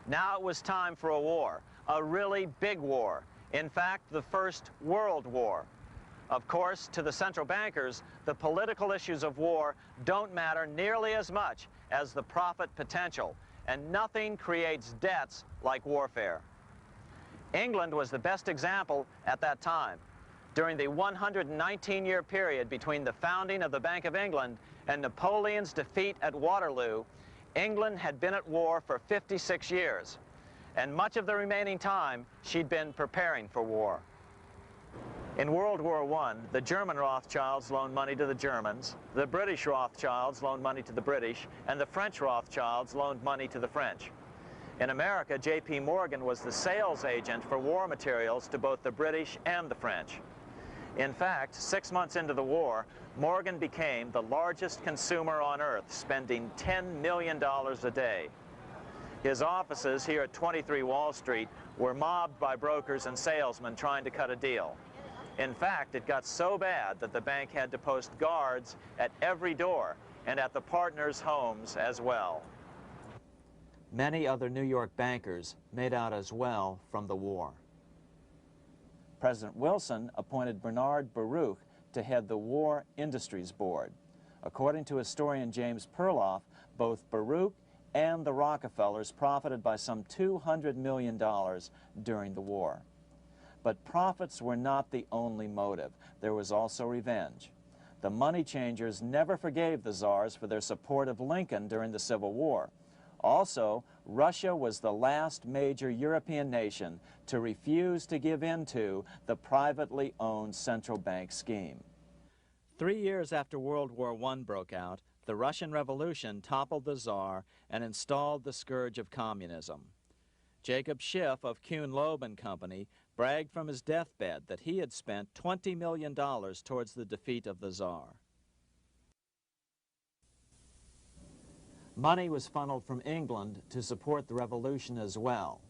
Now it was time for a war, a really big war. In fact, the First World War. Of course, to the central bankers, the political issues of war don't matter nearly as much as the profit potential, and nothing creates debts like warfare. England was the best example at that time. During the 119-year period between the founding of the Bank of England and Napoleon's defeat at Waterloo, England had been at war for 56 years, and much of the remaining time she'd been preparing for war. In World War I, the German Rothschilds loaned money to the Germans, the British Rothschilds loaned money to the British, and the French Rothschilds loaned money to the French. In America, J.P. Morgan was the sales agent for war materials to both the British and the French. In fact, 6 months into the war, Morgan became the largest consumer on earth, spending $10 million a day. His offices here at 23 Wall Street were mobbed by brokers and salesmen trying to cut a deal. In fact, it got so bad that the bank had to post guards at every door and at the partners' homes as well. Many other New York bankers made out as well from the war. President Wilson appointed Bernard Baruch to head the War Industries Board. According to historian James Perloff, both Baruch and the Rockefellers profited by some $200 million during the war. But profits were not the only motive. There was also revenge. The money changers never forgave the czars for their support of Lincoln during the Civil War. Also, Russia was the last major European nation to refuse to give in to the privately owned central bank scheme. 3 years after World War I broke out, the Russian Revolution toppled the Tsar and installed the scourge of communism. Jacob Schiff of Kuhn Loeb and Company bragged from his deathbed that he had spent $20 million towards the defeat of the Tsar. Money was funneled from England to support the revolution as well.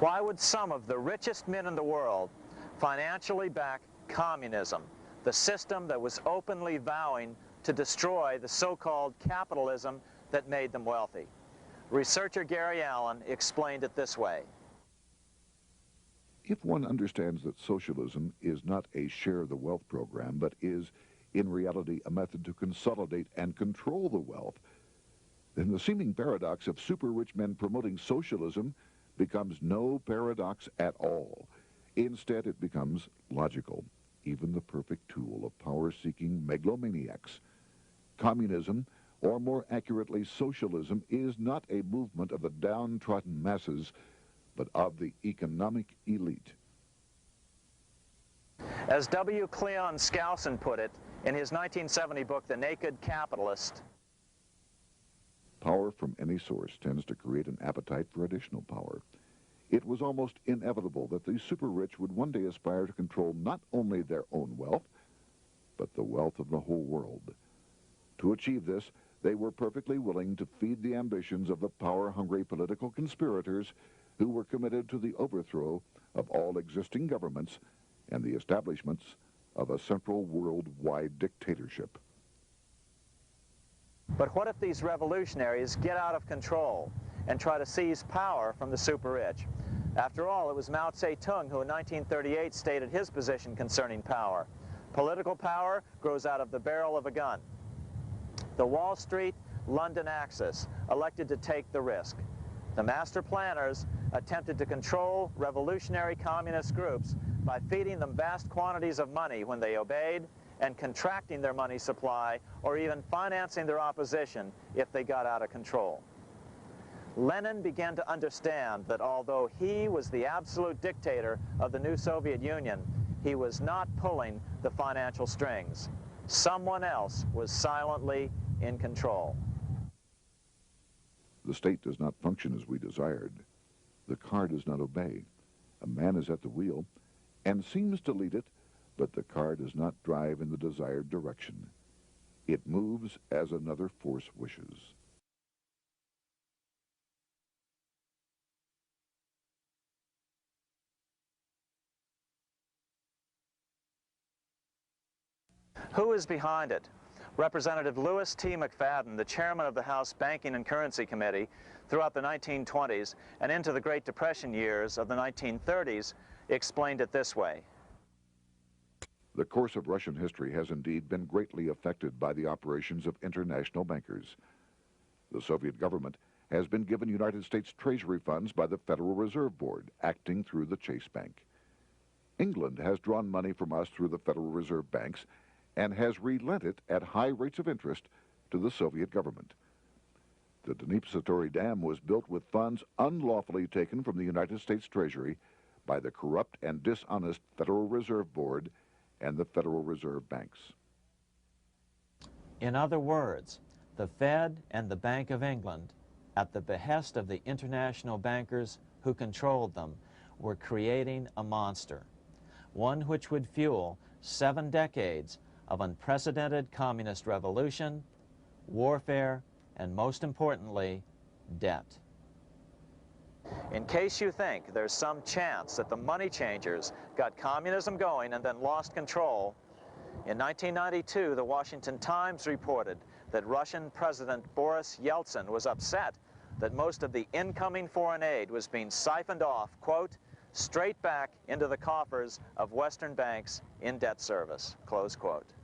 Why would some of the richest men in the world financially back communism, the system that was openly vowing to destroy the so-called capitalism that made them wealthy? Researcher Gary Allen explained it this way. If one understands that socialism is not a share the wealth program, but is in reality a method to consolidate and control the wealth, then the seeming paradox of super-rich men promoting socialism becomes no paradox at all. Instead, it becomes logical, even the perfect tool of power-seeking megalomaniacs. Communism, or more accurately socialism, is not a movement of the downtrodden masses, but of the economic elite. As W. Cleon Skousen put it, In his 1970 book, The Naked Capitalist, Power from any source tends to create an appetite for additional power. It was almost inevitable that the super-rich would one day aspire to control not only their own wealth, but the wealth of the whole world. To achieve this, they were perfectly willing to feed the ambitions of the power-hungry political conspirators who were committed to the overthrow of all existing governments and the establishments of a central worldwide dictatorship. but what if these revolutionaries get out of control and try to seize power from the super-rich? After all, it was Mao Zedong who in 1938 stated his position concerning power. Political power grows out of the barrel of a gun. The Wall Street, London axis elected to take the risk. The master planners attempted to control revolutionary communist groups by feeding them vast quantities of money when they obeyed and contracting their money supply or even financing their opposition if they got out of control. Lenin began to understand that although he was the absolute dictator of the new Soviet Union, he was not pulling the financial strings. Someone else was silently in control. The state does not function as we desired. The car does not obey. A man is at the wheel and seems to lead it, but the car does not drive in the desired direction. It moves as another force wishes. Who is behind it? Representative Louis T. McFadden, the chairman of the House Banking and Currency Committee throughout the 1920s and into the Great Depression years of the 1930s, explained it this way. The course of Russian history has indeed been greatly affected by the operations of international bankers. The Soviet government has been given United States Treasury funds by the Federal Reserve Board, acting through the Chase Bank. England has drawn money from us through the Federal Reserve banks and has relent it at high rates of interest to the Soviet government. The Dnipro Dam was built with funds unlawfully taken from the United States Treasury by the corrupt and dishonest Federal Reserve Board and the Federal Reserve banks. In other words, the Fed and the Bank of England, at the behest of the international bankers who controlled them, were creating a monster, one which would fuel 7 decades of unprecedented communist revolution, warfare, and most importantly, debt. In case you think there's some chance that the money changers got communism going and then lost control, in 1992, the Washington Times reported that Russian President Boris Yeltsin was upset that most of the incoming foreign aid was being siphoned off, quote, straight back into the coffers of Western banks in debt service, close quote.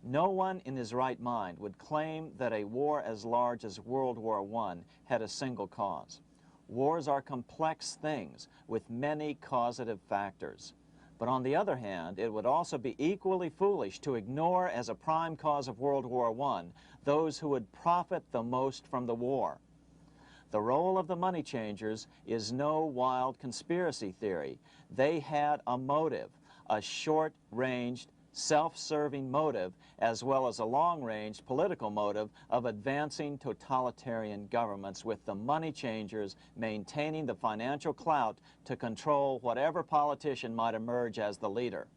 No one in his right mind would claim that a war as large as World War I had a single cause. Wars are complex things with many causative factors. But on the other hand, it would also be equally foolish to ignore as a prime cause of World War I those who would profit the most from the war. The role of the money changers is no wild conspiracy theory. They had a motive, a short-ranged, self-serving motive, as well as a long-range political motive of advancing totalitarian governments, with the money changers maintaining the financial clout to control whatever politician might emerge as the leader.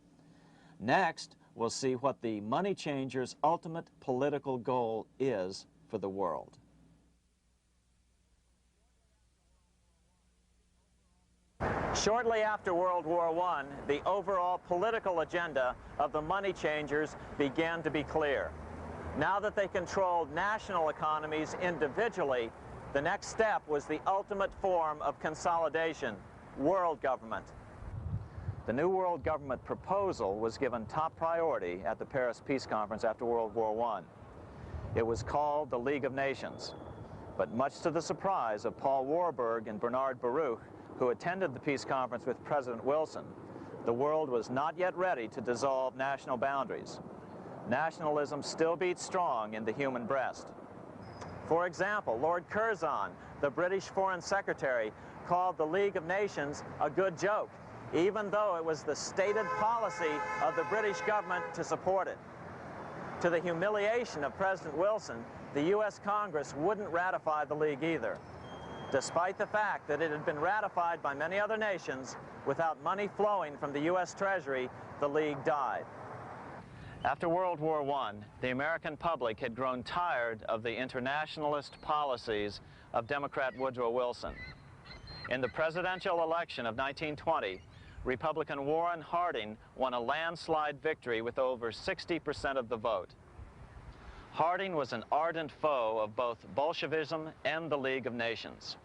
Next, we'll see what the money changers' ultimate political goal is for the world. Shortly after World War I, the overall political agenda of the money changers began to be clear. Now that they controlled national economies individually, the next step was the ultimate form of consolidation, world government. The new world government proposal was given top priority at the Paris Peace Conference after World War I. It was called the League of Nations, but much to the surprise of Paul Warburg and Bernard Baruch, who attended the peace conference with President Wilson, the world was not yet ready to dissolve national boundaries. Nationalism still beats strong in the human breast. For example, Lord Curzon, the British Foreign Secretary, called the League of Nations a good joke, even though it was the stated policy of the British government to support it. To the humiliation of President Wilson, the U.S. Congress wouldn't ratify the League either, despite the fact that it had been ratified by many other nations. Without money flowing from the U.S. Treasury, the League died. After World War I, the American public had grown tired of the internationalist policies of Democrat Woodrow Wilson. In the presidential election of 1920, Republican Warren Harding won a landslide victory with over 60% of the vote. Harding was an ardent foe of both Bolshevism and the League of Nations.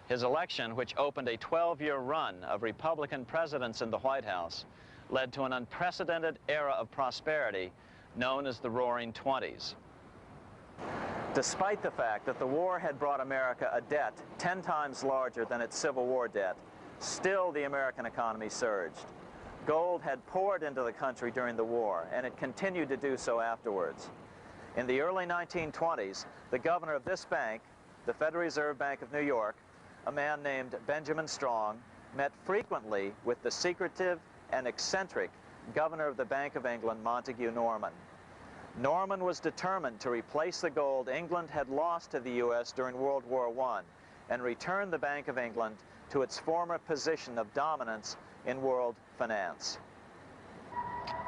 His election, which opened a 12-year run of Republican presidents in the White House, led to an unprecedented era of prosperity known as the Roaring Twenties. Despite the fact that the war had brought America a debt 10 times larger than its Civil War debt, still the American economy surged. Gold had poured into the country during the war, and it continued to do so afterwards. In the early 1920s, the governor of this bank, the Federal Reserve Bank of New York, a man named Benjamin Strong, met frequently with the secretive and eccentric governor of the Bank of England, Montague Norman. Norman was determined to replace the gold England had lost to the U.S. during World War I and return the Bank of England to its former position of dominance in world finance.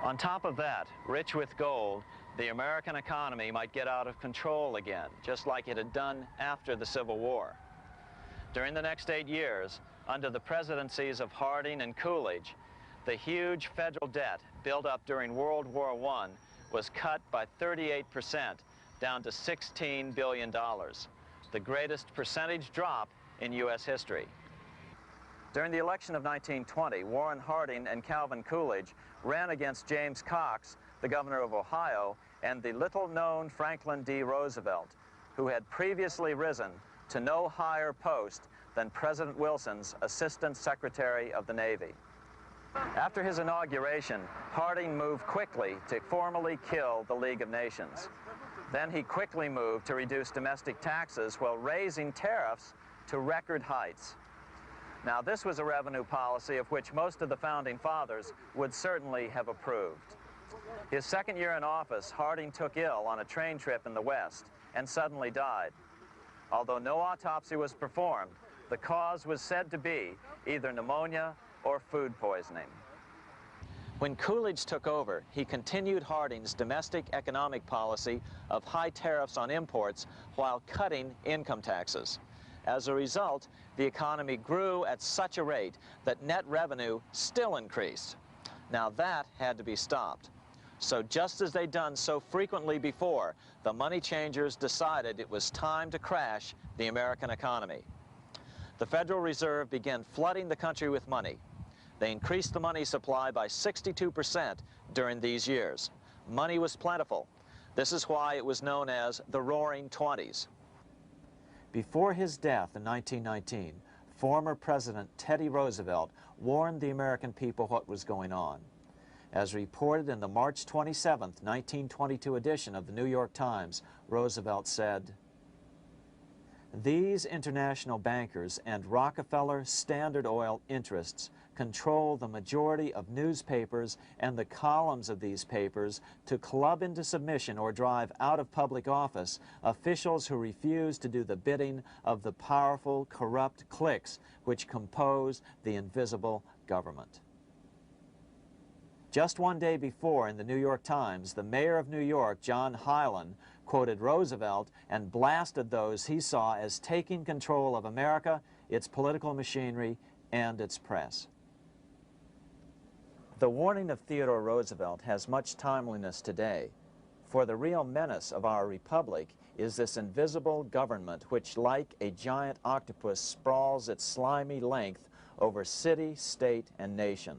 On top of that, rich with gold, the American economy might get out of control again, just like it had done after the Civil War. During the next 8 years, under the presidencies of Harding and Coolidge, the huge federal debt built up during World War I was cut by 38%, down to $16 billion, the greatest percentage drop in U.S. history. During the election of 1920, Warren Harding and Calvin Coolidge ran against James Cox, the governor of Ohio, and the little-known Franklin D. Roosevelt, who had previously risen to no higher post than President Wilson's Assistant Secretary of the Navy. After his inauguration, Harding moved quickly to formally kill the League of Nations. Then he quickly moved to reduce domestic taxes while raising tariffs to record heights. Now, this was a revenue policy of which most of the founding fathers would certainly have approved. His second year in office, Harding took ill on a train trip in the West and suddenly died. Although no autopsy was performed, the cause was said to be either pneumonia or food poisoning. When Coolidge took over, he continued Harding's domestic economic policy of high tariffs on imports while cutting income taxes. As a result, the economy grew at such a rate that net revenue still increased. Now that had to be stopped. So just as they'd done so frequently before, the money changers decided it was time to crash the American economy. The Federal Reserve began flooding the country with money. They increased the money supply by 62% during these years. Money was plentiful. This is why it was known as the Roaring Twenties. Before his death in 1919, former President Teddy Roosevelt warned the American people what was going on. As reported in the March 27, 1922 edition of the New York Times, Roosevelt said, "These international bankers and Rockefeller Standard Oil interests control the majority of newspapers and the columns of these papers to club into submission or drive out of public office officials who refuse to do the bidding of the powerful, corrupt cliques which compose the invisible government." Just one day before, in the New York Times, the mayor of New York, John Hylan, quoted Roosevelt and blasted those he saw as taking control of America, its political machinery, and its press. The warning of Theodore Roosevelt has much timeliness today, for the real menace of our republic is this invisible government which, like a giant octopus, sprawls its slimy length over city, state, and nation.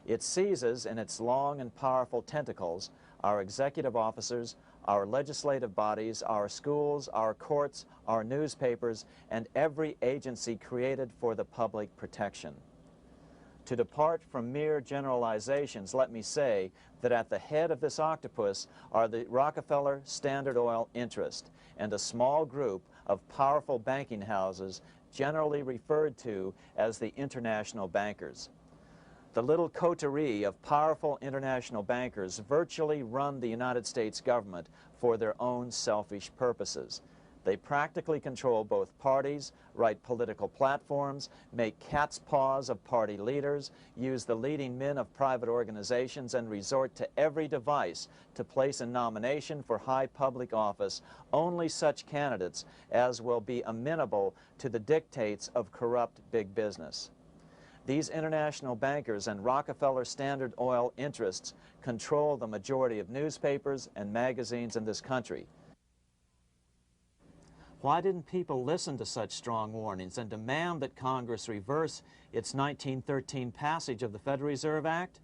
It seizes in its long and powerful tentacles our executive officers, our legislative bodies, our schools, our courts, our newspapers, and every agency created for the public protection. To depart from mere generalizations, let me say that at the head of this octopus are the Rockefeller Standard Oil interest and a small group of powerful banking houses generally referred to as the international bankers. The little coterie of powerful international bankers virtually run the United States government for their own selfish purposes. They practically control both parties, write political platforms, make cat's paws of party leaders, use the leading men of private organizations, and resort to every device to place in nomination for high public office only such candidates as will be amenable to the dictates of corrupt big business. These international bankers and Rockefeller Standard Oil interests control the majority of newspapers and magazines in this country. Why didn't people listen to such strong warnings and demand that Congress reverse its 1913 passage of the Federal Reserve Act?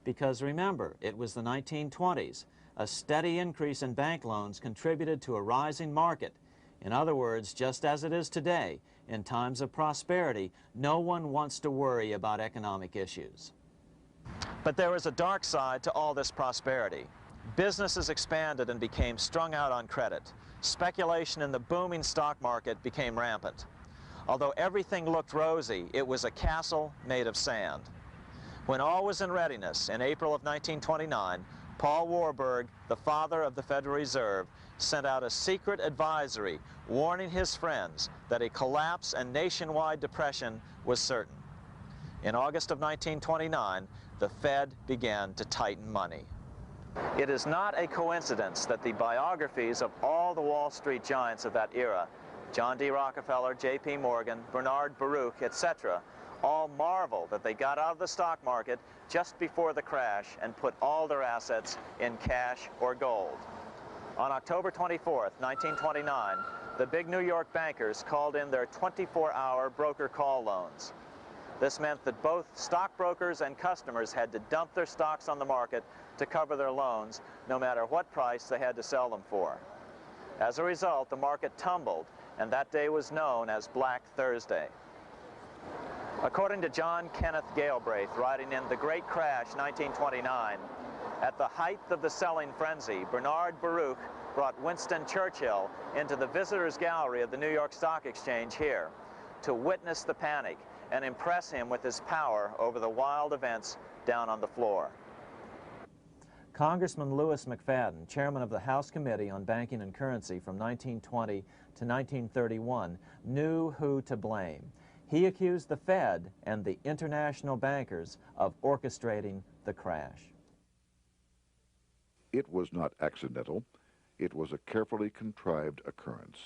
Because remember, it was the 1920s. A steady increase in bank loans contributed to a rising market. In other words, just as it is today, in times of prosperity, no one wants to worry about economic issues. But there was a dark side to all this prosperity. Businesses expanded and became strung out on credit. Speculation in the booming stock market became rampant. Although everything looked rosy, it was a castle made of sand. When all was in readiness, in April of 1929, Paul Warburg, the father of the Federal Reserve, sent out a secret advisory warning his friends that a collapse and nationwide depression was certain. In August of 1929, the Fed began to tighten money. It is not a coincidence that the biographies of all the Wall Street giants of that era, John D. Rockefeller, J.P. Morgan, Bernard Baruch, etc., all marvel that they got out of the stock market just before the crash and put all their assets in cash or gold. On October 24th, 1929, the big New York bankers called in their 24-hour broker call loans. This meant that both stockbrokers and customers had to dump their stocks on the market to cover their loans, no matter what price they had to sell them for. As a result, the market tumbled, and that day was known as Black Thursday. According to John Kenneth Galbraith, writing in The Great Crash, 1929, at the height of the selling frenzy, Bernard Baruch brought Winston Churchill into the visitors' gallery of the New York Stock Exchange here to witness the panic and impress him with his power over the wild events down on the floor. Congressman Louis McFadden, chairman of the House Committee on Banking and Currency from 1920 to 1931, knew who to blame. He accused the Fed and the international bankers of orchestrating the crash. It was not accidental. It was a carefully contrived occurrence.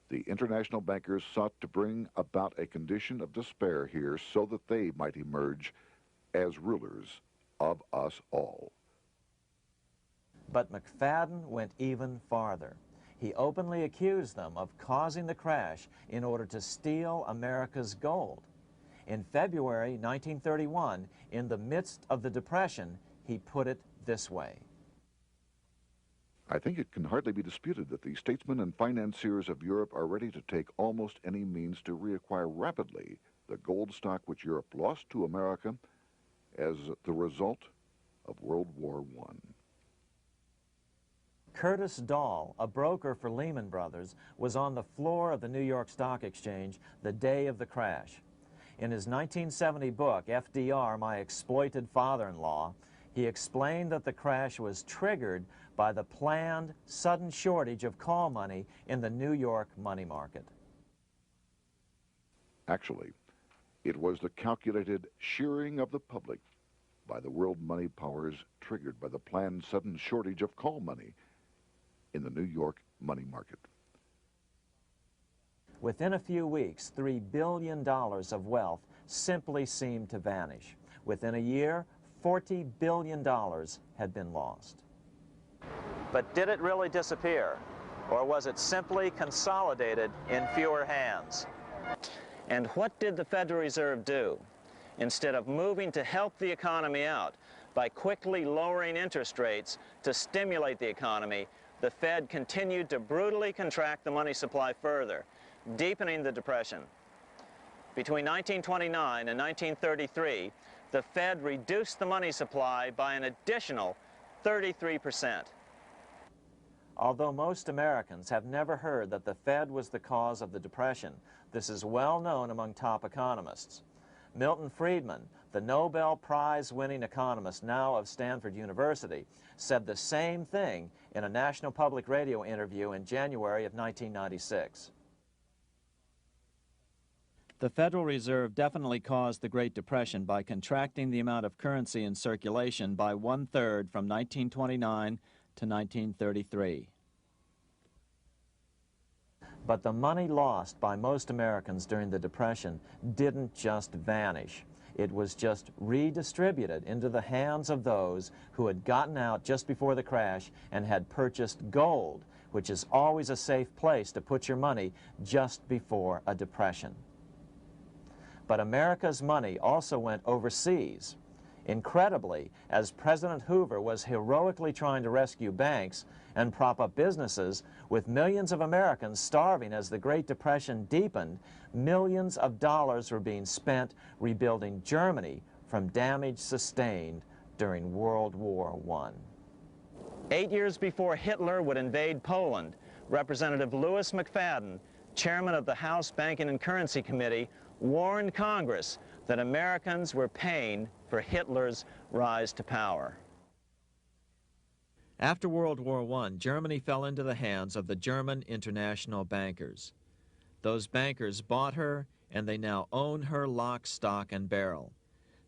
The international bankers sought to bring about a condition of despair here so that they might emerge as rulers of us all. But McFadden went even farther. He openly accused them of causing the crash in order to steal America's gold. In February 1931, in the midst of the Depression, he put it this way. I think it can hardly be disputed that the statesmen and financiers of Europe are ready to take almost any means to reacquire rapidly the gold stock which Europe lost to America as the result of World War I. Curtis Dahl, a broker for Lehman Brothers, was on the floor of the New York Stock Exchange the day of the crash. In his 1970 book, FDR, My Exploited Father-in-Law, he explained that the crash was triggered by the planned sudden shortage of call money in the New York money market. Actually, it was the calculated shearing of the public by the world money powers triggered by the planned sudden shortage of call money in the New York money market. Within a few weeks, $3 billion of wealth simply seemed to vanish. Within a year, $40 billion had been lost. But did it really disappear? Or was it simply consolidated in fewer hands? And what did the Federal Reserve do? Instead of moving to help the economy out by quickly lowering interest rates to stimulate the economy, the Fed continued to brutally contract the money supply further, deepening the Depression. Between 1929 and 1933, the Fed reduced the money supply by an additional 33%. Although most Americans have never heard that the Fed was the cause of the Depression, this is well known among top economists. Milton Friedman, the Nobel Prize-winning economist now of Stanford University, said the same thing in a National Public Radio interview in January of 1996. The Federal Reserve definitely caused the Great Depression by contracting the amount of currency in circulation by 1/3 from 1929 to 1933. But the money lost by most Americans during the Depression didn't just vanish. It was just redistributed into the hands of those who had gotten out just before the crash and had purchased gold, which is always a safe place to put your money just before a depression. But America's money also went overseas. Incredibly, as President Hoover was heroically trying to rescue banks and prop up businesses, with millions of Americans starving as the Great Depression deepened, millions of dollars were being spent rebuilding Germany from damage sustained during World War I. 8 years before Hitler would invade Poland, Representative Louis McFadden, chairman of the House Banking and Currency Committee, warned Congress that Americans were paying for Hitler's rise to power. After World War I, Germany fell into the hands of the German international bankers. Those bankers bought her, and they now own her lock, stock, and barrel.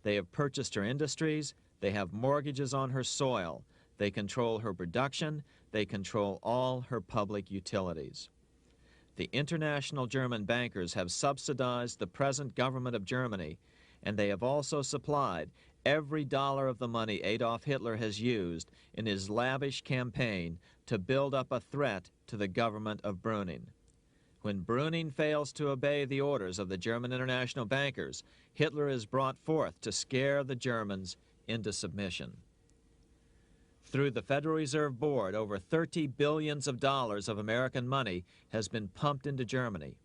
They have purchased her industries, they have mortgages on her soil, they control her production, they control all her public utilities. The international German bankers have subsidized the present government of Germany, and they have also supplied every dollar of the money Adolf Hitler has used in his lavish campaign to build up a threat to the government of Brüning. When Brüning fails to obey the orders of the German international bankers, Hitler is brought forth to scare the Germans into submission. Through the Federal Reserve Board, over $30 billion of American money has been pumped into Germany.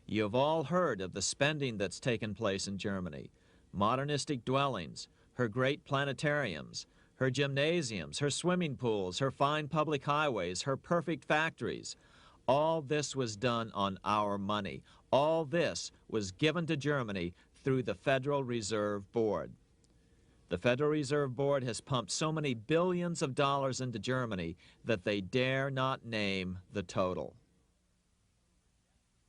You have all heard of the spending that's taken place in Germany. Modernistic dwellings, her great planetariums, her gymnasiums, her swimming pools, her fine public highways, her perfect factories. All this was done on our money. All this was given to Germany through the Federal Reserve Board. The Federal Reserve Board has pumped so many billions of dollars into Germany that they dare not name the total.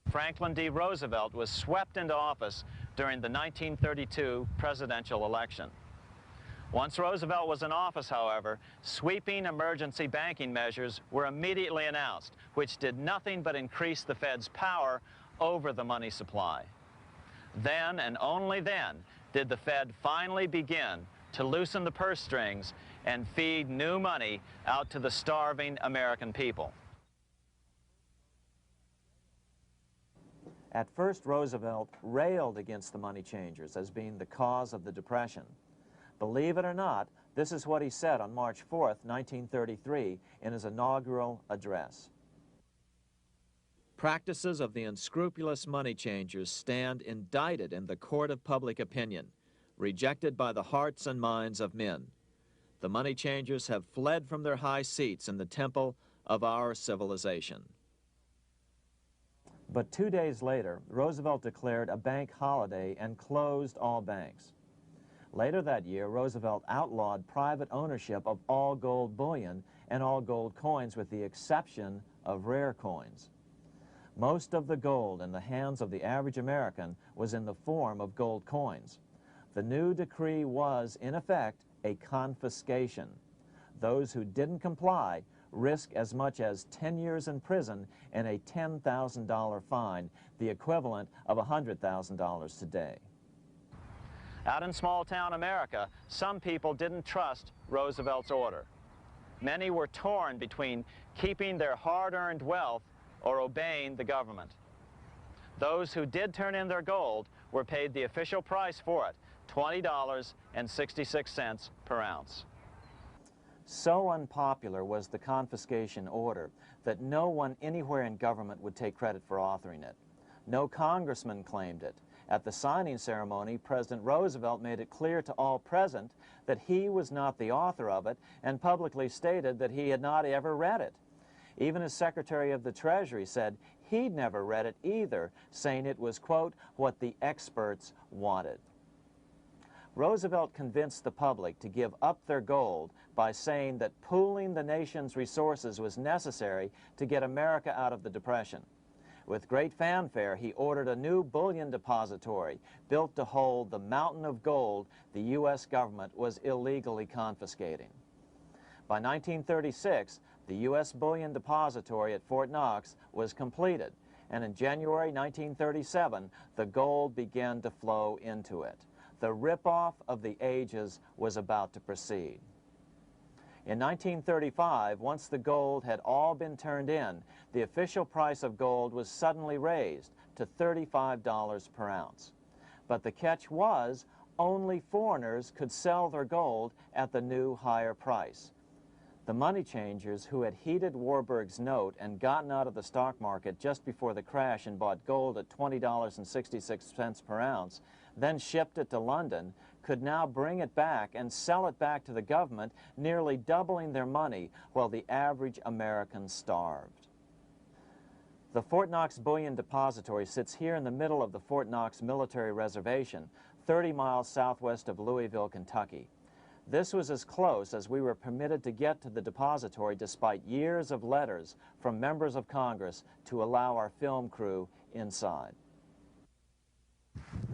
Franklin D. Roosevelt was swept into office during the 1932 presidential election. Once Roosevelt was in office, however, sweeping emergency banking measures were immediately announced, which did nothing but increase the Fed's power over the money supply. Then, and only then, did the Fed finally begin to loosen the purse strings and feed new money out to the starving American people. At first, Roosevelt railed against the money changers as being the cause of the Depression. Believe it or not, this is what he said on March 4th, 1933, in his inaugural address. Practices of the unscrupulous money changers stand indicted in the court of public opinion, rejected by the hearts and minds of men. The money changers have fled from their high seats in the temple of our civilization. But 2 days later, Roosevelt declared a bank holiday and closed all banks. Later that year, Roosevelt outlawed private ownership of all gold bullion and all gold coins with the exception of rare coins. Most of the gold in the hands of the average American was in the form of gold coins. The new decree was, in effect, a confiscation. Those who didn't comply risk as much as 10 years in prison and a $10,000 fine, the equivalent of $100,000 today. Out in small-town America, some people didn't trust Roosevelt's order. Many were torn between keeping their hard-earned wealth or obeying the government. Those who did turn in their gold were paid the official price for it, $20.66 per ounce. So unpopular was the confiscation order that no one anywhere in government would take credit for authoring it. No congressman claimed it. At the signing ceremony, President Roosevelt made it clear to all present that he was not the author of it and publicly stated that he had not ever read it. Even his Secretary of the Treasury said he'd never read it either, saying it was, quote, what the experts wanted. Roosevelt convinced the public to give up their gold by saying that pooling the nation's resources was necessary to get America out of the Depression. With great fanfare, he ordered a new bullion depository built to hold the mountain of gold the U.S. government was illegally confiscating. By 1936, the U.S. bullion depository at Fort Knox was completed, and in January 1937, the gold began to flow into it. The rip-off of the ages was about to proceed. In 1935, once the gold had all been turned in, the official price of gold was suddenly raised to $35 per ounce. But the catch was, only foreigners could sell their gold at the new higher price. The money changers who had heeded Warburg's note and gotten out of the stock market just before the crash and bought gold at $20.66 per ounce, then shipped it to London, could now bring it back and sell it back to the government, nearly doubling their money while the average American starved. The Fort Knox Bullion Depository sits here in the middle of the Fort Knox Military Reservation, 30 miles southwest of Louisville, Kentucky. This was as close as we were permitted to get to the depository despite years of letters from members of Congress to allow our film crew inside.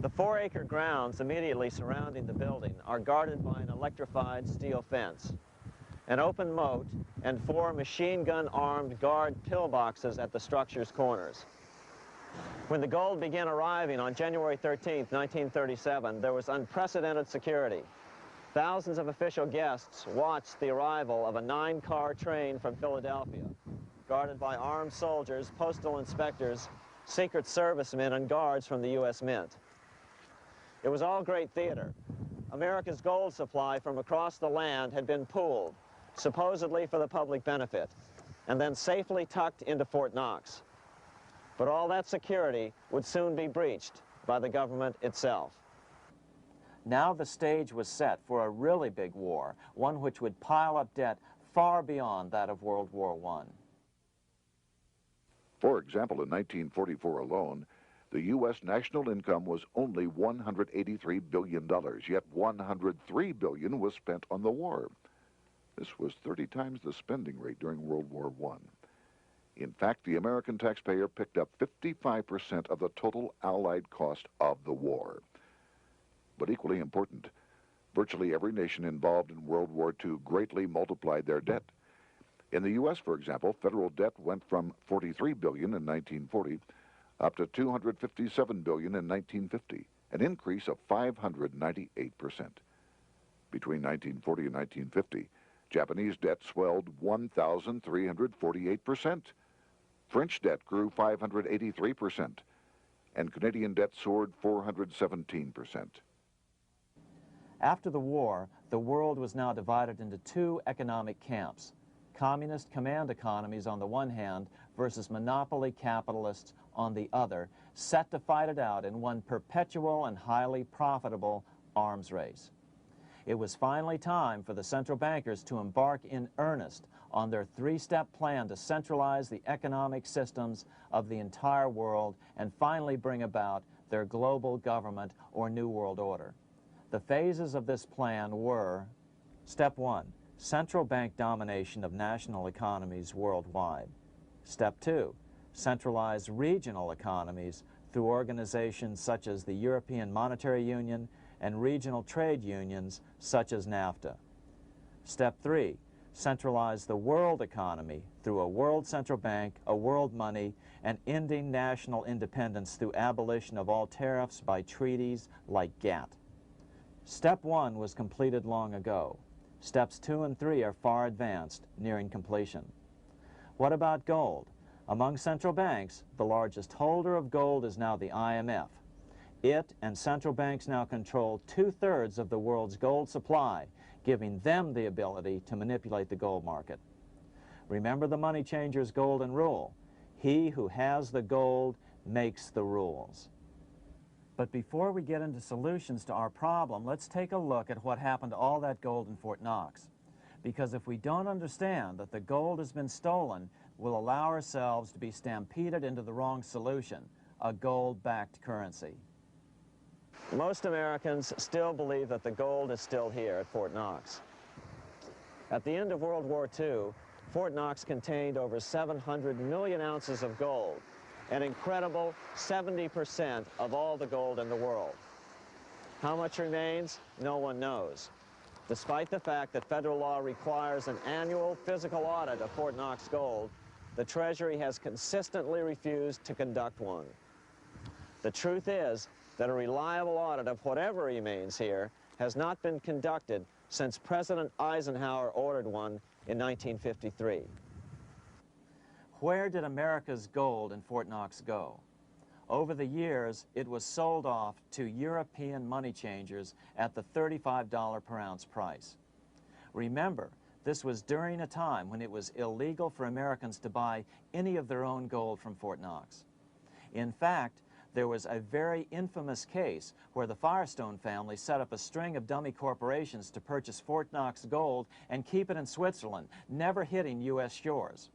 The 4-acre grounds immediately surrounding the building are guarded by an electrified steel fence, an open moat, and 4 machine-gun-armed guard pillboxes at the structure's corners. When the gold began arriving on January 13, 1937, there was unprecedented security. Thousands of official guests watched the arrival of a 9-car train from Philadelphia, guarded by armed soldiers, postal inspectors, Secret Servicemen, and guards from the U.S. Mint. It was all great theater. America's gold supply from across the land had been pooled, supposedly for the public benefit, and then safely tucked into Fort Knox. But all that security would soon be breached by the government itself. Now the stage was set for a really big war, one which would pile up debt far beyond that of World War I. For example, in 1944 alone, the U.S. national income was only $183 billion, yet $103 billion was spent on the war. This was 30 times the spending rate during World War I. In fact, the American taxpayer picked up 55% of the total Allied cost of the war. But equally important, virtually every nation involved in World War II greatly multiplied their debt. In the U.S., for example, federal debt went from $43 billion in 1940 up to $257 billion in 1950, an increase of 598%. Between 1940 and 1950, Japanese debt swelled 1,348%. French debt grew 583%, and Canadian debt soared 417%. After the war, the world was now divided into 2 economic camps: communist command economies on the one hand versus monopoly capitalists on the other, set to fight it out in one perpetual and highly profitable arms race. It was finally time for the central bankers to embark in earnest on their 3-step plan to centralize the economic systems of the entire world and finally bring about their global government or New World Order. The phases of this plan were: Step 1, central bank domination of national economies worldwide. Step 2, centralize regional economies through organizations such as the European Monetary Union and regional trade unions such as NAFTA. Step 3, centralize the world economy through a world central bank, a world money, and ending national independence through abolition of all tariffs by treaties like GATT. Step 1 was completed long ago. Steps 2 and 3 are far advanced, nearing completion. What about gold? Among central banks, the largest holder of gold is now the IMF. It and central banks now control 2/3 of the world's gold supply, giving them the ability to manipulate the gold market. Remember the money changer's golden rule: he who has the gold makes the rules. But before we get into solutions to our problem, let's take a look at what happened to all that gold in Fort Knox. Because if we don't understand that the gold has been stolen, will allow ourselves to be stampeded into the wrong solution, a gold-backed currency. Most Americans still believe that the gold is still here at Fort Knox. At the end of World War II, Fort Knox contained over 700 million ounces of gold, an incredible 70% of all the gold in the world. How much remains? No one knows. Despite the fact that federal law requires an annual physical audit of Fort Knox gold, the Treasury has consistently refused to conduct one. The truth is that a reliable audit of whatever remains here has not been conducted since President Eisenhower ordered one in 1953. Where did America's gold in Fort Knox go? Over the years, it was sold off to European money changers at the $35 per ounce price. Remember, this was during a time when it was illegal for Americans to buy any of their own gold from Fort Knox. In fact, there was a very infamous case where the Firestone family set up a string of dummy corporations to purchase Fort Knox gold and keep it in Switzerland, never hitting U.S. shores.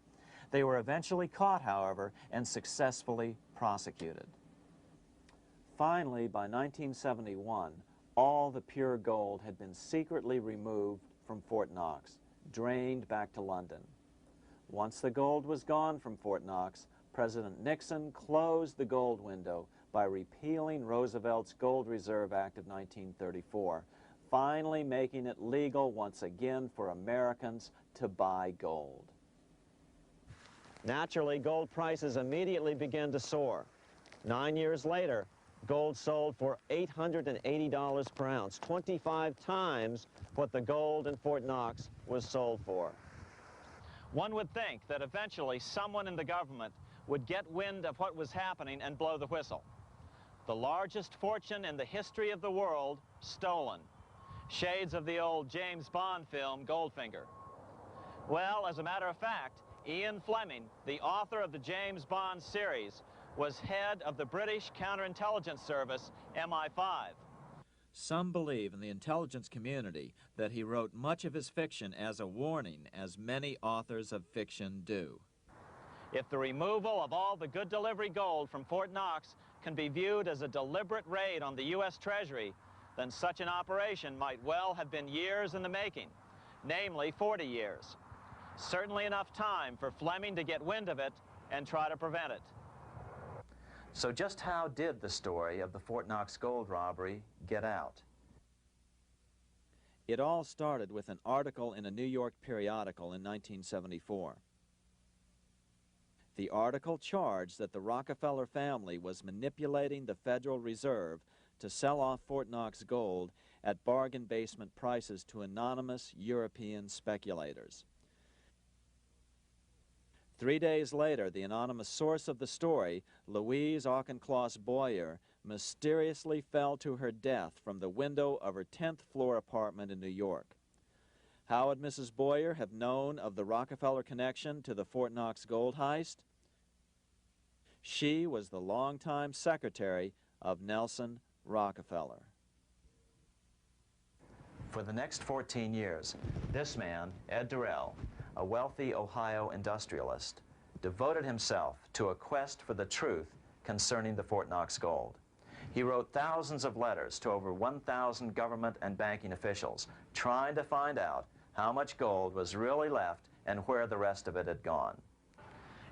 They were eventually caught, however, and successfully prosecuted. Finally, by 1971, all the pure gold had been secretly removed from Fort Knox, drained back to London. Once the gold was gone from Fort Knox, President Nixon closed the gold window by repealing Roosevelt's Gold Reserve Act of 1934, finally making it legal once again for Americans to buy gold. Naturally, gold prices immediately began to soar. 9 years later, gold sold for $880 per ounce, 25 times what the gold in Fort Knox was sold for. One would think that eventually someone in the government would get wind of what was happening and blow the whistle. The largest fortune in the history of the world stolen. Shades of the old James Bond film, Goldfinger. Well, as a matter of fact, Ian Fleming, the author of the James Bond series, was head of the British counterintelligence service, MI5. Some believe in the intelligence community that he wrote much of his fiction as a warning, as many authors of fiction do. If the removal of all the good delivery gold from Fort Knox can be viewed as a deliberate raid on the U.S. Treasury, then such an operation might well have been years in the making, namely 40 years. Certainly enough time for Fleming to get wind of it and try to prevent it. So just how did the story of the Fort Knox gold robbery get out? It all started with an article in a New York periodical in 1974. The article charged that the Rockefeller family was manipulating the Federal Reserve to sell off Fort Knox gold at bargain basement prices to anonymous European speculators. 3 days later, the anonymous source of the story, Louise Auchincloss Boyer, mysteriously fell to her death from the window of her 10th floor apartment in New York. How would Mrs. Boyer have known of the Rockefeller connection to the Fort Knox gold heist? She was the longtime secretary of Nelson Rockefeller. For the next 14 years, this man, Ed Durrell, a wealthy Ohio industrialist, devoted himself to a quest for the truth concerning the Fort Knox gold. He wrote thousands of letters to over 1,000 government and banking officials, trying to find out how much gold was really left and where the rest of it had gone.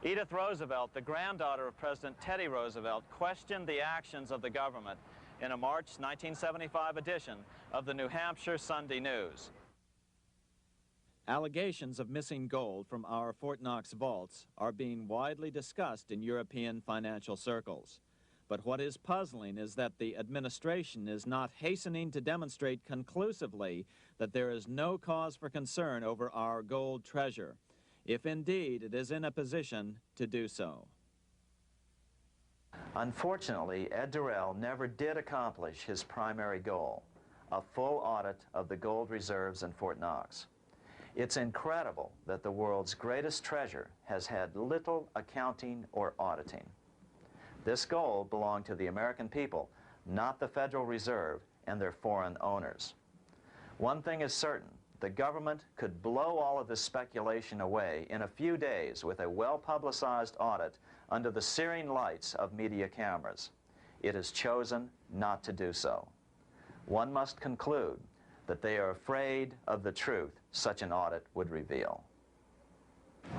Edith Roosevelt, the granddaughter of President Teddy Roosevelt, questioned the actions of the government in a March 1975 edition of the New Hampshire Sunday News. Allegations of missing gold from our Fort Knox vaults are being widely discussed in European financial circles. But what is puzzling is that the administration is not hastening to demonstrate conclusively that there is no cause for concern over our gold treasure, if indeed it is in a position to do so. Unfortunately, Ed Durrell never did accomplish his primary goal, a full audit of the gold reserves in Fort Knox. It's incredible that the world's greatest treasure has had little accounting or auditing. This gold belonged to the American people, not the Federal Reserve and their foreign owners. One thing is certain, the government could blow all of this speculation away in a few days with a well-publicized audit under the searing lights of media cameras. It has chosen not to do so. One must conclude that they are afraid of the truth such an audit would reveal.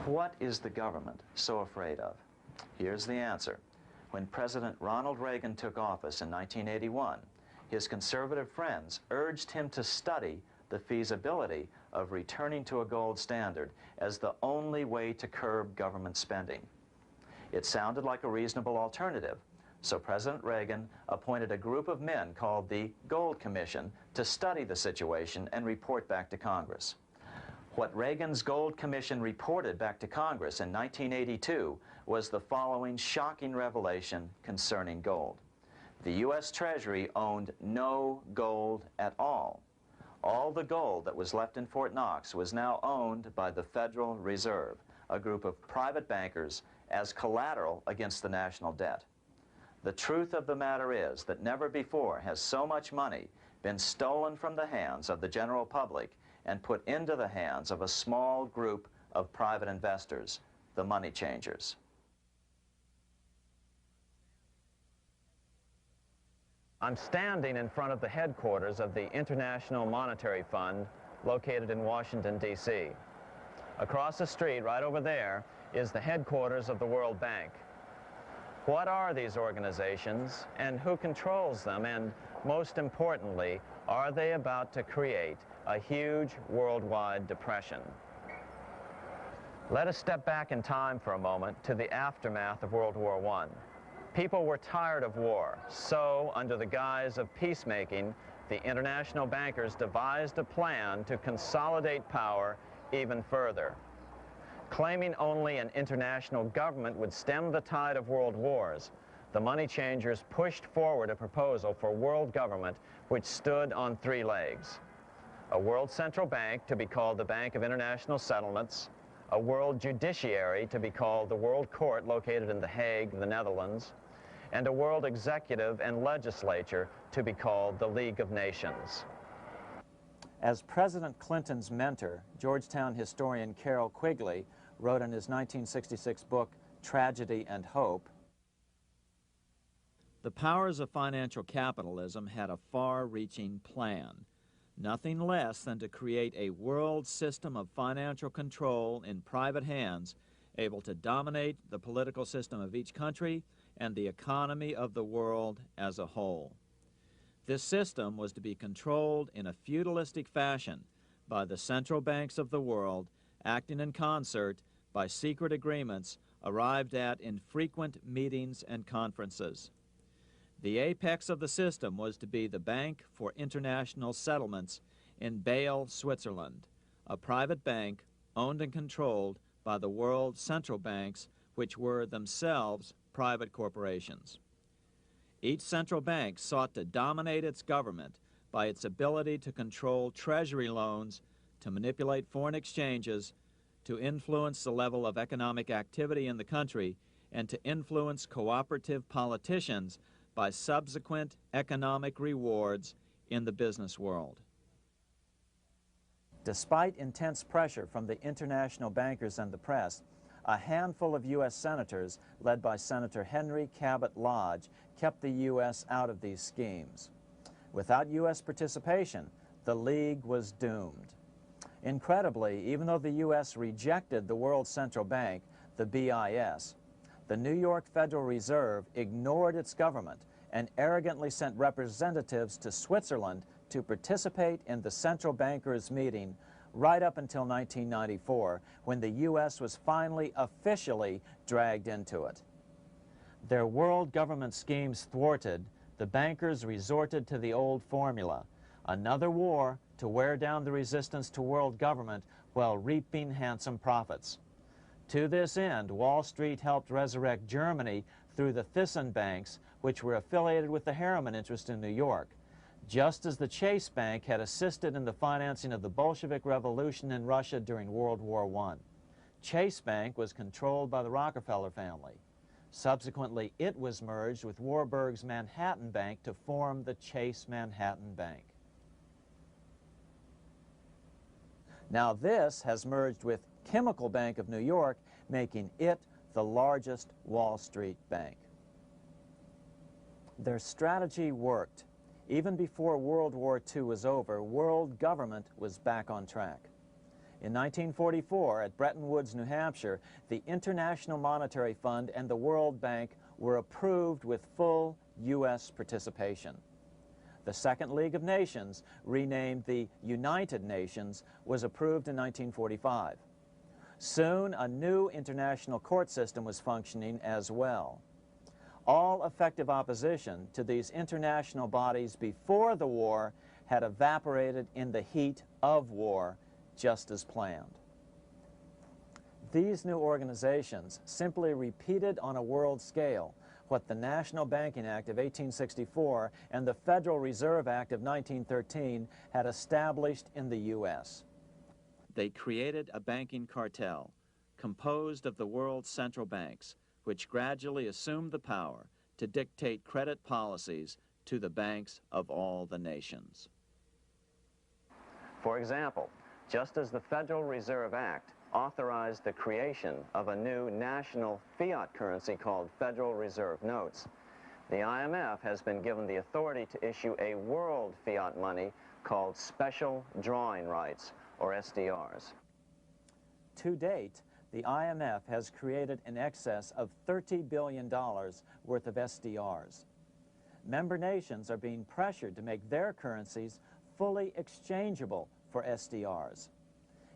What is the government so afraid of? Here's the answer. When President Ronald Reagan took office in 1981, his conservative friends urged him to study the feasibility of returning to a gold standard as the only way to curb government spending. It sounded like a reasonable alternative, so President Reagan appointed a group of men called the Gold Commission to study the situation and report back to Congress. What Reagan's Gold Commission reported back to Congress in 1982 was the following shocking revelation concerning gold. The U.S. Treasury owned no gold at all. All the gold that was left in Fort Knox was now owned by the Federal Reserve, a group of private bankers, as collateral against the national debt. The truth of the matter is that never before has so much money been stolen from the hands of the general public and put into the hands of a small group of private investors, the money changers. I'm standing in front of the headquarters of the International Monetary Fund located in Washington, D.C. Across the street, right over there, is the headquarters of the World Bank. What are these organizations and who controls them? And most importantly, are they about to create a huge worldwide depression? Let us step back in time for a moment to the aftermath of World War I. People were tired of war, so under the guise of peacemaking, the international bankers devised a plan to consolidate power even further. Claiming only an international government would stem the tide of world wars, the money changers pushed forward a proposal for world government which stood on three legs. A world central bank to be called the Bank of International Settlements, a world judiciary to be called the World Court located in The Hague, the Netherlands, and a world executive and legislature to be called the League of Nations. As President Clinton's mentor, Georgetown historian Carroll Quigley wrote in his 1966 book, Tragedy and Hope, the powers of financial capitalism had a far-reaching plan, nothing less than to create a world system of financial control in private hands, able to dominate the political system of each country and the economy of the world as a whole. This system was to be controlled in a feudalistic fashion by the central banks of the world, acting in concert by secret agreements arrived at in frequent meetings and conferences. The apex of the system was to be the Bank for International Settlements in Bâle, Switzerland, a private bank owned and controlled by the world central banks, which were themselves private corporations. Each central bank sought to dominate its government by its ability to control treasury loans, to manipulate foreign exchanges, to influence the level of economic activity in the country, and to influence cooperative politicians by subsequent economic rewards in the business world. Despite intense pressure from the international bankers and the press, a handful of U.S. senators, led by Senator Henry Cabot Lodge, kept the U.S. out of these schemes. Without U.S. participation, the League was doomed. Incredibly, even though the U.S. rejected the World Central Bank, the BIS, the New York Federal Reserve ignored its government and arrogantly sent representatives to Switzerland to participate in the central bankers' meeting right up until 1994, when the U.S. was finally officially dragged into it. Their world government schemes thwarted, the bankers resorted to the old formula, another war to wear down the resistance to world government while reaping handsome profits. To this end, Wall Street helped resurrect Germany through the Thyssen banks, which were affiliated with the Harriman interest in New York, just as the Chase Bank had assisted in the financing of the Bolshevik Revolution in Russia during World War I. Chase Bank was controlled by the Rockefeller family. Subsequently, it was merged with Warburg's Manhattan Bank to form the Chase Manhattan Bank. Now this has merged with Chemical Bank of New York, making it the largest Wall Street bank. Their strategy worked. Even before World War II was over, world government was back on track. In 1944, at Bretton Woods, New Hampshire, the International Monetary Fund and the World Bank were approved with full U.S. participation. The Second League of Nations, renamed the United Nations, was approved in 1945. Soon, a new international court system was functioning as well. All effective opposition to these international bodies before the war had evaporated in the heat of war, just as planned. These new organizations simply repeated on a world scale what the National Banking Act of 1864 and the Federal Reserve Act of 1913 had established in the U.S. They created a banking cartel composed of the world's central banks, which gradually assumed the power to dictate credit policies to the banks of all the nations. For example, just as the Federal Reserve Act authorized the creation of a new national fiat currency called Federal Reserve Notes, the IMF has been given the authority to issue a world fiat money called Special Drawing Rights, or SDRs. To date, the IMF has created in excess of $30 billion worth of SDRs. Member nations are being pressured to make their currencies fully exchangeable for SDRs.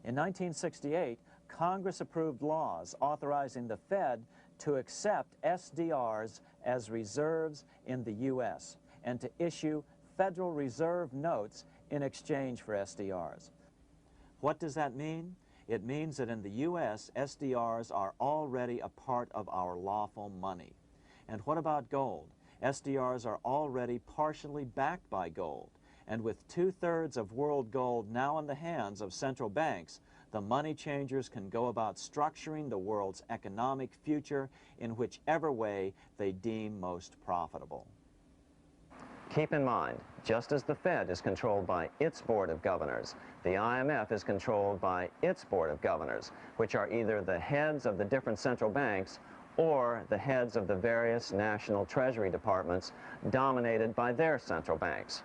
In 1968, Congress approved laws authorizing the Fed to accept SDRs as reserves in the U.S. and to issue Federal Reserve notes in exchange for SDRs. What does that mean? It means that in the U.S., SDRs are already a part of our lawful money. And what about gold? SDRs are already partially backed by gold. And with 2/3 of world gold now in the hands of central banks, the money changers can go about structuring the world's economic future in whichever way they deem most profitable. Keep in mind, just as the Fed is controlled by its Board of Governors, the IMF is controlled by its Board of Governors, which are either the heads of the different central banks or the heads of the various national treasury departments dominated by their central banks.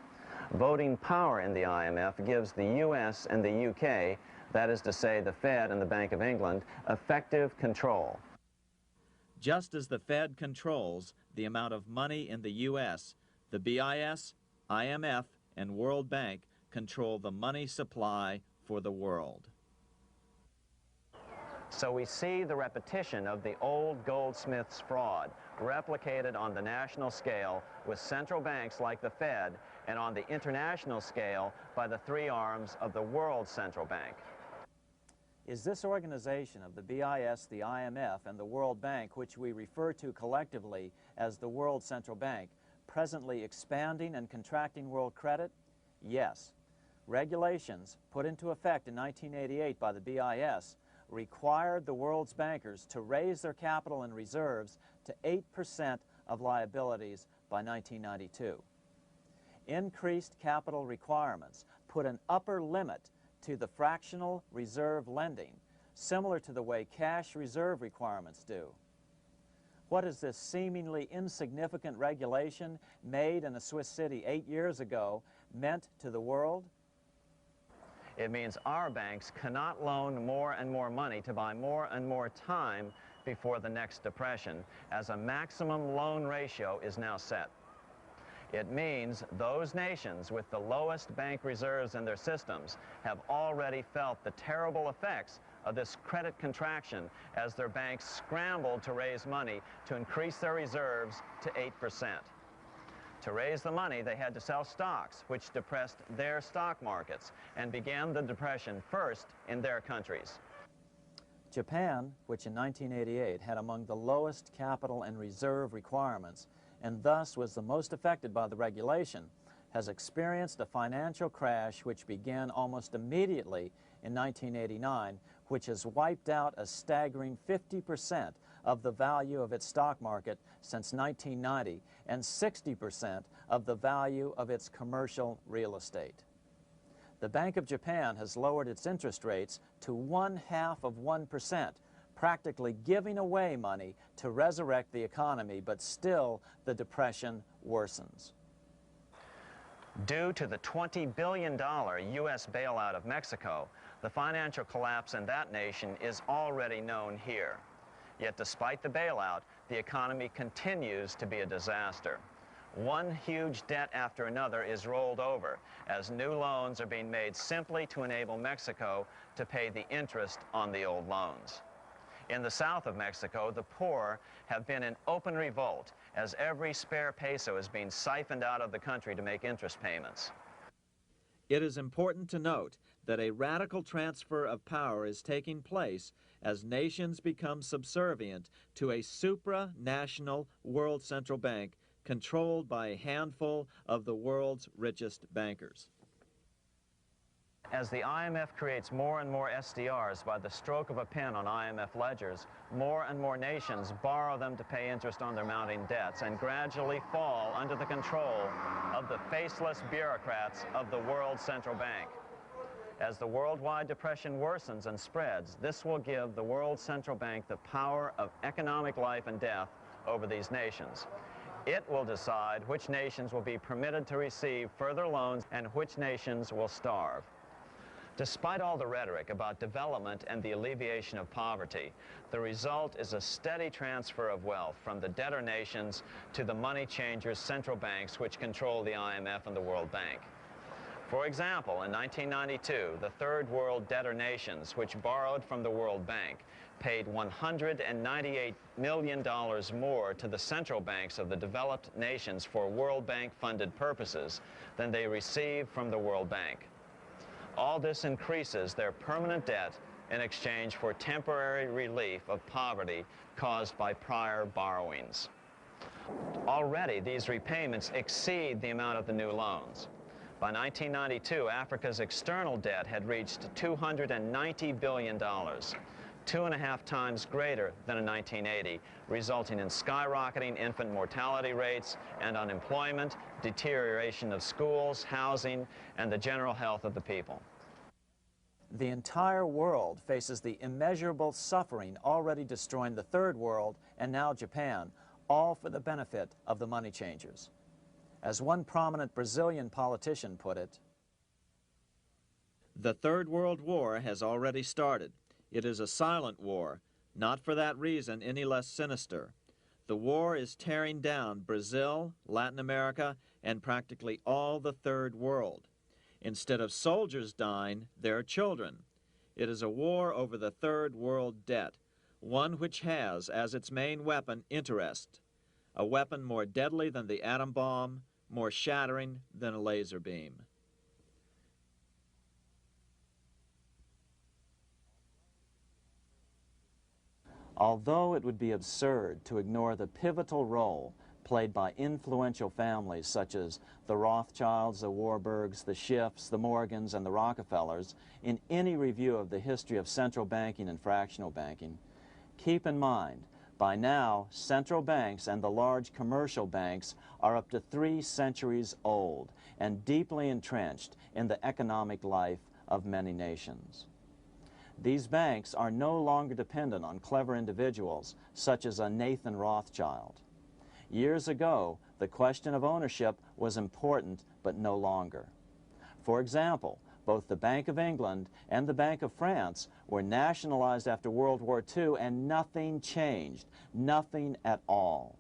Voting power in the IMF gives the U.S. and the U.K., that is to say the Fed and the Bank of England, effective control. Just as the Fed controls the amount of money in the U.S., the BIS, IMF, and World Bank control the money supply for the world. So we see the repetition of the old goldsmith's fraud replicated on the national scale with central banks like the Fed and on the international scale by the three arms of the world central bank. Is this organization of the BIS, the IMF, and the World Bank, which we refer to collectively as the World Central Bank, presently expanding and contracting world credit? Yes. Regulations put into effect in 1988 by the BIS required the world's bankers to raise their capital and reserves to 8% of liabilities by 1992. Increased capital requirements put an upper limit to the fractional reserve lending, similar to the way cash reserve requirements do. What has this seemingly insignificant regulation made in a Swiss city 8 years ago meant to the world? It means our banks cannot loan more and more money to buy more and more time before the next depression, as a maximum loan ratio is now set. It means those nations with the lowest bank reserves in their systems have already felt the terrible effects of this credit contraction as their banks scrambled to raise money to increase their reserves to 8%. To raise the money, they had to sell stocks, which depressed their stock markets and began the depression first in their countries. Japan, which in 1988 had among the lowest capital and reserve requirements and thus was the most affected by the regulation, has experienced a financial crash which began almost immediately in 1989, which has wiped out a staggering 50% of the value of its stock market since 1990 and 60% of the value of its commercial real estate. The Bank of Japan has lowered its interest rates to 0.5%, practically giving away money to resurrect the economy, but still the depression worsens. Due to the $20 billion U.S. bailout of Mexico, the financial collapse in that nation is already known here. Yet despite the bailout, the economy continues to be a disaster. One huge debt after another is rolled over as new loans are being made simply to enable Mexico to pay the interest on the old loans. In the south of Mexico, the poor have been in open revolt as every spare peso is being siphoned out of the country to make interest payments. It is important to note that a radical transfer of power is taking place as nations become subservient to a supranational world central bank controlled by a handful of the world's richest bankers. As the IMF creates more and more SDRs by the stroke of a pen on IMF ledgers, more and more nations borrow them to pay interest on their mounting debts and gradually fall under the control of the faceless bureaucrats of the World Central Bank. As the worldwide depression worsens and spreads, this will give the World Central Bank the power of economic life and death over these nations. It will decide which nations will be permitted to receive further loans and which nations will starve. Despite all the rhetoric about development and the alleviation of poverty, the result is a steady transfer of wealth from the debtor nations to the money changers' central banks which control the IMF and the World Bank. For example, in 1992, the Third World debtor nations, which borrowed from the World Bank, paid $198 million more to the central banks of the developed nations for World Bank-funded purposes than they received from the World Bank. All this increases their permanent debt in exchange for temporary relief of poverty caused by prior borrowings. Already, these repayments exceed the amount of the new loans. By 1992, Africa's external debt had reached $290 billion, 2.5 times greater than in 1980, resulting in skyrocketing infant mortality rates and unemployment, deterioration of schools, housing, and the general health of the people. The entire world faces the immeasurable suffering already destroying the Third World and now Japan, all for the benefit of the money changers. As one prominent Brazilian politician put it, "The Third World War has already started. It is a silent war, not for that reason any less sinister. The war is tearing down Brazil, Latin America, and practically all the Third World. Instead of soldiers dying, there are children. It is a war over the Third World debt, one which has as its main weapon interest, a weapon more deadly than the atom bomb, more shattering than a laser beam." Although it would be absurd to ignore the pivotal role played by influential families such as the Rothschilds, the Warburgs, the Schiffs, the Morgans, and the Rockefellers in any review of the history of central banking and fractional banking, keep in mind, by now, central banks and the large commercial banks are up to 3 centuries old and deeply entrenched in the economic life of many nations. These banks are no longer dependent on clever individuals such as a Nathan Rothschild. Years ago, the question of ownership was important, but no longer. For example, both the Bank of England and the Bank of France were nationalized after World War II, and nothing changed, nothing at all.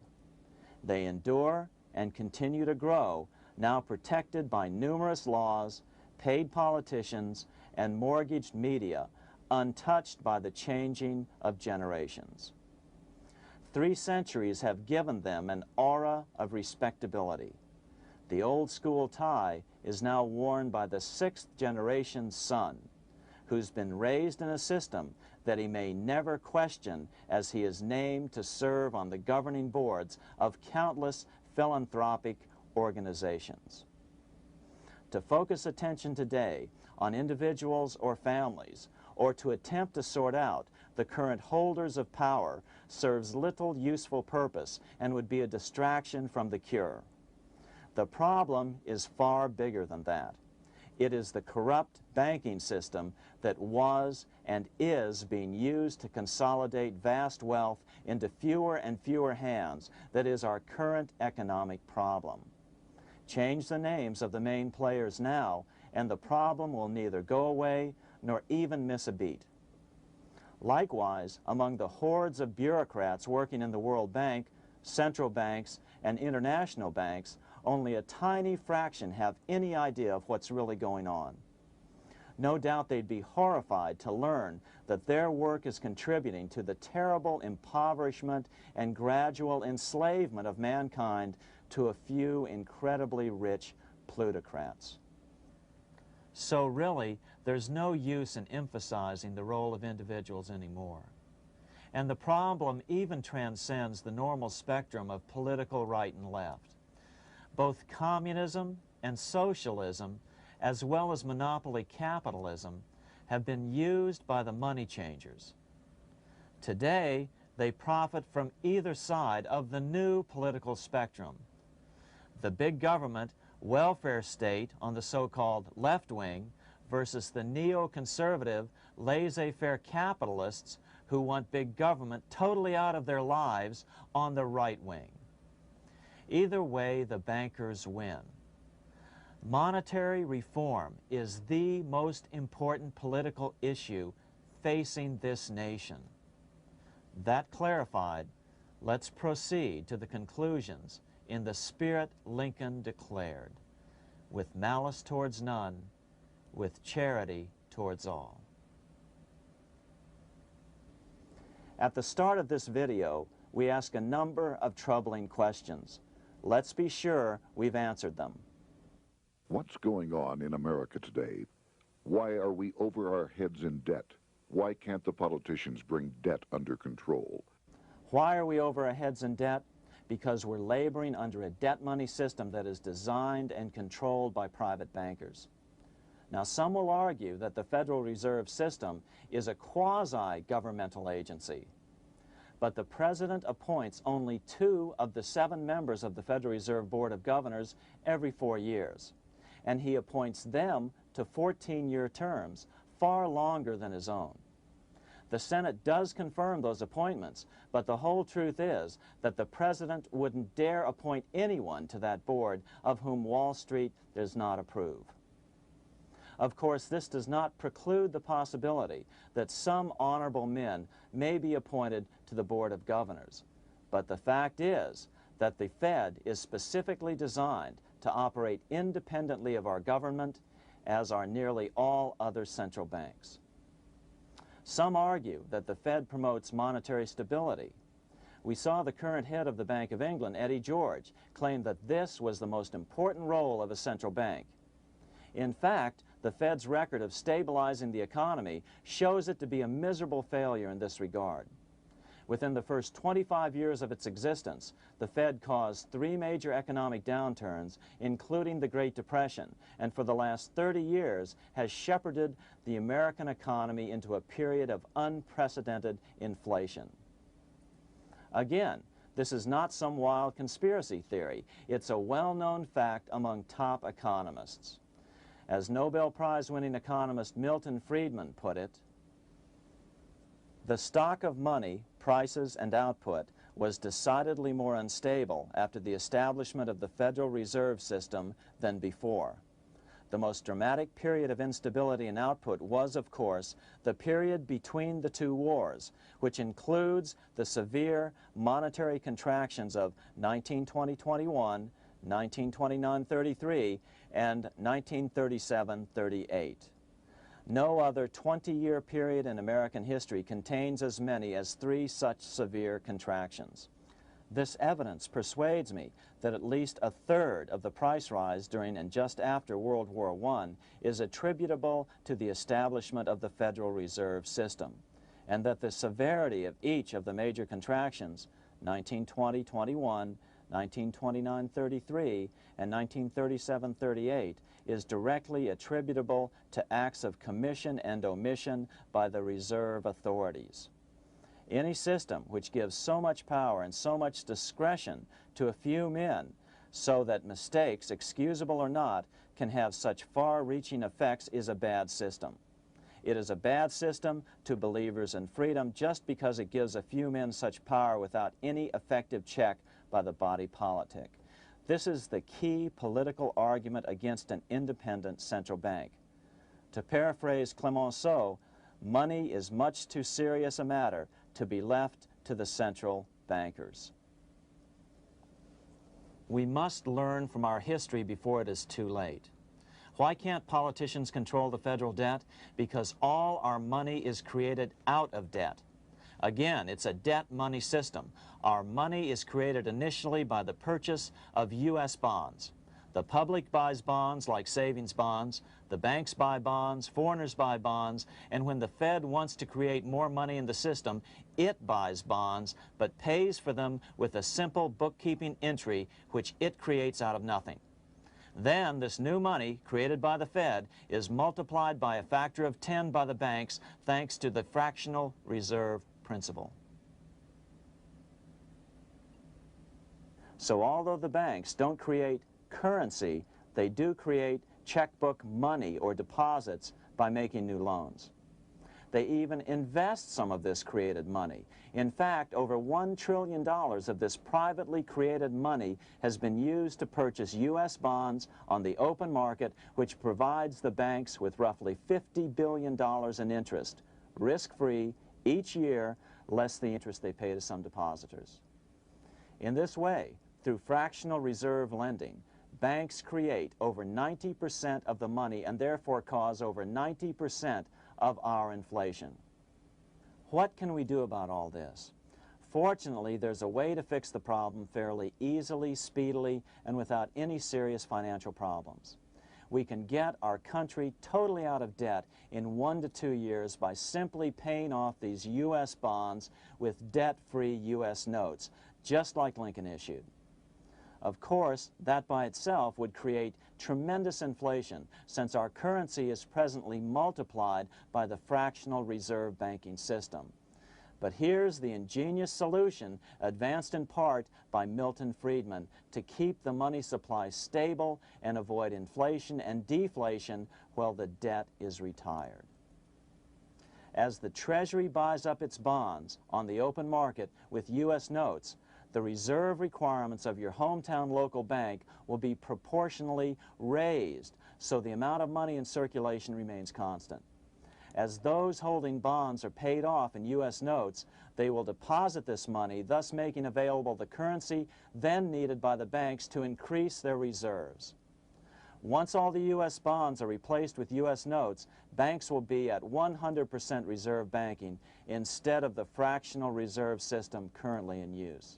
They endure and continue to grow, now protected by numerous laws, paid politicians, and mortgaged media, untouched by the changing of generations. 3 centuries have given them an aura of respectability. The old school tie is now worn by the 6th generation son, who's been raised in a system that he may never question as he is named to serve on the governing boards of countless philanthropic organizations. To focus attention today on individuals or families, or to attempt to sort out the current holders of power serves little useful purpose and would be a distraction from the cure. The problem is far bigger than that. It is the corrupt banking system that was and is being used to consolidate vast wealth into fewer and fewer hands that is our current economic problem. Change the names of the main players now, and the problem will neither go away nor even miss a beat. Likewise, among the hordes of bureaucrats working in the World Bank, central banks, and international banks, only a tiny fraction have any idea of what's really going on. No doubt they'd be horrified to learn that their work is contributing to the terrible impoverishment and gradual enslavement of mankind to a few incredibly rich plutocrats. So really, there's no use in emphasizing the role of individuals anymore. And the problem even transcends the normal spectrum of political right and left. Both communism and socialism, as well as monopoly capitalism, have been used by the money changers. Today, they profit from either side of the new political spectrum. The big government, welfare state on the so-called left wing versus the neoconservative, laissez-faire capitalists who want big government totally out of their lives on the right wing. Either way, the bankers win. Monetary reform is the most important political issue facing this nation. That clarified, let's proceed to the conclusions in the spirit Lincoln declared, with malice towards none, with charity towards all. At the start of this video, we ask a number of troubling questions. Let's be sure we've answered them. What's going on in America today? Why are we over our heads in debt? Why can't the politicians bring debt under control? Why are we over our heads in debt? Because we're laboring under a debt money system that is designed and controlled by private bankers. Now, some will argue that the Federal Reserve System is a quasi-governmental agency. But the President appoints only 2 of the 7 members of the Federal Reserve Board of Governors every 4 years. And he appoints them to 14-year terms, far longer than his own. The Senate does confirm those appointments, but the whole truth is that the President wouldn't dare appoint anyone to that board of whom Wall Street does not approve. Of course, this does not preclude the possibility that some honorable men may be appointed to the Board of Governors. But the fact is that the Fed is specifically designed to operate independently of our government, as are nearly all other central banks. Some argue that the Fed promotes monetary stability. We saw the current head of the Bank of England, Eddie George, claim that this was the most important role of a central bank. In fact, the Fed's record of stabilizing the economy shows it to be a miserable failure in this regard. Within the first 25 years of its existence, the Fed caused 3 major economic downturns, including the Great Depression, and for the last 30 years has shepherded the American economy into a period of unprecedented inflation. Again, this is not some wild conspiracy theory. It's a well-known fact among top economists. As Nobel Prize-winning economist Milton Friedman put it, the stock of money, prices, and output was decidedly more unstable after the establishment of the Federal Reserve System than before. The most dramatic period of instability in output was, of course, the period between the 2 wars, which includes the severe monetary contractions of 1920-21, 1929-33, and 1937-38. No other 20-year period in American history contains as many as 3 such severe contractions. This evidence persuades me that at least a third of the price rise during and just after World War I is attributable to the establishment of the Federal Reserve System, and that the severity of each of the major contractions, 1920-21, 1929-33, and 1937-38, is directly attributable to acts of commission and omission by the reserve authorities. Any system which gives so much power and so much discretion to a few men so that mistakes, excusable or not, can have such far-reaching effects is a bad system. It is a bad system to believers in freedom just because it gives a few men such power without any effective check by the body politic. This is the key political argument against an independent central bank. To paraphrase Clemenceau, money is much too serious a matter to be left to the central bankers. We must learn from our history before it is too late. Why can't politicians control the federal debt? Because all our money is created out of debt. Again, it's a debt money system. Our money is created initially by the purchase of U.S. bonds. The public buys bonds like savings bonds, the banks buy bonds, foreigners buy bonds, and when the Fed wants to create more money in the system, it buys bonds, but pays for them with a simple bookkeeping entry which it creates out of nothing. Then this new money, created by the Fed, is multiplied by a factor of 10 by the banks thanks to the fractional reserve principle. So although the banks don't create currency, they do create checkbook money or deposits by making new loans. They even invest some of this created money. In fact, over $1 trillion of this privately created money has been used to purchase U.S. bonds on the open market, which provides the banks with roughly $50 billion in interest, risk-free, each year, less the interest they pay to some depositors. In this way, through fractional reserve lending, banks create over 90% of the money and therefore cause over 90% of our inflation. What can we do about all this? Fortunately, there's a way to fix the problem fairly easily, speedily, and without any serious financial problems. We can get our country totally out of debt in 1 to 2 years by simply paying off these U.S. bonds with debt-free U.S. notes, just like Lincoln issued. Of course, that by itself would create tremendous inflation, since our currency is presently multiplied by the fractional reserve banking system. But here's the ingenious solution, advanced in part by Milton Friedman, to keep the money supply stable and avoid inflation and deflation while the debt is retired. As the Treasury buys up its bonds on the open market with U.S. notes, the reserve requirements of your hometown local bank will be proportionally raised, so the amount of money in circulation remains constant. As those holding bonds are paid off in U.S. notes, they will deposit this money, thus making available the currency then needed by the banks to increase their reserves. Once all the U.S. bonds are replaced with U.S. notes, banks will be at 100% reserve banking instead of the fractional reserve system currently in use.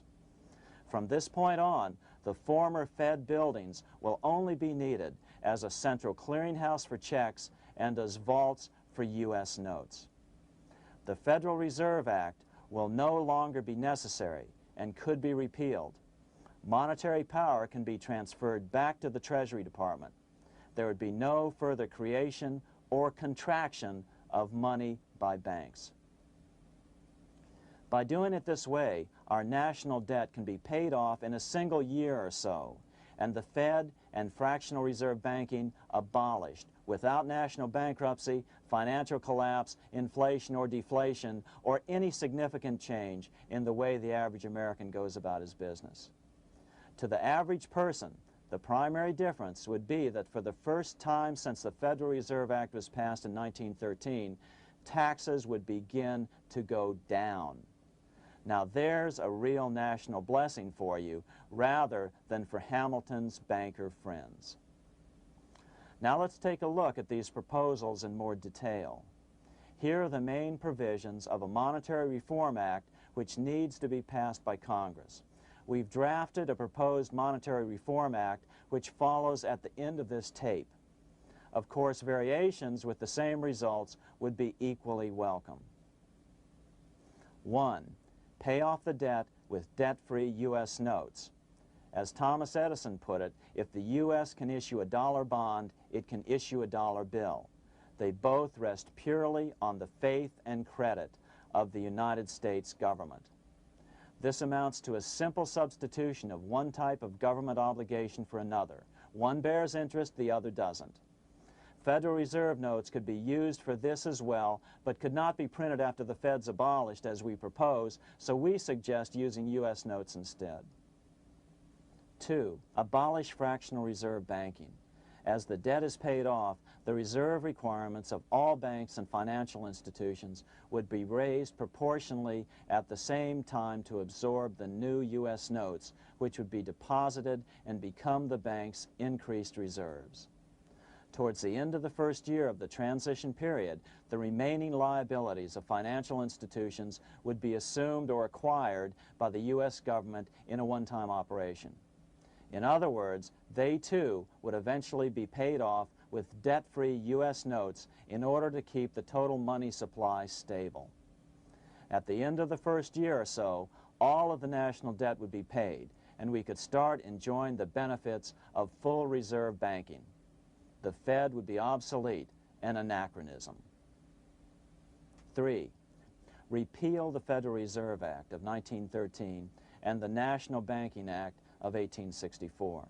From this point on, the former Fed buildings will only be needed as a central clearinghouse for checks and as vaults for U.S. notes. The Federal Reserve Act will no longer be necessary and could be repealed. Monetary power can be transferred back to the Treasury Department. There would be no further creation or contraction of money by banks. By doing it this way, our national debt can be paid off in a single year or so, and the Fed and fractional reserve banking abolished without national bankruptcy, financial collapse, inflation or deflation, or any significant change in the way the average American goes about his business. To the average person, the primary difference would be that for the first time since the Federal Reserve Act was passed in 1913, taxes would begin to go down. Now there's a real national blessing for you, rather than for Hamilton's banker friends. Now let's take a look at these proposals in more detail. Here are the main provisions of a Monetary Reform Act which needs to be passed by Congress. We've drafted a proposed Monetary Reform Act which follows at the end of this tape. Of course, variations with the same results would be equally welcome. 1. Pay off the debt with debt-free U.S. notes. As Thomas Edison put it, if the U.S. can issue a dollar bond, it can issue a dollar bill. They both rest purely on the faith and credit of the United States government. This amounts to a simple substitution of one type of government obligation for another, One bears interest, the other doesn't. Federal Reserve notes could be used for this as well, but could not be printed after the Fed's abolished as we propose, so we suggest using U.S. notes instead. 2. Abolish fractional reserve banking. As the debt is paid off, the reserve requirements of all banks and financial institutions would be raised proportionally at the same time to absorb the new U.S. notes, which would be deposited and become the bank's increased reserves. Towards the end of the first year of the transition period, the remaining liabilities of financial institutions would be assumed or acquired by the U.S. government in a one-time operation. In other words, they too would eventually be paid off with debt-free U.S. notes in order to keep the total money supply stable. At the end of the first year or so, all of the national debt would be paid, and we could start enjoying the benefits of full reserve banking. The Fed would be obsolete, an anachronism. 3. Repeal the Federal Reserve Act of 1913 and the National Banking Act of 1864.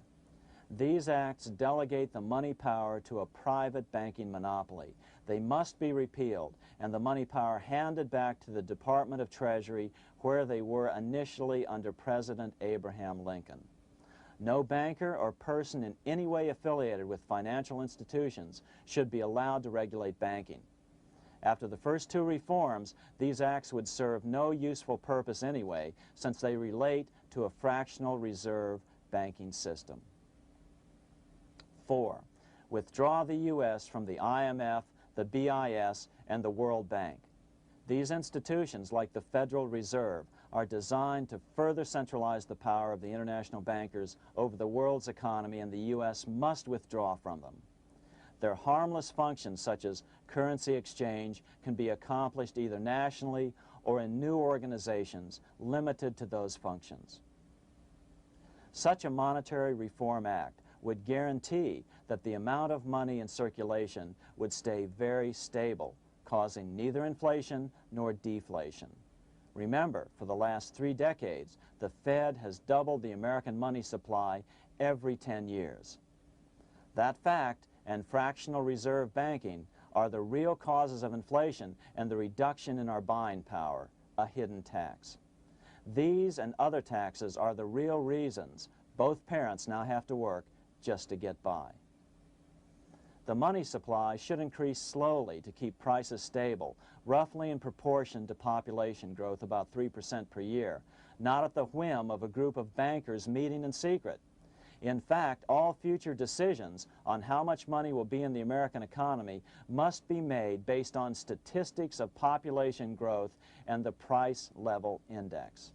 These acts delegate the money power to a private banking monopoly. They must be repealed and the money power handed back to the Department of Treasury where they were initially under President Abraham Lincoln. No banker or person in any way affiliated with financial institutions should be allowed to regulate banking. After the first two reforms, these acts would serve no useful purpose anyway, since they relate to a fractional reserve banking system. 4. Withdraw the U.S. from the IMF, the BIS, and the World Bank. These institutions, like the Federal Reserve, are designed to further centralize the power of the international bankers over the world's economy, and the U.S. must withdraw from them. Their harmless functions, such as currency exchange, can be accomplished either nationally or in new organizations limited to those functions. Such a monetary reform act would guarantee that the amount of money in circulation would stay very stable, causing neither inflation nor deflation. Remember, for the last 3 decades, the Fed has doubled the American money supply every 10 years. That fact and fractional reserve banking are the real causes of inflation and the reduction in our buying power, a hidden tax. These and other taxes are the real reasons both parents now have to work just to get by. The money supply should increase slowly to keep prices stable, roughly in proportion to population growth, about 3% per year, not at the whim of a group of bankers meeting in secret. In fact, all future decisions on how much money will be in the American economy must be made based on statistics of population growth and the price level index.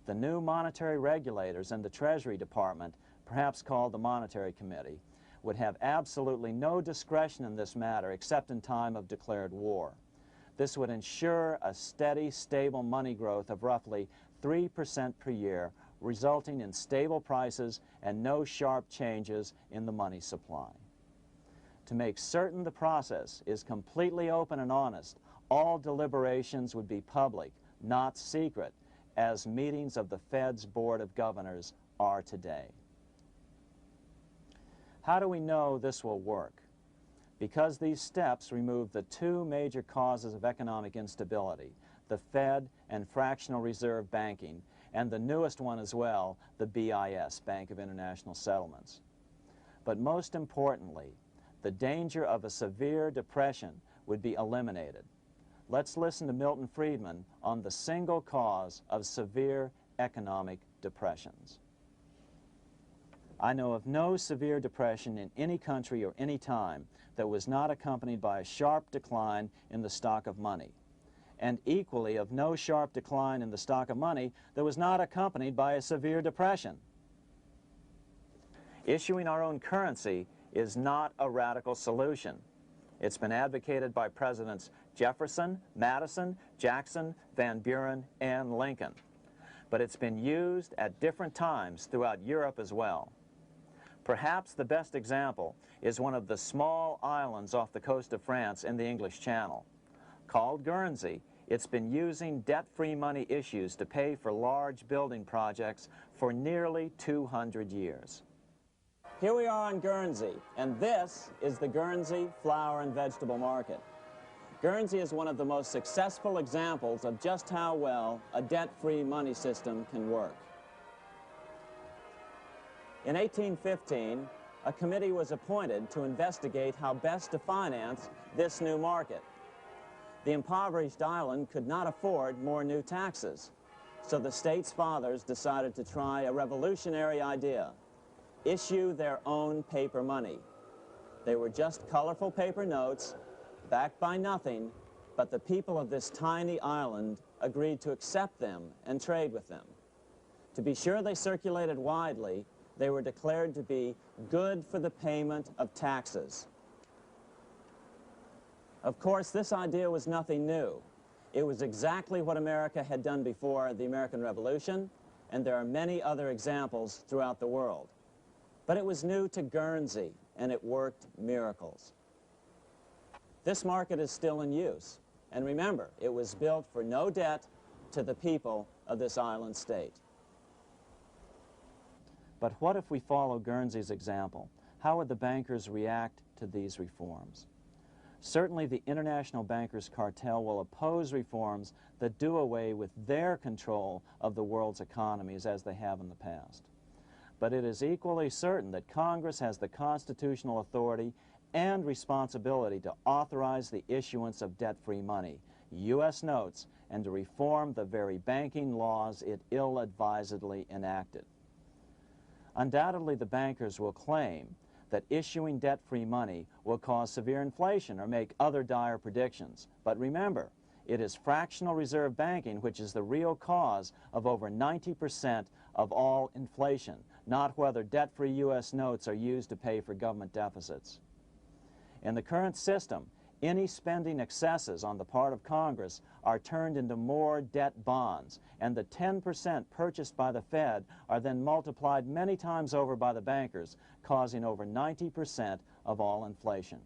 The new monetary regulators and the Treasury Department, perhaps called the Monetary Committee, would have absolutely no discretion in this matter except in time of declared war. This would ensure a steady, stable money growth of roughly 3% per year, resulting in stable prices and no sharp changes in the money supply. To make certain the process is completely open and honest, all deliberations would be public, not secret, as meetings of the Fed's Board of Governors are today. How do we know this will work? Because these steps remove the 2 major causes of economic instability, the Fed and fractional reserve banking, and the newest one as well, the BIS, Bank of International Settlements. But most importantly, the danger of a severe depression would be eliminated. Let's listen to Milton Friedman on the single cause of severe economic depressions. I know of no severe depression in any country or any time that was not accompanied by a sharp decline in the stock of money, and equally of no sharp decline in the stock of money that was not accompanied by a severe depression. Issuing our own currency is not a radical solution. It's been advocated by Presidents Jefferson, Madison, Jackson, Van Buren, and Lincoln. But it's been used at different times throughout Europe as well. Perhaps the best example is one of the small islands off the coast of France in the English Channel. Called Guernsey, it's been using debt-free money issues to pay for large building projects for nearly 200 years. Here we are on Guernsey, and this is the Guernsey Flower and Vegetable Market. Guernsey is one of the most successful examples of just how well a debt-free money system can work. In 1815, a committee was appointed to investigate how best to finance this new market. The impoverished island could not afford more new taxes, so the state's fathers decided to try a revolutionary idea: issue their own paper money. They were just colorful paper notes, backed by nothing, but the people of this tiny island agreed to accept them and trade with them. To be sure they circulated widely, they were declared to be good for the payment of taxes. Of course, this idea was nothing new. It was exactly what America had done before the American Revolution, and there are many other examples throughout the world. But it was new to Guernsey, and it worked miracles. This market is still in use, and remember, it was built for no debt to the people of this island state. But what if we follow Guernsey's example? How would the bankers react to these reforms? Certainly the international bankers' cartel will oppose reforms that do away with their control of the world's economies as they have in the past. But it is equally certain that Congress has the constitutional authority and responsibility to authorize the issuance of debt-free money, U.S. notes, and to reform the very banking laws it ill-advisedly enacted. Undoubtedly, the bankers will claim that issuing debt-free money will cause severe inflation or make other dire predictions. But remember, it is fractional reserve banking which is the real cause of over 90% of all inflation, not whether debt-free U.S. notes are used to pay for government deficits. In the current system, any spending excesses on the part of Congress are turned into more debt bonds, and the 10% purchased by the Fed are then multiplied many times over by the bankers, causing over 90% of all inflation.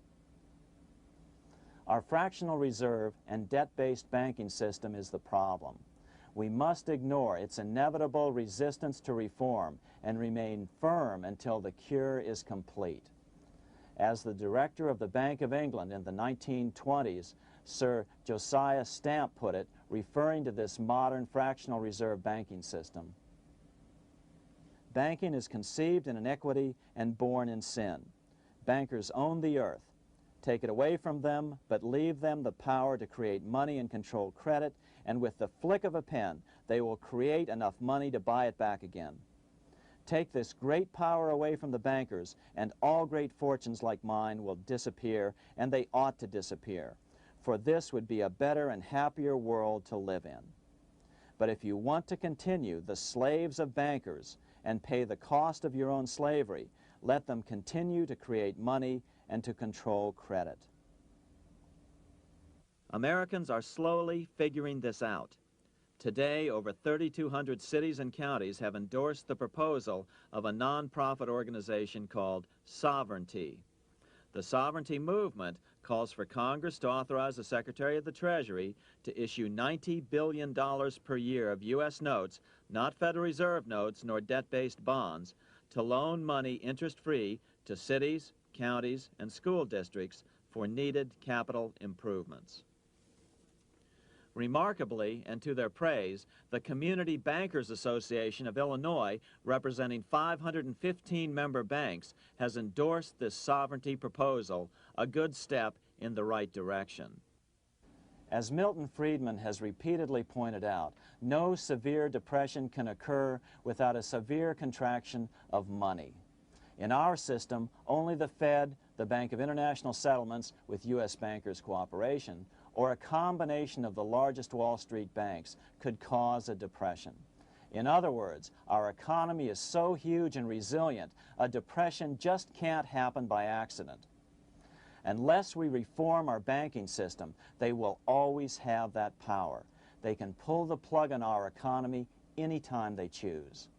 Our fractional reserve and debt-based banking system is the problem. We must ignore its inevitable resistance to reform and remain firm until the cure is complete. As the director of the Bank of England in the 1920s, Sir Josiah Stamp put it, referring to this modern fractional reserve banking system, "Banking is conceived in iniquity and born in sin. Bankers own the earth. Take it away from them, but leave them the power to create money and control credit, and with the flick of a pen, they will create enough money to buy it back again. Take this great power away from the bankers, and all great fortunes like mine will disappear, and they ought to disappear, for this would be a better and happier world to live in. But if you want to continue the slaves of bankers and pay the cost of your own slavery, let them continue to create money and to control credit." Americans are slowly figuring this out. Today, over 3,200 cities and counties have endorsed the proposal of a nonprofit organization called Sovereignty. The Sovereignty movement calls for Congress to authorize the Secretary of the Treasury to issue $90 billion per year of U.S. notes, not Federal Reserve notes nor debt-based bonds, to loan money interest-free to cities, counties, and school districts for needed capital improvements. Remarkably, and to their praise, the Community Bankers Association of Illinois, representing 515 member banks, has endorsed this sovereignty proposal, a good step in the right direction. As Milton Friedman has repeatedly pointed out, no severe depression can occur without a severe contraction of money. In our system, only the Fed, the Bank of International Settlements, with U.S. bankers' cooperation, or a combination of the largest Wall Street banks could cause a depression. In other words, our economy is so huge and resilient, a depression just can't happen by accident. Unless we reform our banking system, they will always have that power. They can pull the plug on our economy anytime they choose.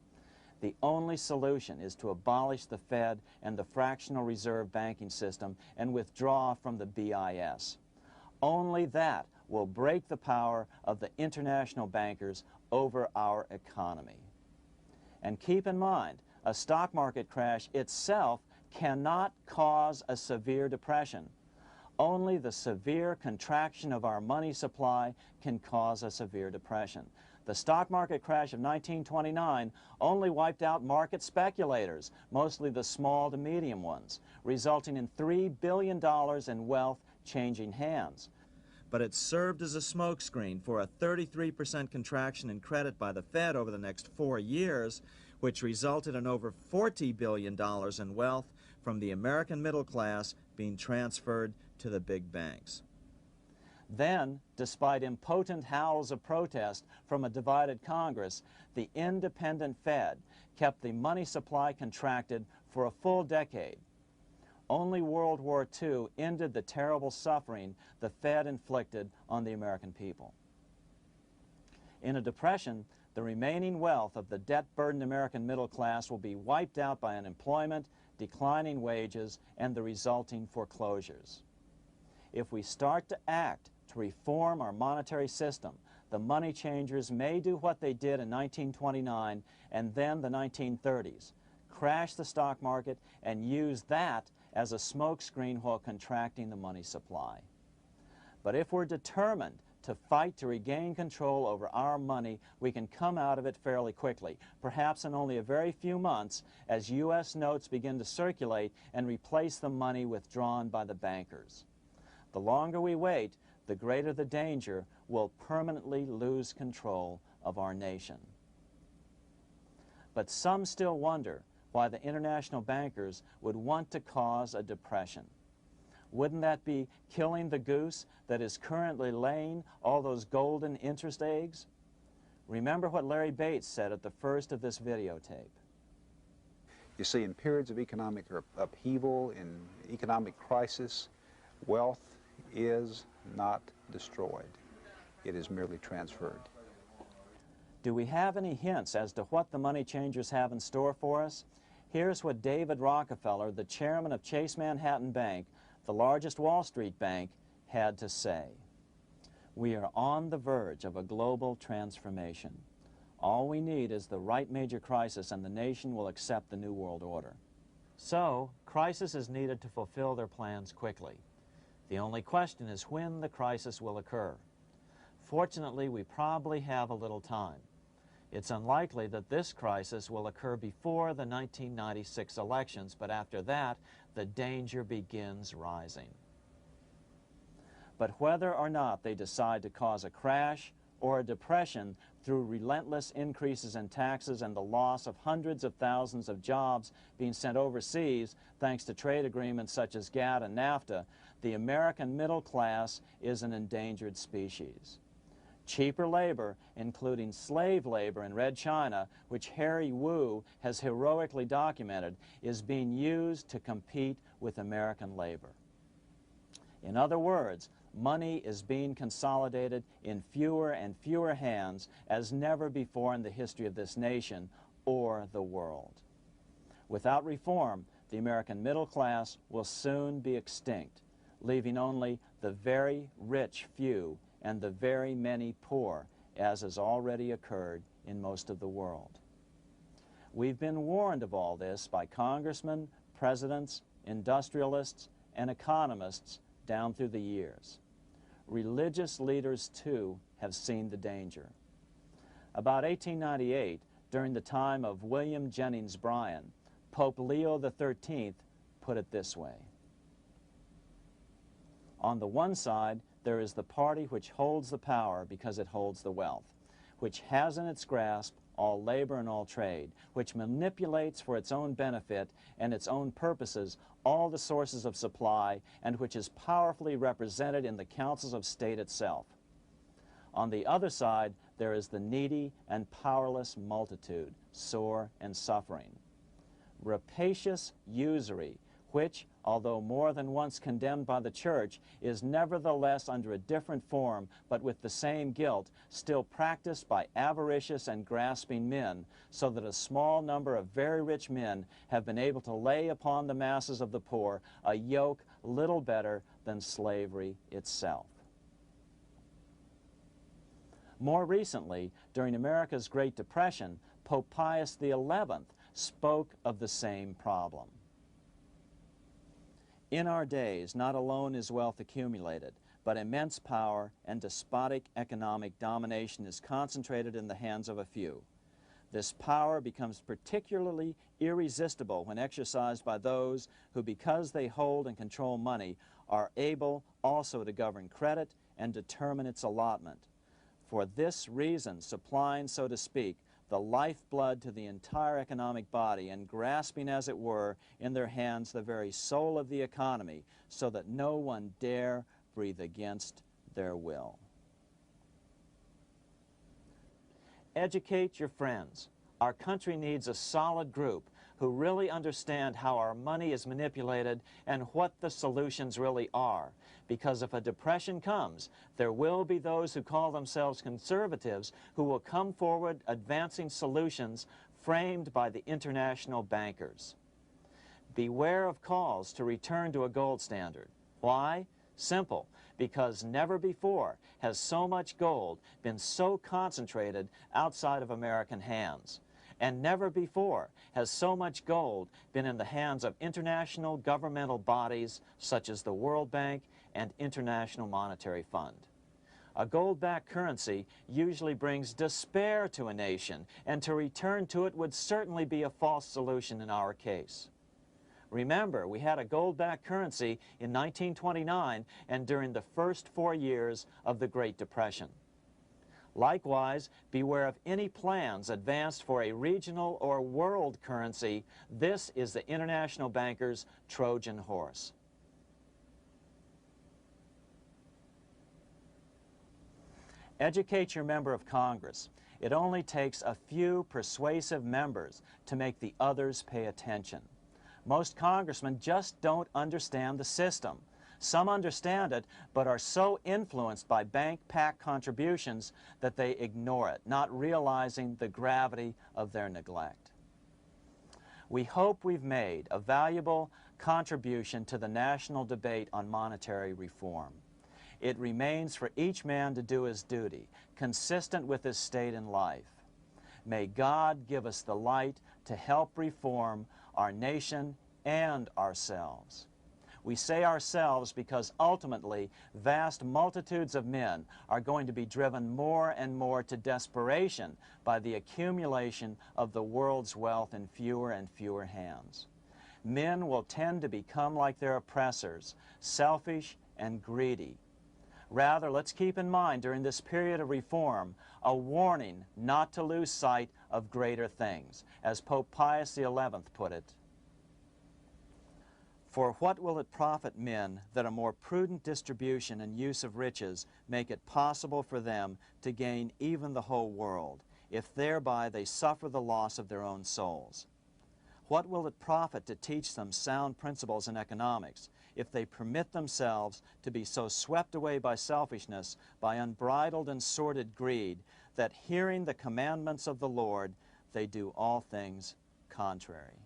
The only solution is to abolish the Fed and the fractional reserve banking system and withdraw from the BIS. Only that will break the power of the international bankers over our economy. And keep in mind, a stock market crash itself cannot cause a severe depression. Only the severe contraction of our money supply can cause a severe depression. The stock market crash of 1929 only wiped out market speculators, mostly the small to medium ones, resulting in $3 billion in wealth changing hands. But it served as a smokescreen for a 33% contraction in credit by the Fed over the next 4 years, which resulted in over $40 billion in wealth from the American middle class being transferred to the big banks. Then, despite impotent howls of protest from a divided Congress, the independent Fed kept the money supply contracted for a full decade. Only World War II ended the terrible suffering the Fed inflicted on the American people. In a depression, the remaining wealth of the debt-burdened American middle class will be wiped out by unemployment, declining wages, and the resulting foreclosures. If we start to act to reform our monetary system, the money changers may do what they did in 1929 and then the 1930s, crash the stock market and use that as a smokescreen while contracting the money supply. But if we're determined to fight to regain control over our money, we can come out of it fairly quickly, perhaps in only a very few months, as U.S. notes begin to circulate and replace the money withdrawn by the bankers. The longer we wait, the greater the danger we'll permanently lose control of our nation. But some still wonder why the international bankers would want to cause a depression. Wouldn't that be killing the goose that is currently laying all those golden interest eggs? Remember what Larry Bates said at the first of this videotape. You see, in periods of economic upheaval, in economic crisis, wealth is not destroyed. It is merely transferred. Do we have any hints as to what the money changers have in store for us? Here's what David Rockefeller, the chairman of Chase Manhattan Bank, the largest Wall Street bank, had to say. We are on the verge of a global transformation. All we need is the right major crisis and the nation will accept the New World Order. So, crisis is needed to fulfill their plans quickly. The only question is when the crisis will occur. Fortunately, we probably have a little time. It's unlikely that this crisis will occur before the 1996 elections, but after that, the danger begins rising. But whether or not they decide to cause a crash or a depression through relentless increases in taxes and the loss of hundreds of thousands of jobs being sent overseas thanks to trade agreements such as GATT and NAFTA, the American middle class is an endangered species. Cheaper labor, including slave labor in Red China, which Harry Wu has heroically documented, is being used to compete with American labor. In other words, money is being consolidated in fewer and fewer hands as never before in the history of this nation or the world. Without reform, the American middle class will soon be extinct, leaving only the very rich few and the very many poor, as has already occurred in most of the world. We've been warned of all this by congressmen, presidents, industrialists, and economists down through the years. Religious leaders, too, have seen the danger. About 1898, during the time of William Jennings Bryan, Pope Leo XIII put it this way. On the one side, there is the party which holds the power because it holds the wealth, which has in its grasp all labor and all trade, which manipulates for its own benefit and its own purposes all the sources of supply, and which is powerfully represented in the councils of state itself. On the other side, there is the needy and powerless multitude, sore and suffering. Rapacious usury, which, although more than once condemned by the Church, is nevertheless under a different form, but with the same guilt, still practiced by avaricious and grasping men, so that a small number of very rich men have been able to lay upon the masses of the poor a yoke little better than slavery itself. More recently, during America's Great Depression, Pope Pius XI spoke of the same problem. In our days, not alone is wealth accumulated, but immense power and despotic economic domination is concentrated in the hands of a few. This power becomes particularly irresistible when exercised by those who, because they hold and control money, are able also to govern credit and determine its allotment. For this reason, supplying, so to speak, the lifeblood to the entire economic body and grasping, as it were, in their hands the very soul of the economy, so that no one dare breathe against their will. Educate your friends. Our country needs a solid group who really understand how our money is manipulated and what the solutions really are. Because if a depression comes, there will be those who call themselves conservatives who will come forward advancing solutions framed by the international bankers. Beware of calls to return to a gold standard. Why? Simple. Because never before has so much gold been so concentrated outside of American hands. And never before has so much gold been in the hands of international governmental bodies such as the World Bank and International Monetary Fund. A gold-backed currency usually brings despair to a nation, and to return to it would certainly be a false solution in our case. Remember, we had a gold-backed currency in 1929 and during the first 4 years of the Great Depression. Likewise, beware of any plans advanced for a regional or world currency. This is the international bankers' Trojan horse. Educate your member of Congress. It only takes a few persuasive members to make the others pay attention. Most congressmen just don't understand the system. Some understand it, but are so influenced by bank PAC contributions that they ignore it, not realizing the gravity of their neglect. We hope we've made a valuable contribution to the national debate on monetary reform. It remains for each man to do his duty, consistent with his state in life. May God give us the light to help reform our nation and ourselves. We say ourselves because ultimately vast multitudes of men are going to be driven more and more to desperation by the accumulation of the world's wealth in fewer and fewer hands. Men will tend to become like their oppressors, selfish and greedy. Rather, let's keep in mind during this period of reform a warning not to lose sight of greater things, as Pope Pius XI put it. For what will it profit men that a more prudent distribution and use of riches make it possible for them to gain even the whole world, if thereby they suffer the loss of their own souls? What will it profit to teach them sound principles in economics, if they permit themselves to be so swept away by selfishness, by unbridled and sordid greed, that hearing the commandments of the Lord, they do all things contrary?